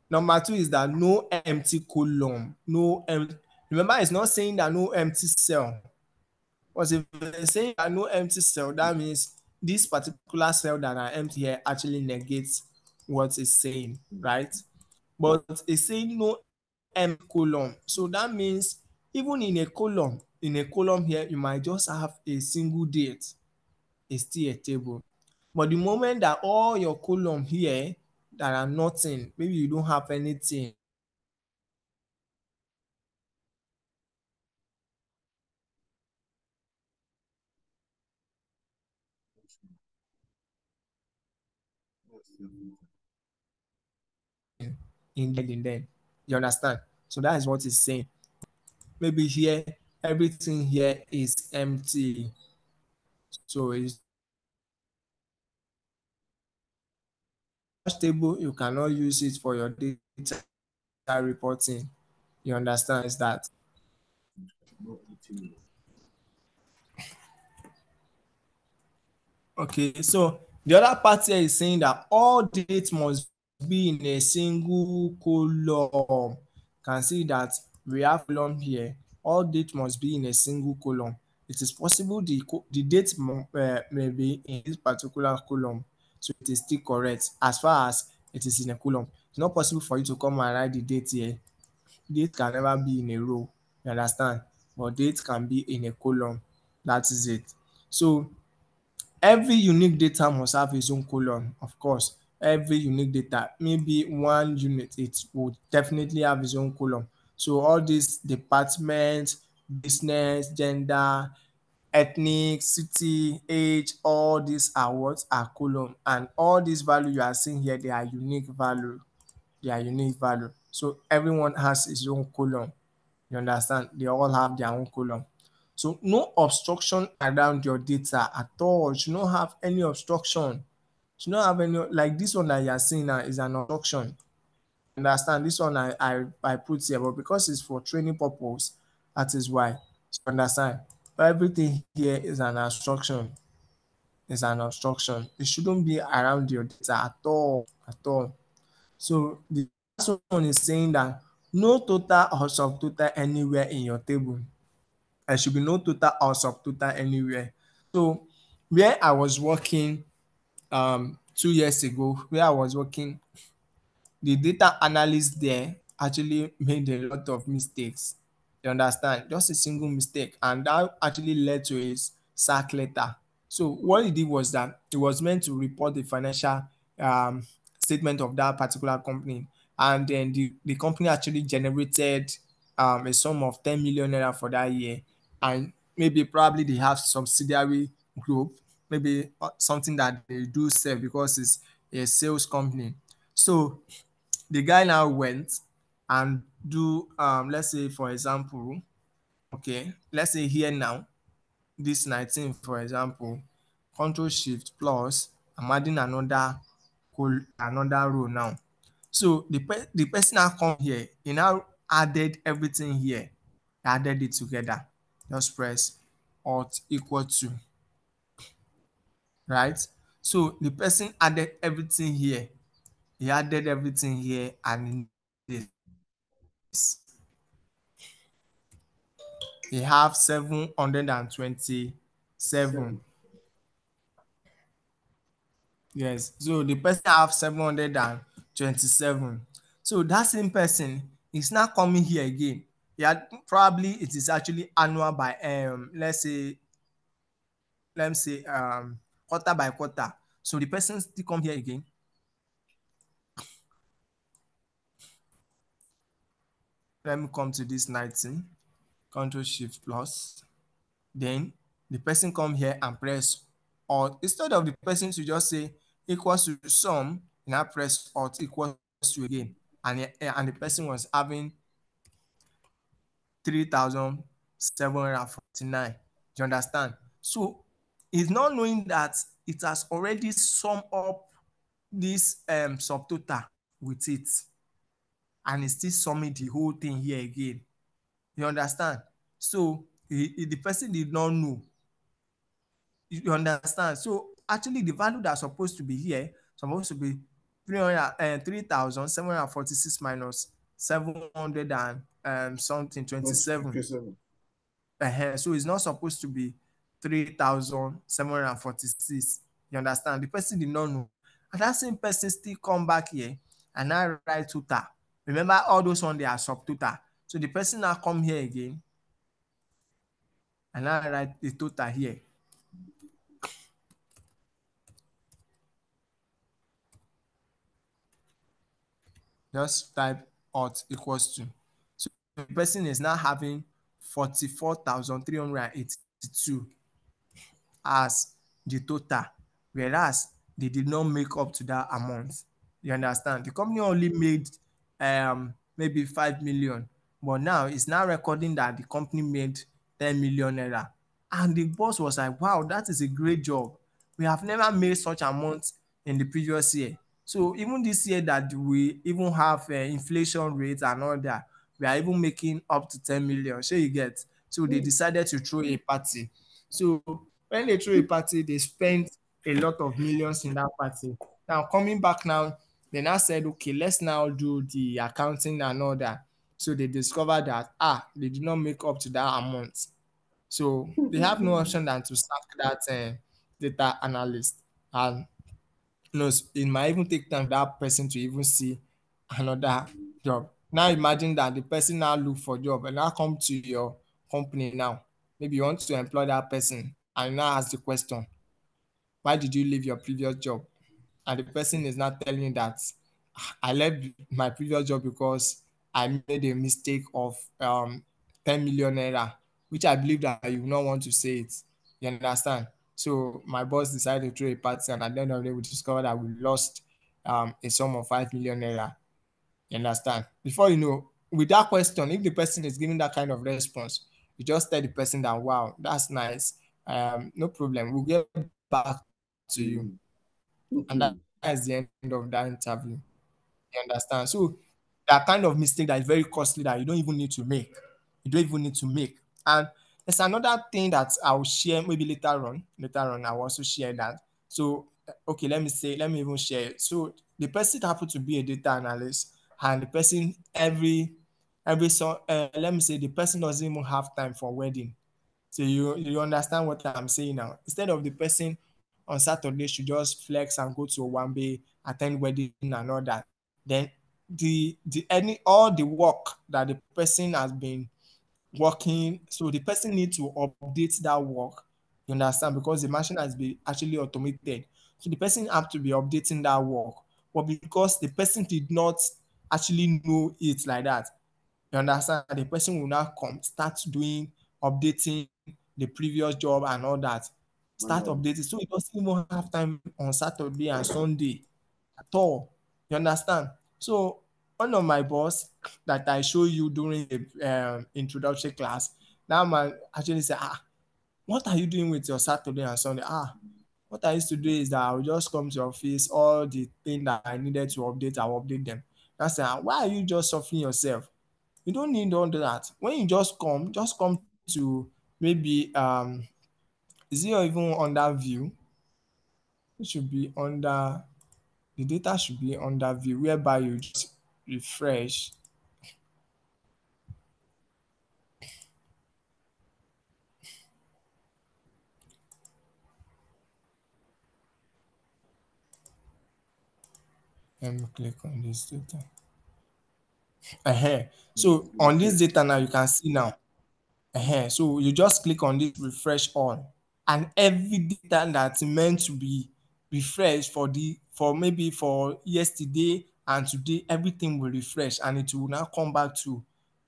number 2 is that no empty column. Remember, it's not saying that no empty cell. Because if it's saying that no empty cell, that means this particular cell that are empty here actually negates what it's saying, right? But it's saying no empty column. So that means even in a column here, you might just have a single date. It's still a table. But the moment that all your column here that are nothing, maybe you don't have anything, in then. You understand? So that is what it's saying. Maybe here, everything here is empty. So it's table, you cannot use it for your data reporting. You understand? Is that? Okay, so the other part here is saying that all dates must be in a single column. Can see that we have column here. All date must be in a single column. It is possible the date may be in this particular column, so it is still correct as far as it is in a column. It's not possible for you to come and write the date here. Date can never be in a row. You understand? But date can be in a column. That is it. So every unique data must have its own column, of course. Every unique data, maybe one unit, it would definitely have its own column. So all these departments, business, gender, ethnic, city, age, all these are what are column. And all these value you are seeing here, they are unique value. They are unique value. So everyone has his own column. You understand? They all have their own column. So no obstruction around your data at all. You should not have any obstruction. You should not have any, like this one that you are seeing now is an obstruction. Understand? This one I put here, but because it's for training purpose, that is why. So understand? But everything here is an obstruction. Is an obstruction. It shouldn't be around your data at all. At all. So the last one is saying that no total or subtotal anywhere in your table. There should be no total or subtotal anywhere. So where I was working 2 years ago, where I was working, the data analyst there actually made a lot of mistakes. You understand? Just a single mistake, and that actually led to his sack letter. So what he did was that he was meant to report the financial um, statement of that particular company, and then the company actually generated a sum of 10 million naira for that year, and maybe probably they have subsidiary group, maybe something that they do sell because it's a sales company. So the guy now went and do let's say for example, okay, let's say here now, this 19 for example, control shift plus, I'm adding another row now. So the person now come here, he now added everything here, added it together. Just press alt equal to, right? So the person added everything here, he added everything here, and in this he have 727. Yes, so the person have 727. So that same person is now coming here again. Yeah, probably it is actually annual by let's say quarter by quarter. So the person still come here again. Let me come to this 19, Control Shift plus. Then the person come here and press Alt. Instead of the person to just say equals to sum, you now press Alt equals to again. And the person was having 3,749. Do you understand? So it's not knowing that it has already summed up this subtotal with it. And it's still summing the whole thing here again. You understand? So the person did not know. You understand? So actually the value that's supposed to be here supposed to be 3,746 minus 700 and something 27. So it's not supposed to be 3,746. You understand? The person did not know. And that same person still come back here and now write total. Remember all those ones, they are subtotal. So the person now come here again and now write the total here. Just type alt equals to. So the person is now having 44,382 as the total, whereas they did not make up to that amount. You understand? The company only made maybe 5 million, but now it's now recording that the company made 10 million naira. And the boss was like, wow, that is a great job. We have never made such amount in the previous year. So even this year that we even have inflation rates and all that, we are even making up to 10 million. So you get. So they decided to throw a party. So when they throw a party, they spent a lot of millions in that party. Now coming back now, they now said, okay, let's now do the accounting and all that. So they discovered that they did not make up to that amount. So they have no option than to sack that data analyst. And it might even take time for that person to even see another job. Now imagine that the person now look for job and now come to your company now. Maybe you want to employ that person and now ask the question, why did you leave your previous job? And the person is not telling you that I left my previous job because I made a mistake of 10 million naira, which I believe that you will not want to say it. You understand? So my boss decided to throw a party, and at the end of the day, we discovered that we lost a sum of 5 million naira. You understand? Before you know, with that question, if the person is giving that kind of response, you just tell the person that, wow, that's nice. No problem. We'll get back to you. And that is the end of that interview. You understand? So that kind of mistake that is very costly that you don't even need to make. You don't even need to make. And there's another thing that I'll share maybe later on. Later on, I'll also share that. So, okay, let me even share it. So the person happened to be a data analyst, and the person let me say the person doesn't even have time for wedding. So you understand what I'm saying now. Instead of the person on Saturday should just flex and go to Owambe, attend wedding and all that. Then all the work that the person has been working, so the person needs to update that work. You understand? Because the machine has been actually automated. So the person have to be updating that work. But because the person did not actually know it like that, you understand? The person will now start doing updating the previous job and all that. Start updating. So he doesn't even have time on Saturday and Sunday at all. You understand? So one of my boss that I show you during the introductory class, that man actually said, what are you doing with your Saturday and Sunday? What I used to do is that I will just come to office, all the things that I needed to update, I'll update them. I said, why are you just suffering yourself? You don't need all that. When you just come to maybe is it even under view? It should be under the data should be under view, whereby you just refresh. Let me click on this data. So on this data now, you can see now. So you just click on this refresh all, and every data that's meant to be refreshed for maybe for yesterday and today, everything will refresh and it will now come back to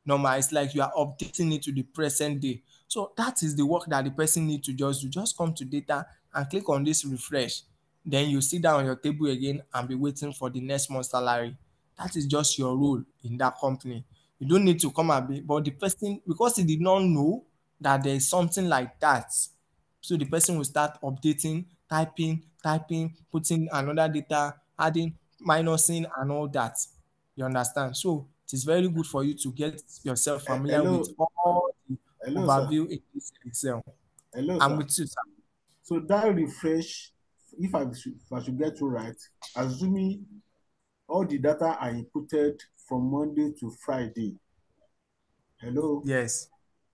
normal. It's like you are updating it to the present day. So that is the work that the person needs to just do. Just come to data and click on this refresh. Then you sit down on your table again and be waiting for the next month's salary. That is just your role in that company. You don't need to come and be, but the person, because he did not know that there is something like that, so the person will start updating, typing, putting another data, adding, minusing, and all that. You understand? So it is very good for you to get yourself familiar with all the overview in this Excel. I'm with you, sir. So that refresh, if I should get you right, assuming all the data are inputted from Monday to Friday. Hello? Yes.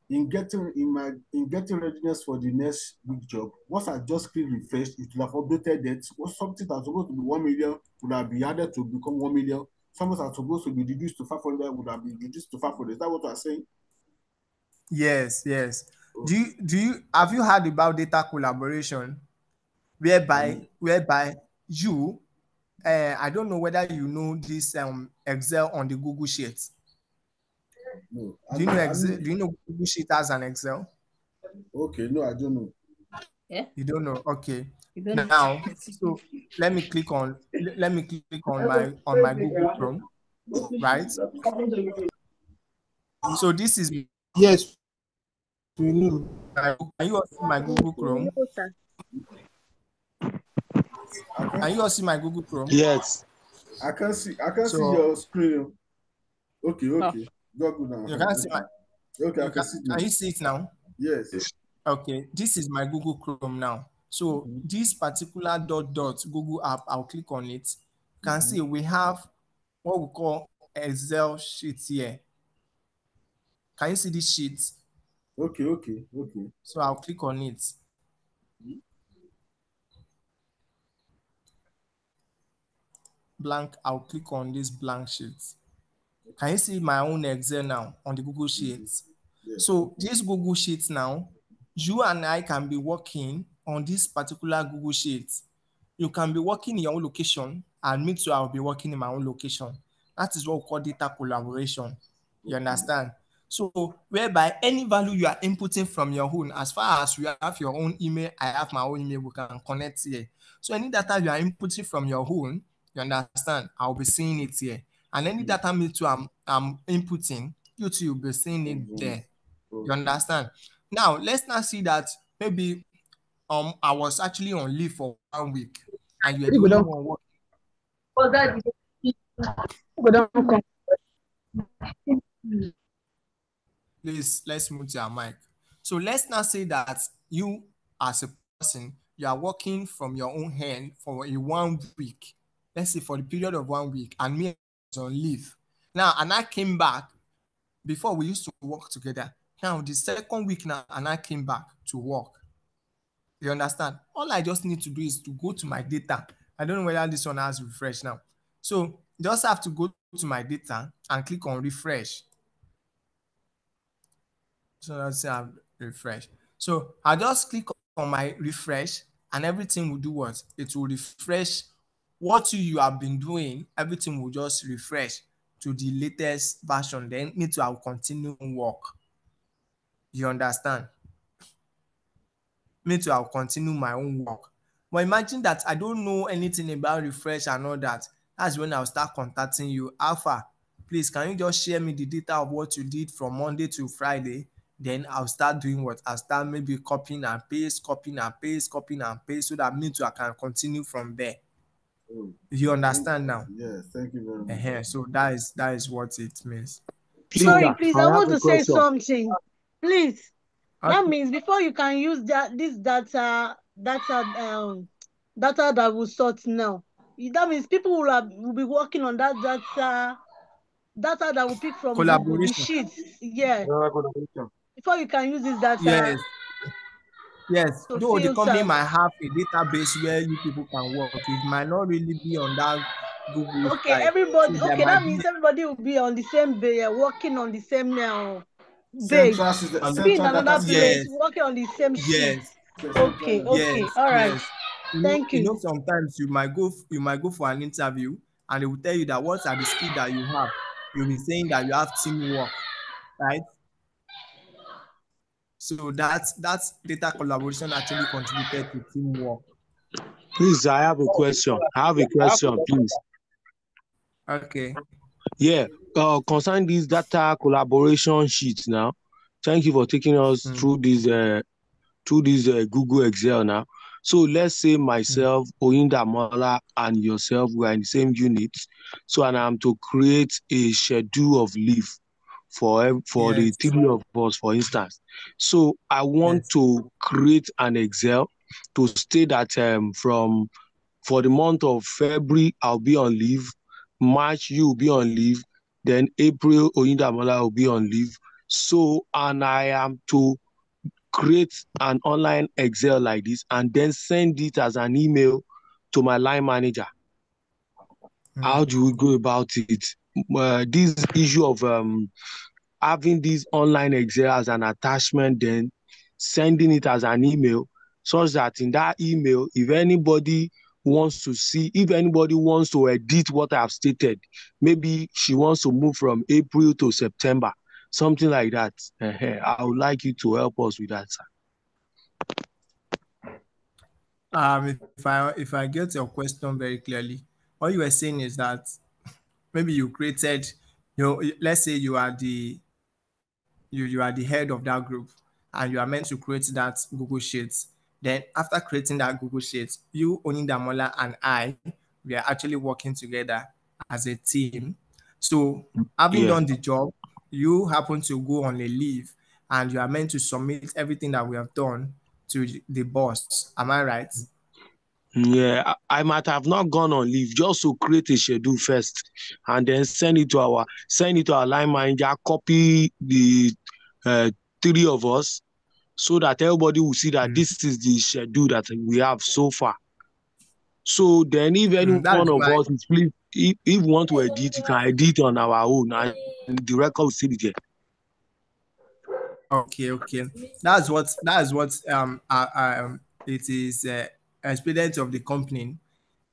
In getting readiness for the next week job, once I just click refresh, it will have updated it. Something that's supposed to be 1 million would have been added to become 1 million. Something that's supposed to be reduced to 500 would have been reduced to 500. Is that what I'm saying? Yes. Have you heard about data collaboration, whereby you I don't know whether you know this Excel on the Google Sheet. No. Do you know Google Sheet as an Excel? Okay, no, I don't know. Yeah. You don't know. Okay. You don't know. Now, so let me click on my Google Chrome, right? So this is yes. We know. Can you all see my Google Chrome? No, sir. Can you all see my Google Chrome? Yes. I can see your screen. Okay. Go now. You can see my. Okay, I can see it now. Can you see it now? Yes. Okay, this is my Google Chrome now. So this particular Google app, I'll click on it. You can see we have what we call Excel sheet here. Can you see this sheet? Okay. So I'll click on it. Blank, I'll click on this blank sheet. Can you see my own Excel now on the Google Sheets? Yes. So this Google Sheets now, you and I can be working on this particular Google Sheets. You can be working in your own location, and me too, I'll be working in my own location. That is what we call data collaboration. You understand? So whereby any value you are inputting from your own, as far as you have your own email, I have my own email, we can connect here. So any data you are inputting from your own, you understand, I'll be seeing it here. And any data me too I'm inputting, you too will be seeing it there. You understand? Now let's not see that maybe I was actually on leave for 1 week and you're the only one working. Oh, that Please, let's mute your mic. So let's not say that you as a person, you are working from your own hand for a 1 week. Let's say for the period of 1 week, and me was on leave. Now, and I came back. Before we used to work together. Now, the second week now, and I came back to work. You understand? All I just need to do is to go to my data. I don't know whether this one has refresh now. So just have to go to my data and click on refresh. So let's say I refresh. So I just click on my refresh and everything will do what? It will refresh what you have been doing. Everything will just refresh to the latest version. Then me too, I will continue work. You understand? Me too, I'll continue my own work. But imagine that I don't know anything about refresh and all that. That's when I'll start contacting you. Alpha, please, can you just share me the data of what you did from Monday to Friday? Then I'll start doing what? I'll start maybe copying and paste so that me too, I can continue from there. You understand now? Yes, thank you very much. So that is what it means. Sorry, please, I want to say something. Please. Okay. That means before you can use this data that we sort now, that means people will be working on that data that will pick from Google, the sheets. Yeah. Before you can use this data. Yes. Though the company might have a database where you people can work, it might not really be on that Google. Okay, side. everybody. So okay, that means everybody will be on the same day, working on the same base. Be in another place, working on the same sheet. Yes. Okay. All right. Yes. Thank you. You know, sometimes you might go for an interview and they will tell you that what are the skills that you have. You'll be saying that you have teamwork, right? So that's data collaboration actually contributed to teamwork. Please, I have a question. Please. Okay. Yeah. Concerning this data collaboration sheet now, thank you for taking us through this Google Excel now. So let's say myself, Oyindamola, and yourself were in the same unit. So and I'm to create a schedule of leave for the three of us, for instance. So I want to create an Excel to state that for the month of February, I'll be on leave. March, you will be on leave. Then April, Oyindamola will be on leave. So, and I am to create an online Excel like this and then send it as an email to my line manager. How do we go about it? This issue of having this online Excel as an attachment, then sending it as an email, such that in that email, if anybody wants to edit what I've stated, maybe she wants to move from April to September, something like that. I would like you to help us with that, sir. If I get your question very clearly, what you were saying is that maybe you created, let's say you are the head of that group, and you are meant to create that Google Sheets. Then after creating that Google Sheets, you, Onidamola, and I, we are actually working together as a team. So having done the job, you happen to go on a leave, and you are meant to submit everything that we have done to the boss. Am I right? Yeah, I might have not gone on leave just to create a schedule first, and then send it to our line manager, copy the three of us, so that everybody will see that this is the schedule that we have so far. So then, if any one of us is please, if we want to edit, you can edit on our own, and the record will still be there. Okay. That's what it is expedient of the company.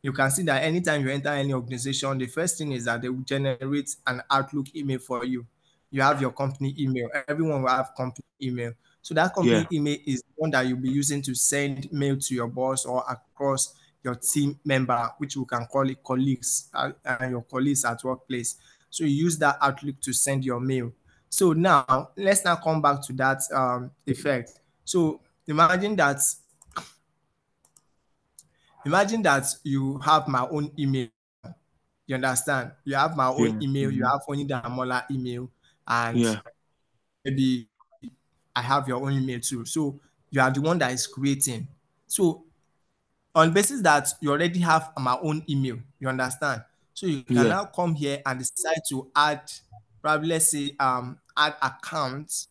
You can see that anytime you enter any organization, the first thing is that they will generate an Outlook email for you. You have your company email. Everyone will have company email. So that company email is one that you'll be using to send mail to your boss or across your team member, which we can call it colleagues, and your colleagues at workplace. So you use that Outlook to send your mail. So now let's now come back to that effect. So imagine that you have my own email. You understand? You have my own email, you have Onidamola email, and maybe I have your own email too. So you are the one that is creating. So on basis that you already have my own email, you understand? So you can now come here and decide to add, probably let's say add accounts.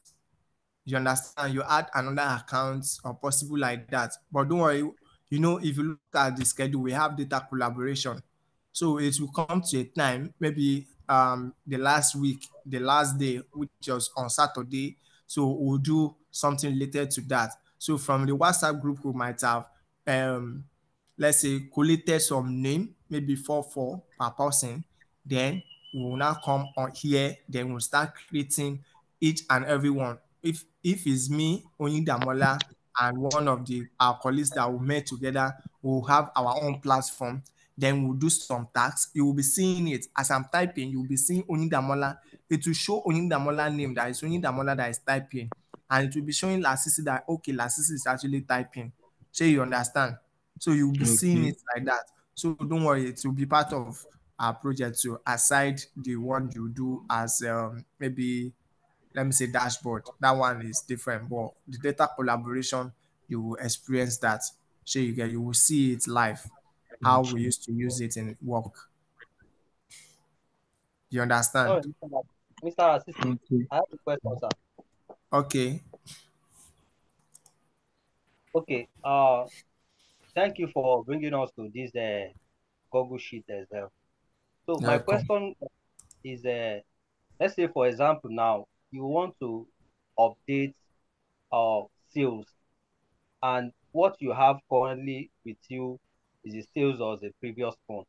You understand? You add another account or possible like that. But don't worry, if you look at the schedule, we have data collaboration. So it will come to a time, maybe the last week, the last day, which was on Saturday. So we'll do something related to that. So from the WhatsApp group, we might have, let's say, collated some name, maybe 4 per person. Then we will now come on here. Then we'll start creating each and every one. If it's me, Onidamola, and one of our colleagues that we met together, we'll have our own platform. Then we'll do some tasks. You will be seeing it as I'm typing. You will be seeing Onidamola. It will show Onidamola name that is Onidamola that is typing, and it will be showing Lasisi that Lasisi is actually typing. So you understand? So you'll be seeing it like that. So don't worry, it will be part of our project too, aside the one you do as maybe, let me say, dashboard. That one is different, but the data collaboration, you will experience that. So you will see it live, how we used to use it in work. You understand? Mr. Assistant, I have a question, sir. Okay. Okay. Thank you for bringing us to this Google Sheet as well. So my question is, let's say, for example, now you want to update sales, and what you have currently with you is the sales of the previous month,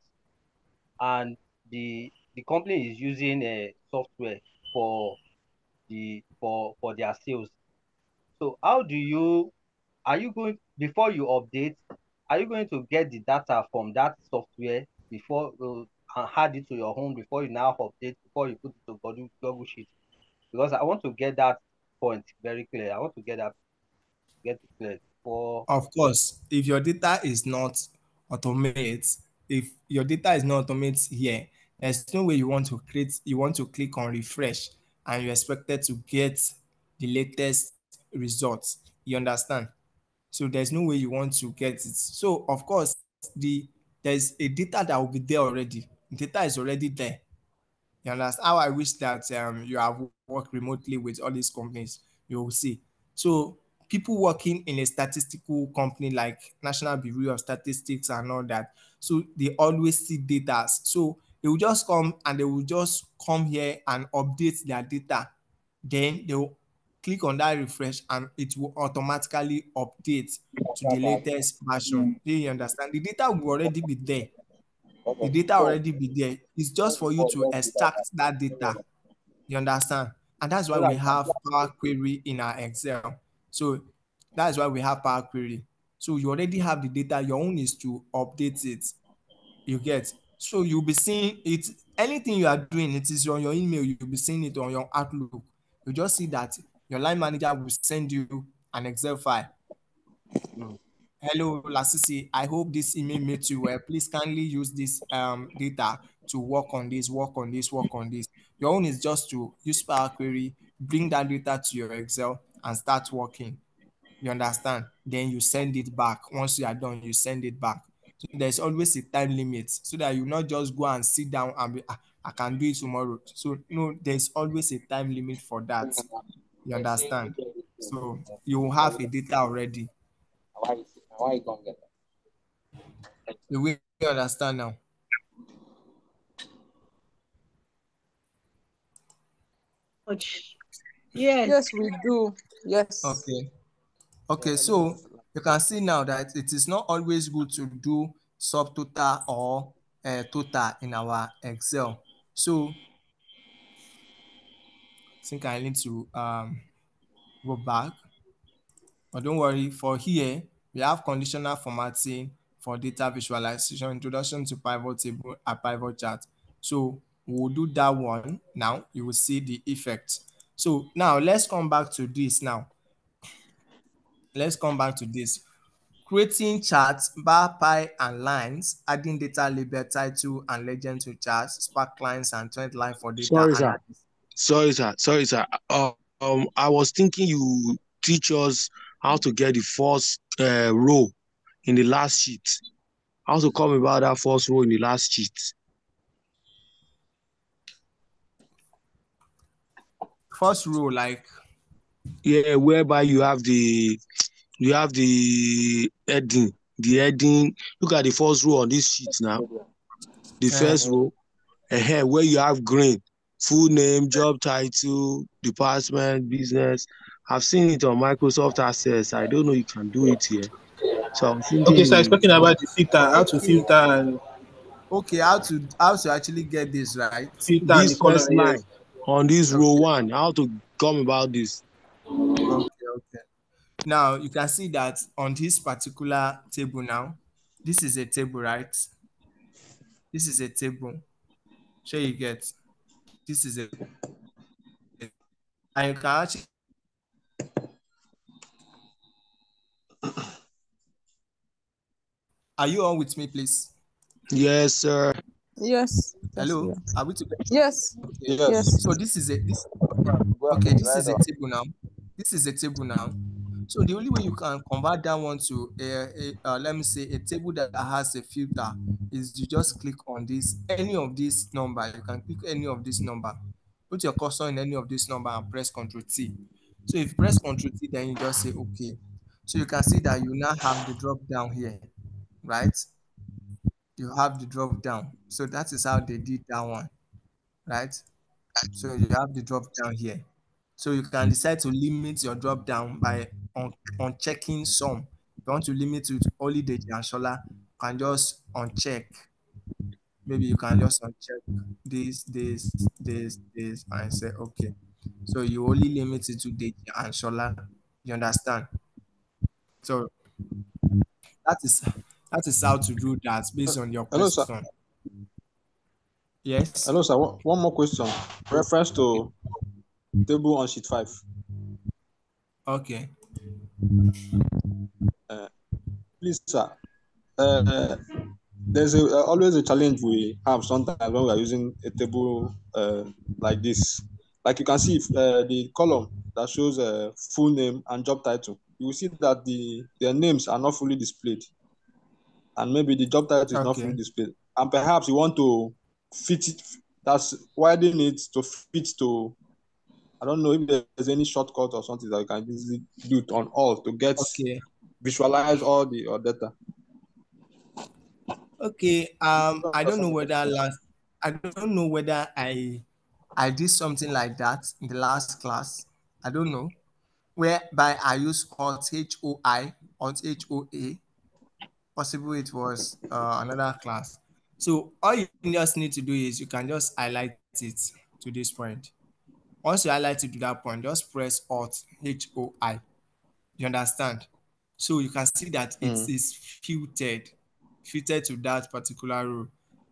and the company is using a software for their sales. So how are you going, before you update, are you going to get the data from that software before and add it to your home before you now update, before you put it to Google Sheet? Because I want to get that point very clear. I want to get it clear. Of course, if your data is not automated here, there's no way you want to click on refresh and you're expected to get the latest results. You understand? So there's no way you want to get it. So of course, there's a data that will be there already. Data is already there. You understand? How I wish that you have worked remotely with all these companies, you will see. So people working in a statistical company like National Bureau of Statistics and all that, so they always see data. So they will just come here and update their data. Then they will click on that refresh and it will automatically update to the latest version. Do you understand? The data will already be there. The data already be there. It's just for you to extract that data. You understand? And that's why we have Power Query in our Excel. So that's why we have Power Query. So you already have the data. Your own is to update it. You get? So you'll be seeing it. Anything you are doing, it is on your email. You'll be seeing it on your Outlook. You just see that your line manager will send you an Excel file. Hello, Lasisi. I hope this email met you well. Please kindly use this data to work on this, work on this, work on this. Your own is just to use Power Query, bring that data to your Excel and start working. You understand? Then you send it back. Once you are done, you send it back. So there's always a time limit so that you not just go and sit down and be, I can do it tomorrow. So no, there's always a time limit for that. You understand? So you will have a data already. Do we understand now? Yes, we do. Yes. Okay, so you can see now that it is not always good to do subtotal or total in our Excel. So I think I need to go back. But don't worry, for here, we have conditional formatting for data visualization, introduction to pivot table, a pivot chart. So we'll do that one now. You will see the effect. So now let's come back to this now. Let's come back to this. Creating charts, bar, pie, and lines, adding data label, title, and legend to charts, spark lines, and trend line for data analysis. Sorry, sir. I was thinking you teach us how to get the first row in the last sheet. How to come about that first row in the last sheet. First row, like? Yeah, whereby you have the heading. The heading. Look at the first row on this sheet now. The first row, where you have green. Full name, job title, department, business. I've seen it on Microsoft Access. I don't know you can do it here. So I'm thinking. Okay, so I was talking about the filter, how to filter and. Okay, how to actually get this right? Filter this the color, first line on this row one. How to come about this? Okay. Now you can see that on this particular table now, this is a table, right? This is a table. Sure you get. This is a, and you can actually. Are you on with me, please? Yes, sir. Yes. Hello. Are we together? Yes. Okay. Yes. So this is a this. Okay, this is a table now. This is a table now. So the only way you can convert that one to let me say a table that has a filter is you just click on this, any of this number. You can click any of this number, put your cursor in any of this number and press Ctrl T. So if you press Ctrl T, then you just say okay. So you can see that you now have the drop down here, right? You have the drop down. So that is how they did that one, right? So you have the drop down here. So you can decide to limit your drop down by unchecking some. If you want to limit it to only the Anshola, you can just uncheck. Maybe you can just uncheck this, and say okay. So you only limit it to the Anshola. You understand? So that is how to do that based on your question. Hello, sir. Yes. Hello, sir. One more question. Reference to table on sheet 5. Okay. Please, sir. There's always a challenge we have sometimes when we are using a table like this. Like you can see, the column that shows full name and job title, you will see that their names are not fully displayed, and maybe the job title is not fully displayed. And perhaps you want to fit it. That's widen it to fit to. I don't know if there's any shortcut or something that you can easily do it on all to get visualize all the data. Okay. I don't know whether I did something like that in the last class. I don't know. Whereby I use Alt HOI, Alt HOA. Possible it was another class. So all you just need to do is you can just highlight it to this point. Once you highlight it to that point, just press Alt HOI. You understand? So you can see that it is filtered to that particular row.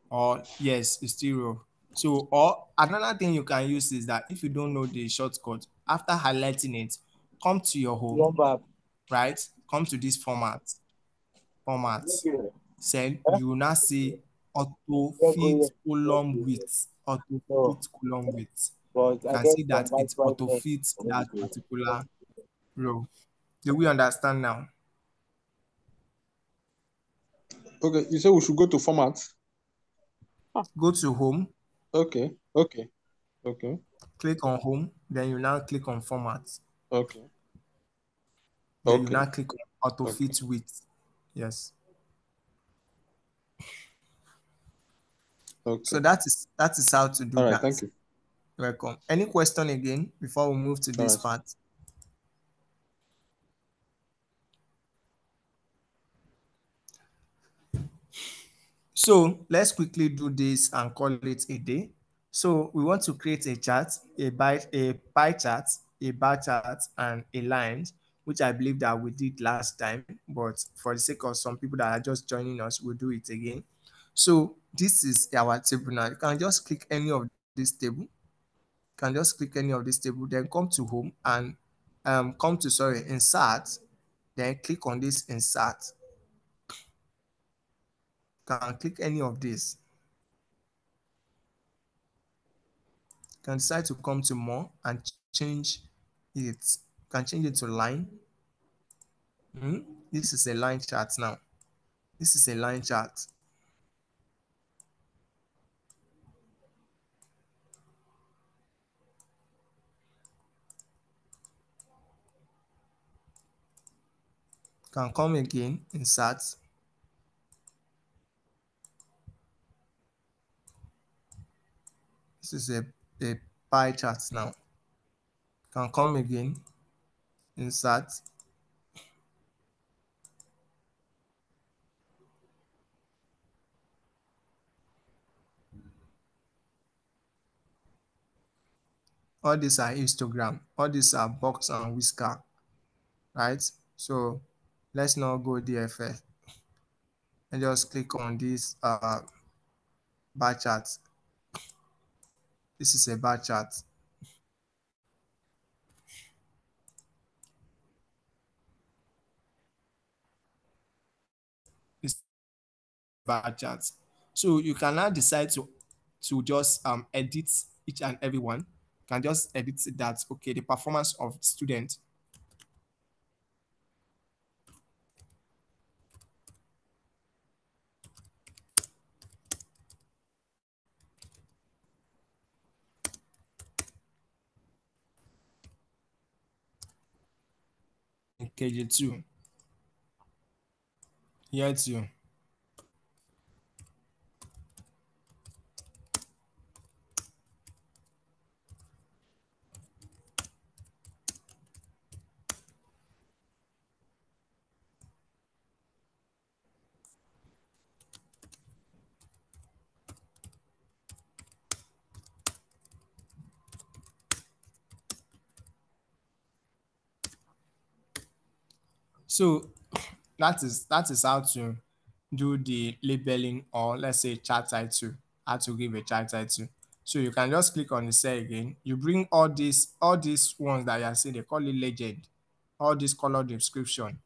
Or yes, it's still row. So, or another thing you can use is that if you don't know the shortcut, after highlighting it, come to your home, right? Come to this format. Then you will now see auto fit column width. Auto fit column width. You can see that it auto fits that particular row. Do we understand now? Okay, you say we should go to format. Go to home. Okay. Click on home. Then you now click on format. Okay. Then you now click on auto fit width. Yes. Okay. So that is how to do All right, that. thank you. Welcome. Any question again before we move to this part? So let's quickly do this and call it a day. So we want to create a chart, a pie chart, a bar chart, and a line, which I believe that we did last time, but for the sake of some people that are just joining us, we'll do it again. So this is our table now. You can just click any of this table. You can just click any of this table, then come to home and come to insert, then click on this insert. You can click any of this. You can decide to come to more and change it. You can change it to line. This is a line chart now. This is a line chart. You can come again, insert. This is a pie chart now. You can come again, insert. All these are histogram. All these are box and whisker, right? So let's not go there first. And just click on this bar chart. This is a bar chart. This bar chart. So you can now decide to just edit each and every one. You can just edit that, okay, the performance of student. In KG2. Here too. So that is how to do the labeling, or let's say chart title, how to give a chart title. So you can just click on the cell again. You bring all these ones that you are seeing, they call it legend, all this color description.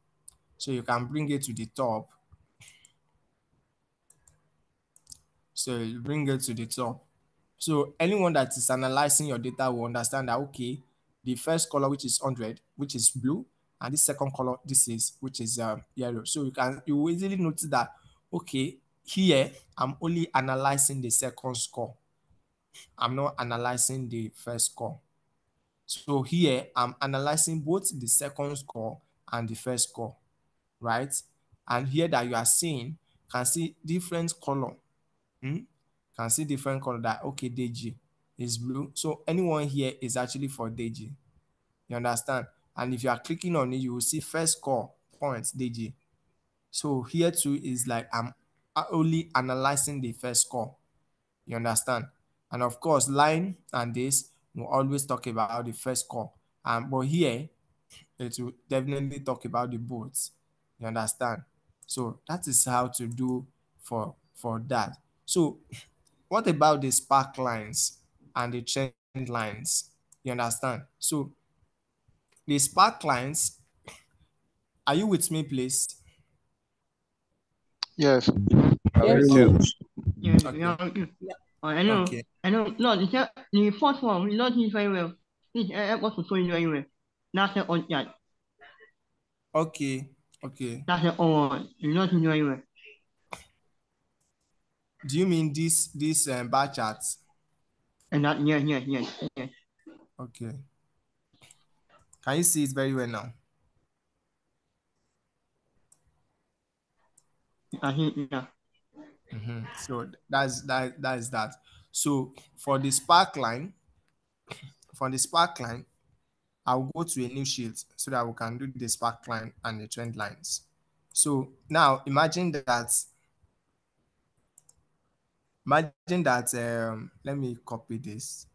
So you can bring it to the top. So you bring it to the top. So anyone that is analyzing your data will understand that, okay, the first color, which is 100, which is blue, and the second color, which is yellow. So you will easily notice that, okay, here I'm only analyzing the second score. I'm not analyzing the first score. So here I'm analyzing both the second score and the first score, right? And here that you are seeing, can see different color. Can see different color that, okay, Deji is blue. So anyone here is actually for Deji. You understand? And if you are clicking on it, you will see first score points Deji. So here too is like I'm only analyzing the first score. You understand? And of course, line and this will always talk about the first score. But here it will definitely talk about the both. You understand? So that is how to do for that. So what about the spark lines and the trend lines? You understand? So the spark lines, are you with me, please? Yes. Very Okay. much. Yes, Okay. yeah, okay. I know. Okay. I know. No, the first one, we don't teach very well. Please help us to show you very well. That's the on that. Okay. Okay. That's the on. You don't teach very well. Do you mean this bar charts? And that, yes. Okay. Can you see it very well now? I think, yeah. So that's that. So for the spark line, I'll go to a new sheet so that we can do the spark line and the trend lines. So now imagine that let me copy this.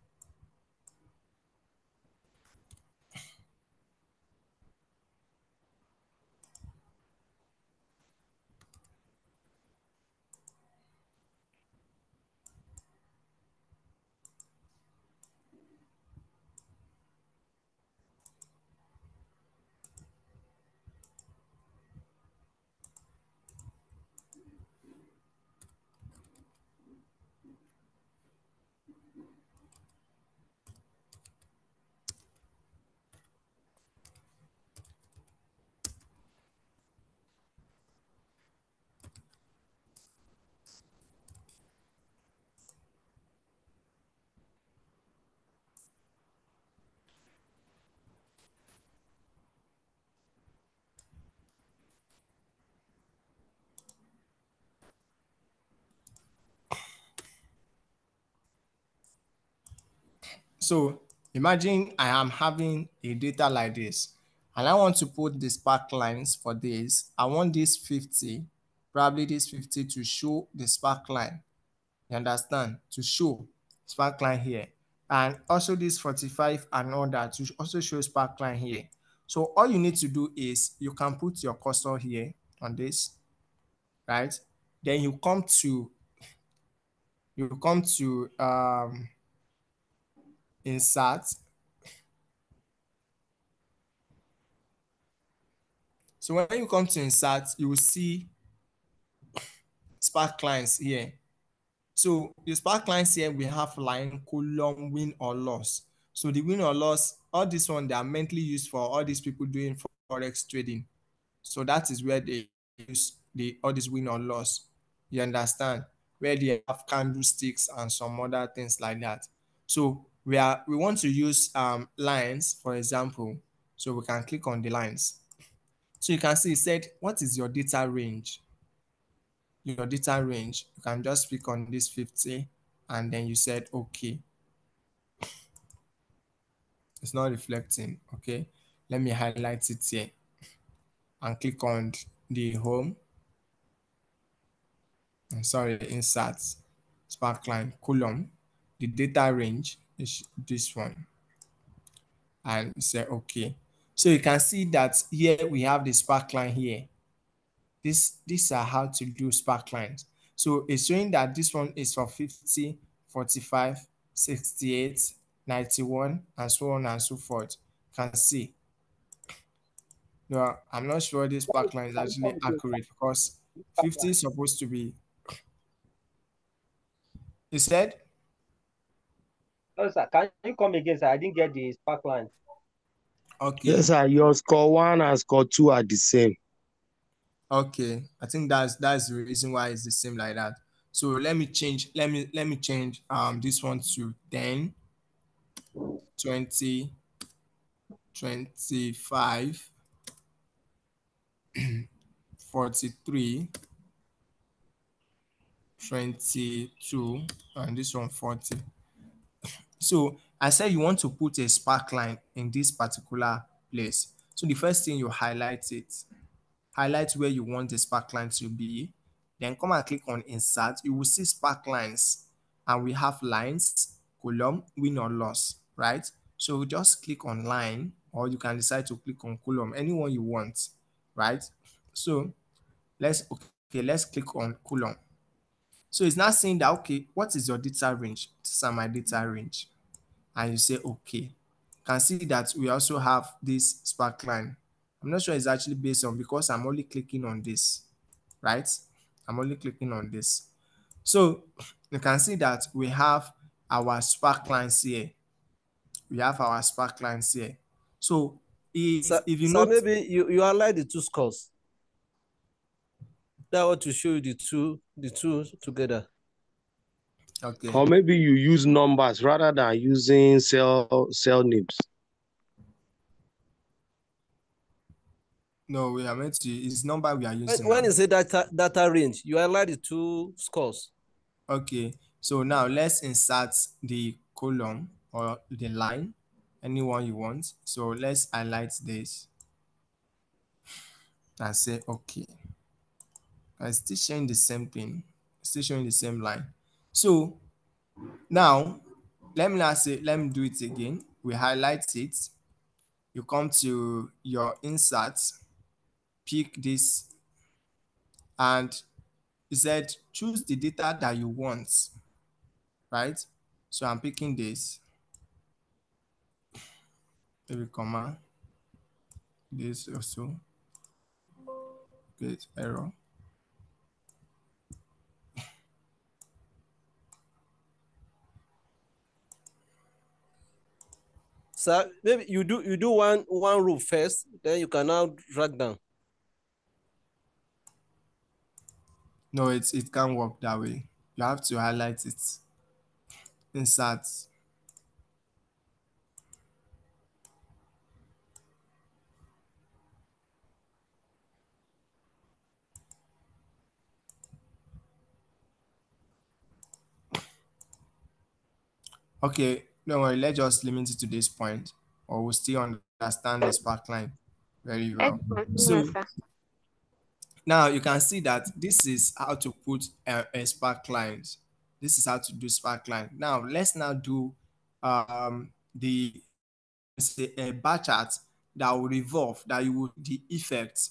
So imagine I am having a data like this, and I want to put the spark lines for this. I want this 50, probably this 50 to show the spark line. You understand? To show spark line here. And also this 45 and all that to also show spark line here. So all you need to do is you can put your cursor here on this, right? Then you come to insert. So when you come to insert, you will see spark lines here. So the spark lines here, we have line, column, win or loss. So the win or loss, all this one, they are mentally used for all these people doing forex trading. So that is where they use all this win or loss. You understand? Where they have candlesticks and some other things like that. So we want to use lines, for example. So we can click on the lines. So you can see it said, what is your data range? Your data range. You can just click on this 50 and then you said, okay. It's not reflecting. Okay. Let me highlight it here and click on the home. I'm sorry, insert, sparkline, column. The data range is this one. And say, okay. So you can see that here we have the sparkline here. These are how to do sparklines. So it's showing that this one is for 50, 45, 68, 91, and so on and so forth. You can see. No, I'm not sure this sparkline is actually accurate because 50 is supposed to be. You said? No, sir. Can you come again, sir? I didn't get the sparkline. Okay. Yes, sir. Your score 1 and score 2 are the same. Okay, I think that's the reason why it's the same like that. So let me change this one to 10, 20, 25, 43, 22, and this one 40. So I said you want to put a spark line in this particular place. So the first thing, you highlight it. Highlight where you want the spark line to be. Then come and click on insert. You will see spark lines, and we have lines, column, win or loss, right? So just click on line, or you can decide to click on column, anyone you want, right? So let's click on column. So it's now saying that, okay, what is your data range? These are my data range. And you say, okay. You can see that we also have this sparkline. I'm not sure it's actually based on, because I'm only clicking on this, right? I'm only clicking on this. So you can see that we have our sparklines here. We have our sparklines here. So if you so note, maybe you highlight the two scores. That ought to show you the two together. Okay. Or maybe you use numbers rather than using cell names. No, we are meant to. It's number we are using. When you say data range, you highlight the two scores. Okay. So now let's insert the column or the line, anyone you want. So let's highlight this and say okay. I'm still showing the same thing, still showing the same line. So now let me do it again. We highlight it. You come to your insert, pick this, and it said choose the data that you want, right? So I'm picking this, maybe comma, this also, great error. So maybe you do one row first, then you can now drag down. No, it can't work that way. You have to highlight it. Insert. Okay, don't worry, let's just limit it to this point, or we'll still understand the sparkline very well. So now you can see that this is how to put a sparkline. This is how to do sparkline. Now let's now do the a bar chart that will revolve, that you will the effect.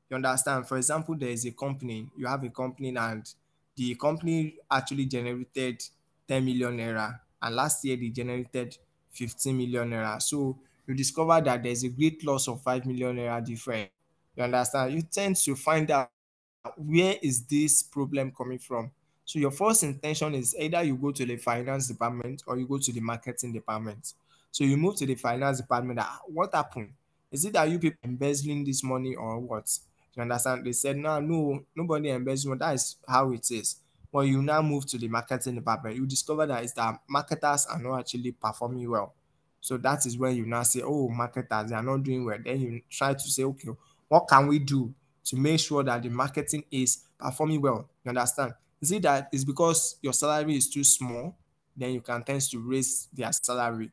You understand? For example, there is a company, you have a company, and the company actually generated 10 million naira, and last year they generated 15 million naira. So you discover that there's a great loss of 5 million naira difference. You understand? You tend to find out where is this problem coming from. So your first intention is either you go to the finance department or you go to the marketing department. So you move to the finance department. What happened? Is it that you people embezzling this money or what? You understand? They said, no, nobody embezzling. That is how it is. But you now move to the marketing department. You discover that it's that marketers are not actually performing well. So that is when you now say, oh, marketers, they are not doing well. Then you try to say, okay, what can we do to make sure that the marketing is performing well? You understand? Is it that it's because your salary is too small, then you can tend to raise their salary?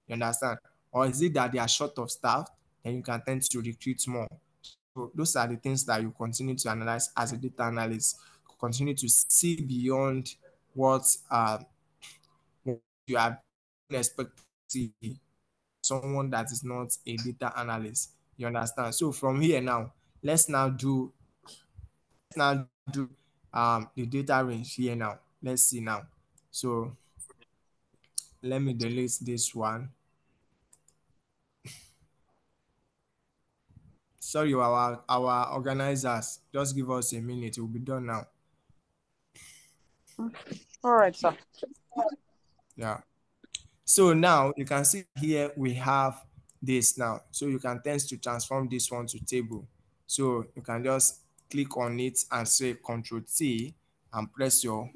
You understand? Or is it that they are short of staff, then you can tend to recruit more? So those are the things that you continue to analyze as a data analyst. Continue to see beyond what you are expecting to see someone that is not a data analyst. You understand? So from here now, let's now do the data range here now. Let's see now. So let me delete this one. Sorry, our organizers, just give us a minute. It will be done now. All right, sir. Yeah. So now you can see here we have this now. So you can tend to transform this one to table. So you can just click on it and say Control T and press your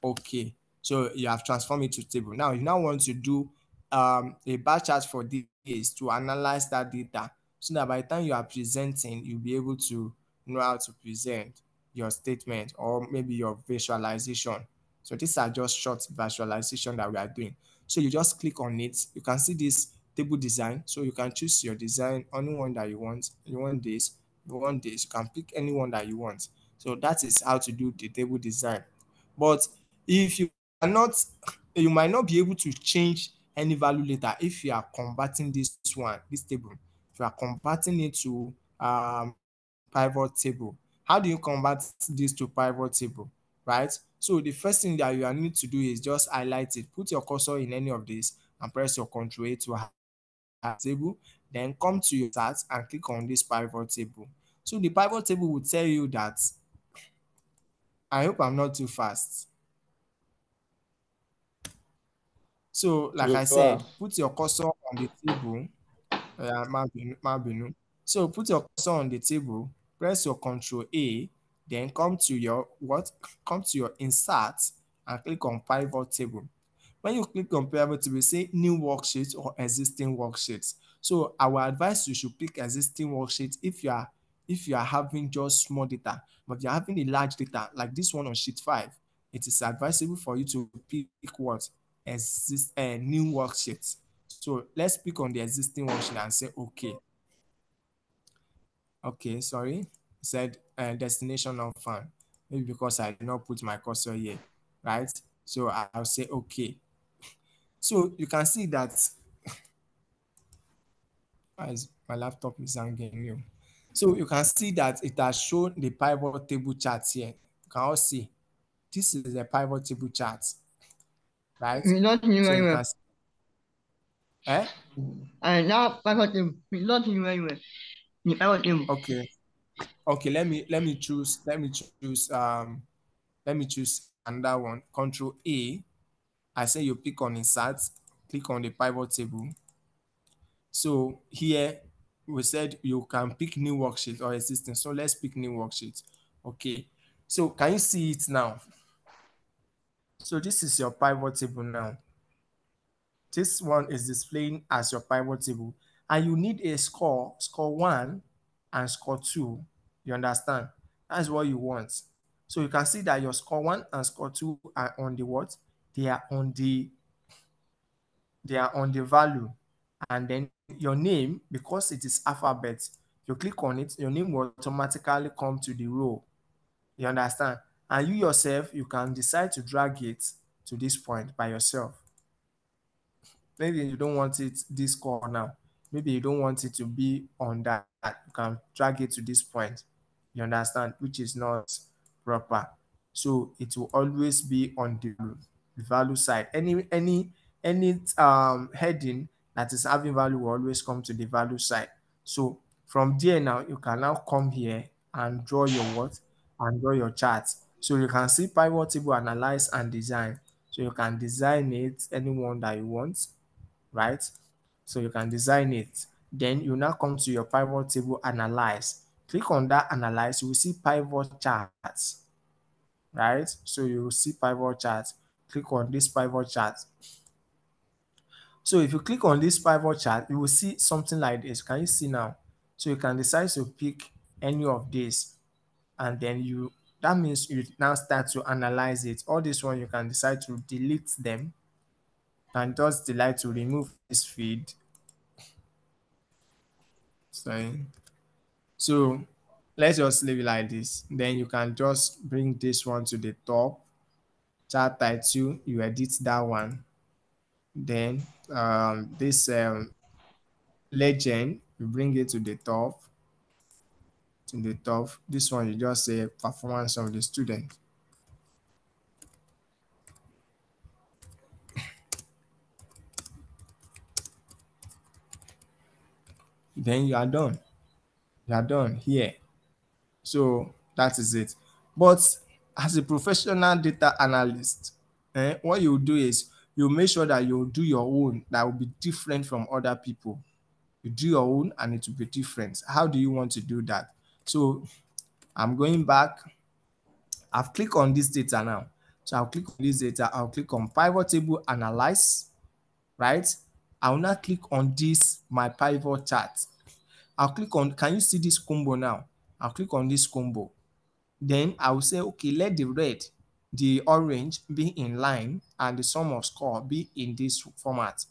OK. So you have transformed it to table. Now you now want to do a bar chart for this to analyze that data, so that by the time you are presenting, you'll be able to know how to present your statement or maybe your visualization. So these are just short visualization that we are doing. So you just click on it. You can see this table design. So you can choose your design, any one that you want. You want this, you want this. You can pick any one that you want. So that is how to do the table design. But if you are not, you might not be able to change any value later if you are converting this table. If you are converting it to pivot table. How do you convert this to pivot table, right? So the first thing that you need to do is just highlight it. Put your cursor in any of these and press your Ctrl A to table, then come to your start and click on this pivot table. So the pivot table will tell you that, I hope I'm not too fast. So like I said, put your cursor on the table. So put your cursor on the table, press your Ctrl A, then come to your insert and click on pivot table. When you click on pivot table, say new worksheet or existing worksheets. So I will advise you should pick existing worksheet if you are having just small data, but you're having a large data like this one on sheet 5. It is advisable for you to pick what new worksheet. So let's pick on the existing worksheet and say okay. Okay, sorry, it said destination not found. Maybe because I did not put my cursor here, right? So I'll say okay. So you can see that my laptop is hanging new. So you can see that it has shown the pivot table chart here. You can all see this is a pivot table chart, right? It's not so very you well. can see, eh? And now pivot table. It's not very well. The pivot table. Okay, let me choose another one. Ctrl A. I say you pick on insert, click on the pivot table. So here we said you can pick new worksheet or existing. So let's pick new worksheet. Okay. So can you see it now? So this is your pivot table now. This one is displaying as your pivot table. And you need a score 1 and score 2. You understand? That's what you want. So you can see that your score 1 and score 2 are on the what? They are on the value. And then your name, because it is alphabet, you click on it, your name will automatically come to the row. You understand? And you yourself, you can decide to drag it to this point by yourself. Maybe you don't want it this score now. Maybe you don't want it to be on that. You can drag it to this point. You understand? Which is not proper. So it will always be on the value side. Any heading that is having value will always come to the value side. So from there now, you can now come here and draw your what? And draw your chart. So you can see pivot table, analyze and design. So you can design it anyone that you want, right? So you can design it. Then you now come to your pivot table, analyze. Click on that analyze, you will see pivot charts, right? So you will see pivot charts. Click on this pivot chart. So if you click on this pivot chart, you will see something like this. Can you see now? So you can decide to pick any of these, and then that means you now start to analyze it. All this one, you can decide to delete them and just decide to remove this feed. Sorry. So let's just leave it like this. Then you can just bring this one to the top. Chart title, you edit that one. Then this legend, you bring it to the top. This one, you just say performance of the student. Then you are done. You are done here. So that is it. But as a professional data analyst, what you do is you make sure that you do your own that will be different from other people. You do your own and it will be different. How do you want to do that? So I'm going back. I've clicked on this data now. So I'll click on this data. I'll click on pivot table, analyze, right? I'll now click on this, my pivot chart. I'll click on, can you see this combo now? I'll click on this combo. Then I will say, okay, let the red, the orange be in line and the sum of score be in this format.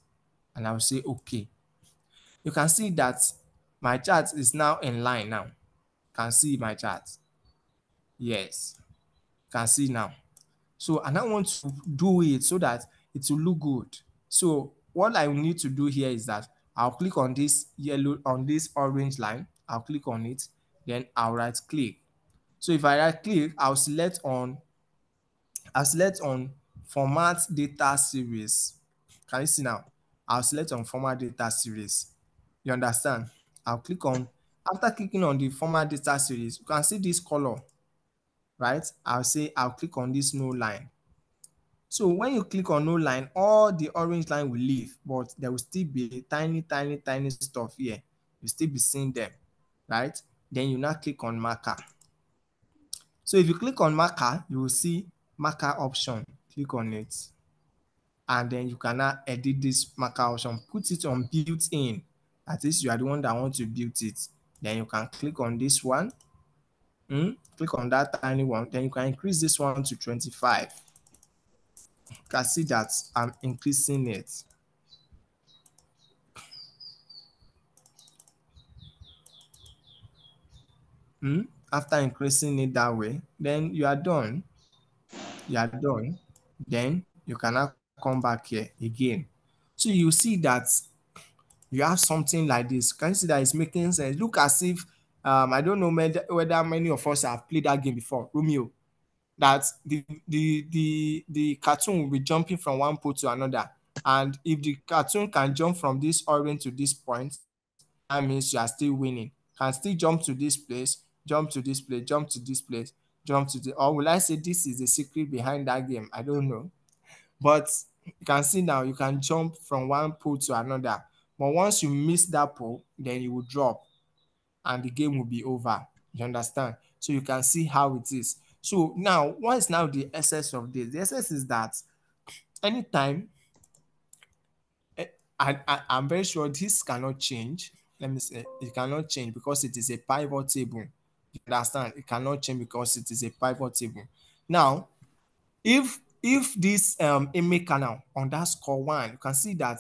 And I will say, okay. You can see that my chart is now in line now. You can see my chart. Yes, you can see now. So, and I want to do it so that it will look good. So what I will need to do here is that I'll click on this yellow, on this orange line. I'll click on it. then I'll right click. So if I right click, I'll select on format data series. Can you see now? I'll select on format data series. You understand? I'll click on, after clicking on the format data series, you can see this color, right? I'll click on this no line. So when you click on no line, all the orange line will leave, but there will still be tiny stuff here. You'll still be seeing them, right? Then you now click on marker. So if you click on marker, you will see marker option. Click on it. And then you can now edit this marker option, put it on built-in. At least you are the one that wants to build it. Then you can click on this one. Click on that tiny one. Then you can increase this one to 25. You can see that I'm increasing it. After increasing it that way, then you are done. Then you can now come back here again. So you see that you have something like this. Can you see that it's making sense? Look as if I don't know whether many of us have played that game before, Romeo. That the cartoon will be jumping from one pole to another, and if the cartoon can jump from this orange to this point, that means you are still winning. Can still jump to this place, jump to this place, jump to this place, jump to the, or will I say this is the secret behind that game? I don't know. But you can see now you can jump from one pole to another. But once you miss that pole, then you will drop and the game will be over. You understand? So you can see how it is. So now, what is now the essence of this? The essence is that anytime, I'm very sure this cannot change. Let me say, it cannot change because it is a pivot table. You understand? It cannot change because it is a pivot table. Now, if this image canal on that score 1, you can see that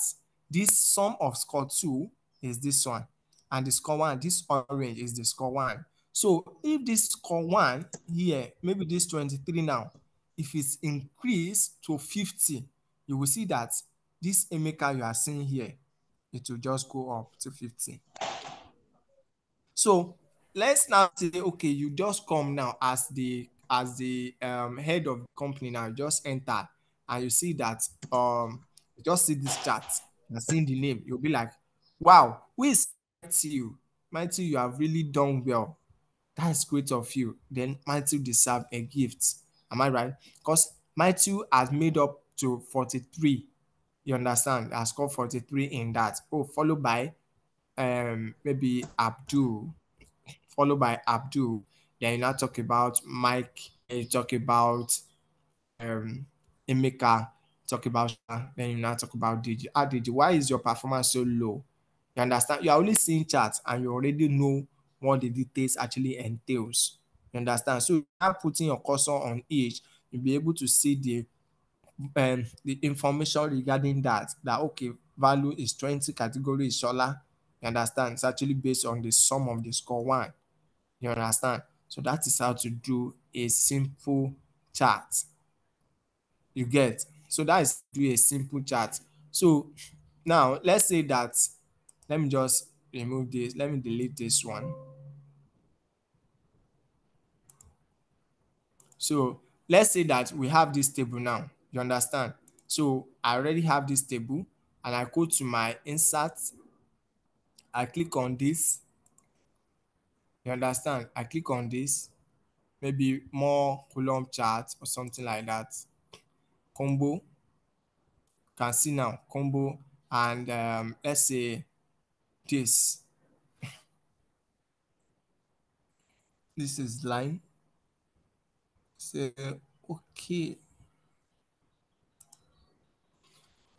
this sum of score 2 is this one, and the score 1, this orange is the score 1. So if this score 1 here, maybe this 23 now, if it's increased to 50, you will see that this image you are seeing here, it will just go up to 50. So let's now say, okay, you just come now as the head of the company now, just enter and you see that you just see this chart and seeing the name, you'll be like, wow, who is Matthew? Matthew, you have really done well. That's great of you. Then Matthew deserves a gift. Am I right? Because Matthew has made up to 43. You understand? Has scored 43 in that. Oh, followed by maybe Abdul. Followed by Abdul. Then you now talk about Mike. You talk about Emeka. Talk about, then you now talk about DJ. DJ, why is your performance so low? You understand? You're only seeing charts and you already know what the details actually entails. You understand? So you are putting your cursor on each, you'll be able to see the information regarding that okay, value is 20, category is Shola. You understand? It's actually based on the sum of the score 1. You understand? So that is how to do a simple chart. You get? So that is do a simple chart. So now let's say that, let me just remove this. Let me delete this one. So let's say that we have this table now. You understand? So I already have this table and I go to my insert. I click on this. You understand? I click on this. Maybe more column chart or something like that. Combo. Can see now combo, and let's say this is line. Say okay.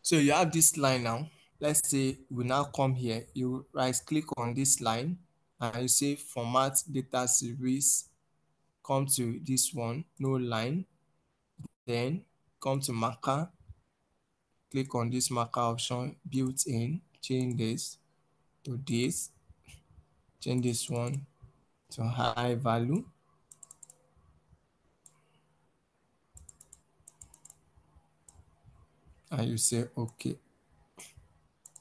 So you have this line now. Let's say we now come here. You right click on this line and you say format data series. Come to this one, no line. Then come to marker. Click on this marker option, built in. Change this to this. Change this one to high value. And you say okay.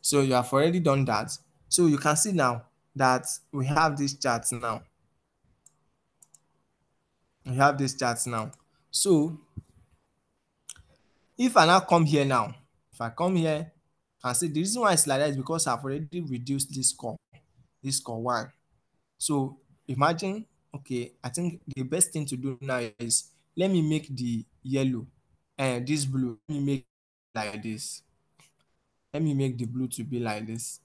So you have already done that. So you can see now that we have this chart now. We have this chart now. So if I now come here now, if I come here and see the reason why it's like that is because I've already reduced this score 1. So imagine, okay, I think the best thing to do now is let me make the yellow and this blue, let me make like this. Let me make the blue to be like this.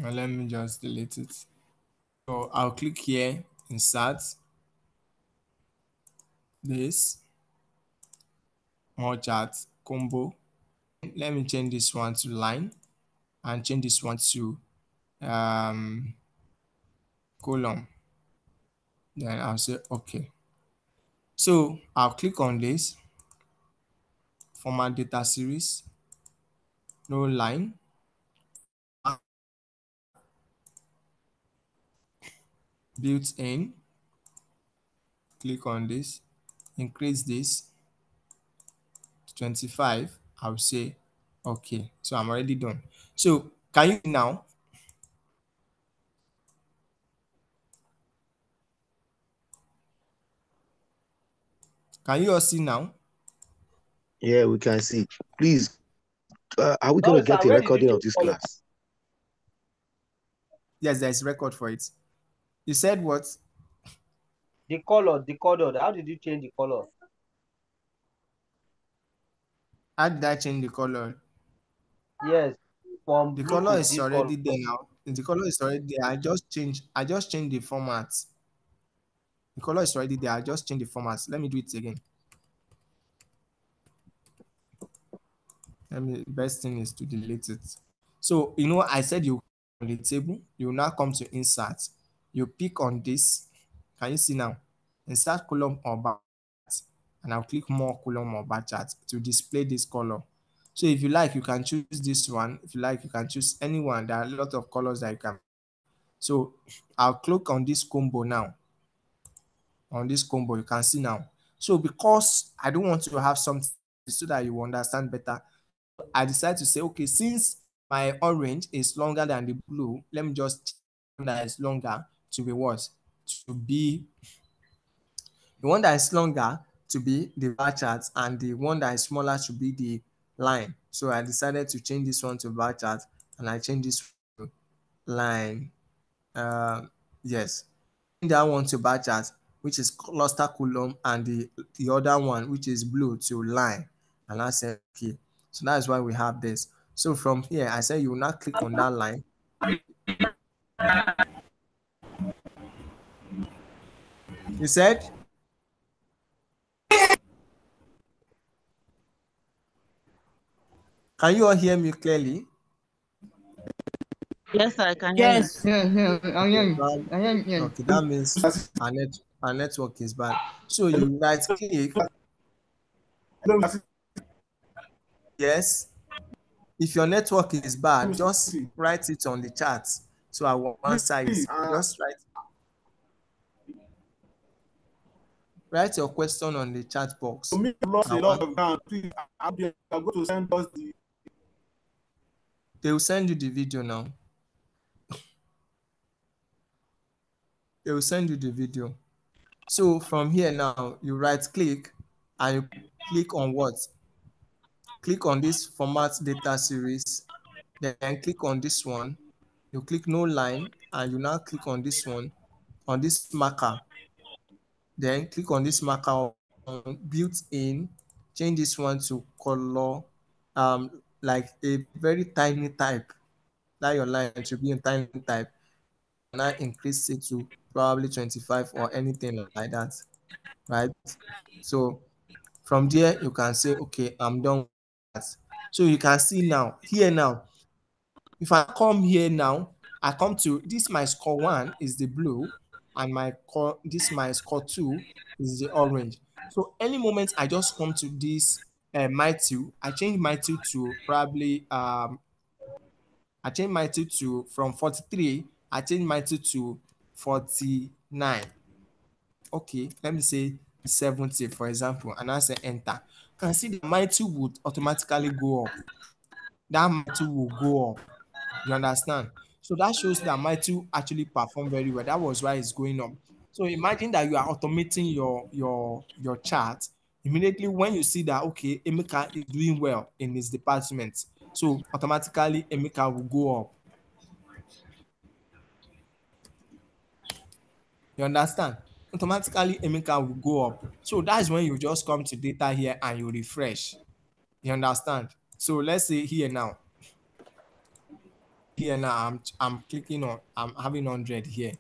And let me just delete it. So I'll click here, insert this, more chart, combo. Let me change this one to line and change this one to column. Then I'll say okay. So I'll click on this, format data series, no line, built in, click on this, increase this to 25. I'll say okay. So I'm already done. So can you now? Can you all see now? Yeah, we can see. Please, are we going to get a recording of this class? Yes, there's record for it. You said what? The color. How did you change the color? How did I change the color? Yes, from the blue color to is this already color. there now. The color is already there. I just changed the format. The color is already there. I just changed the format. Let me do it again. Best thing is to delete it. So I said you on the table, you now come to insert. You pick on this. Can you see now? Insert column or bar chart, and I'll click more column or bar chart to display this color. So if you like, you can choose this one. If you like, you can choose anyone. There are a lot of colors that you can. So I'll click on this combo now. On this combo, you can see now. So because I don't want to have something so that you understand better, I decided to say, okay, since my orange is longer than the blue, let me just change that is longer to be what? To be the one that is longer to be the bar chart, and the one that is smaller to be the line. So I decided to change this one to bar chart, and I changed this to line. Yes, that one to bar chart, which is cluster column, and the other one, which is blue, to line. And I said okay. So that is why we have this. So from here, I said you will not click on that line. You said? Can you all hear me clearly? Yes, I can hear you. Yes. Okay, that means our network is bad. So you right click. Yes. If your network is bad, just write it on the chat. So I will answer it. Just write your question on the chat box. For me, I've lost a lot of ground. Please, I'm going to send us the. They will send you the video now. They will send you the video. So from here now, you right click and you click on what? Click on this format data series. Then click on this one. You click no line, and you now click on this one, on this marker. Then click on this marker on built in. Change this one to color, like a very tiny type. That your line should be in tiny type. Now increase it to probably 25 or anything like that, right? So from there you can say, okay, I'm done with that. So you can see now here now, if I come here now, I come to this, my score 1 is the blue, and my score 2 is the orange. So any moment I just come to this my 2, I change my 2 to probably I change my 2 to from 43, I change my 2 to 49. okay, let me say 70, for example, and I say enter, you can see that my 2 would automatically go up. That my 2 will go up. You understand? So that shows that my 2 actually perform very well. That was why it's going up. So imagine that you are automating your chart. Immediately when you see that, okay, Emeka is doing well in his department, so automatically Emeka will go up. You understand? Automatically Emeka will go up. So that's when you just come to data here and you refresh. You understand? So let's say here now. Here now, I'm clicking on, I'm having 100 here. You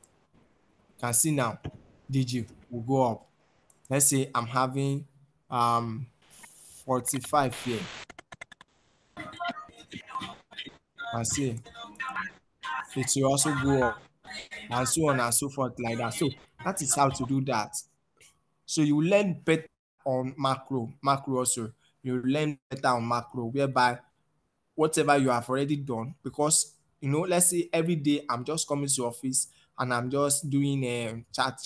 can see now, DG will go up. Let's say I'm having 45 here. And see, it will also go up, and so on and so forth like that. So that is how to do that. So you learn better on macro also. You learn better on macro, whereby whatever you have already done, because let's say every day I'm just coming to office and I'm just doing chat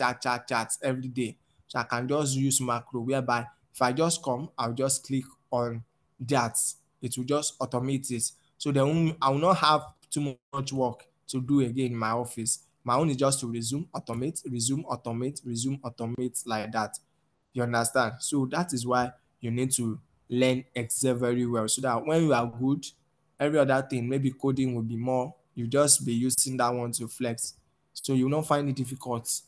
every day. So I can just use macro, whereby if I just come, I'll just click on that. It will just automate it. So then I will not have too much work to do again in my office. My own is just to resume, automate, resume, automate, resume, automate, like that. You understand? So that is why you need to learn Excel very well, so that when you are good, every other thing, maybe coding will be more, you just be using that one to flex. So you will not find it difficult.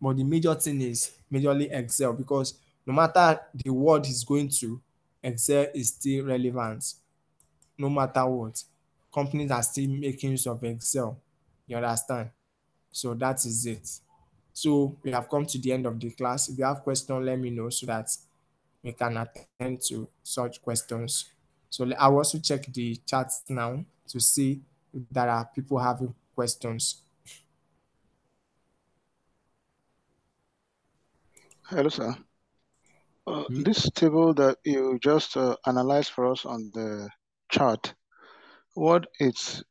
But the major thing is majorly Excel, because no matter the world is going to, Excel is still relevant. No matter what, companies are still making use of Excel. You understand? So that is it. So we have come to the end of the class. If you have questions, let me know so that we can attend to such questions. So I will also check the chats now to see if there are people having questions. Hello, sir. This table that you just analyzed for us on the chart, what it's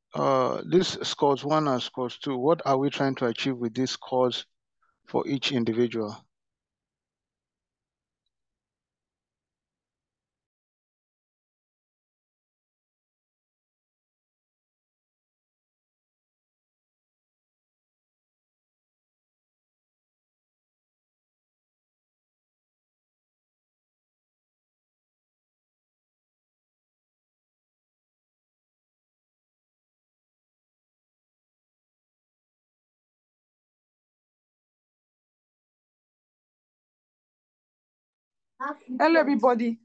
this scores 1 and scores 2, what are we trying to achieve with these scores for each individual? Hello, everybody.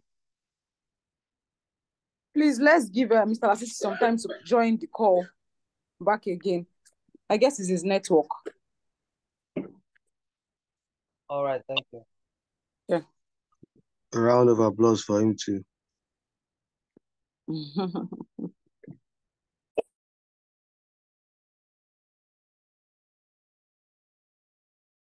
Please, let's give Mr. Lasisi some time to join the call back again. I guess it's his network. All right, thank you. Yeah. A round of applause for him too.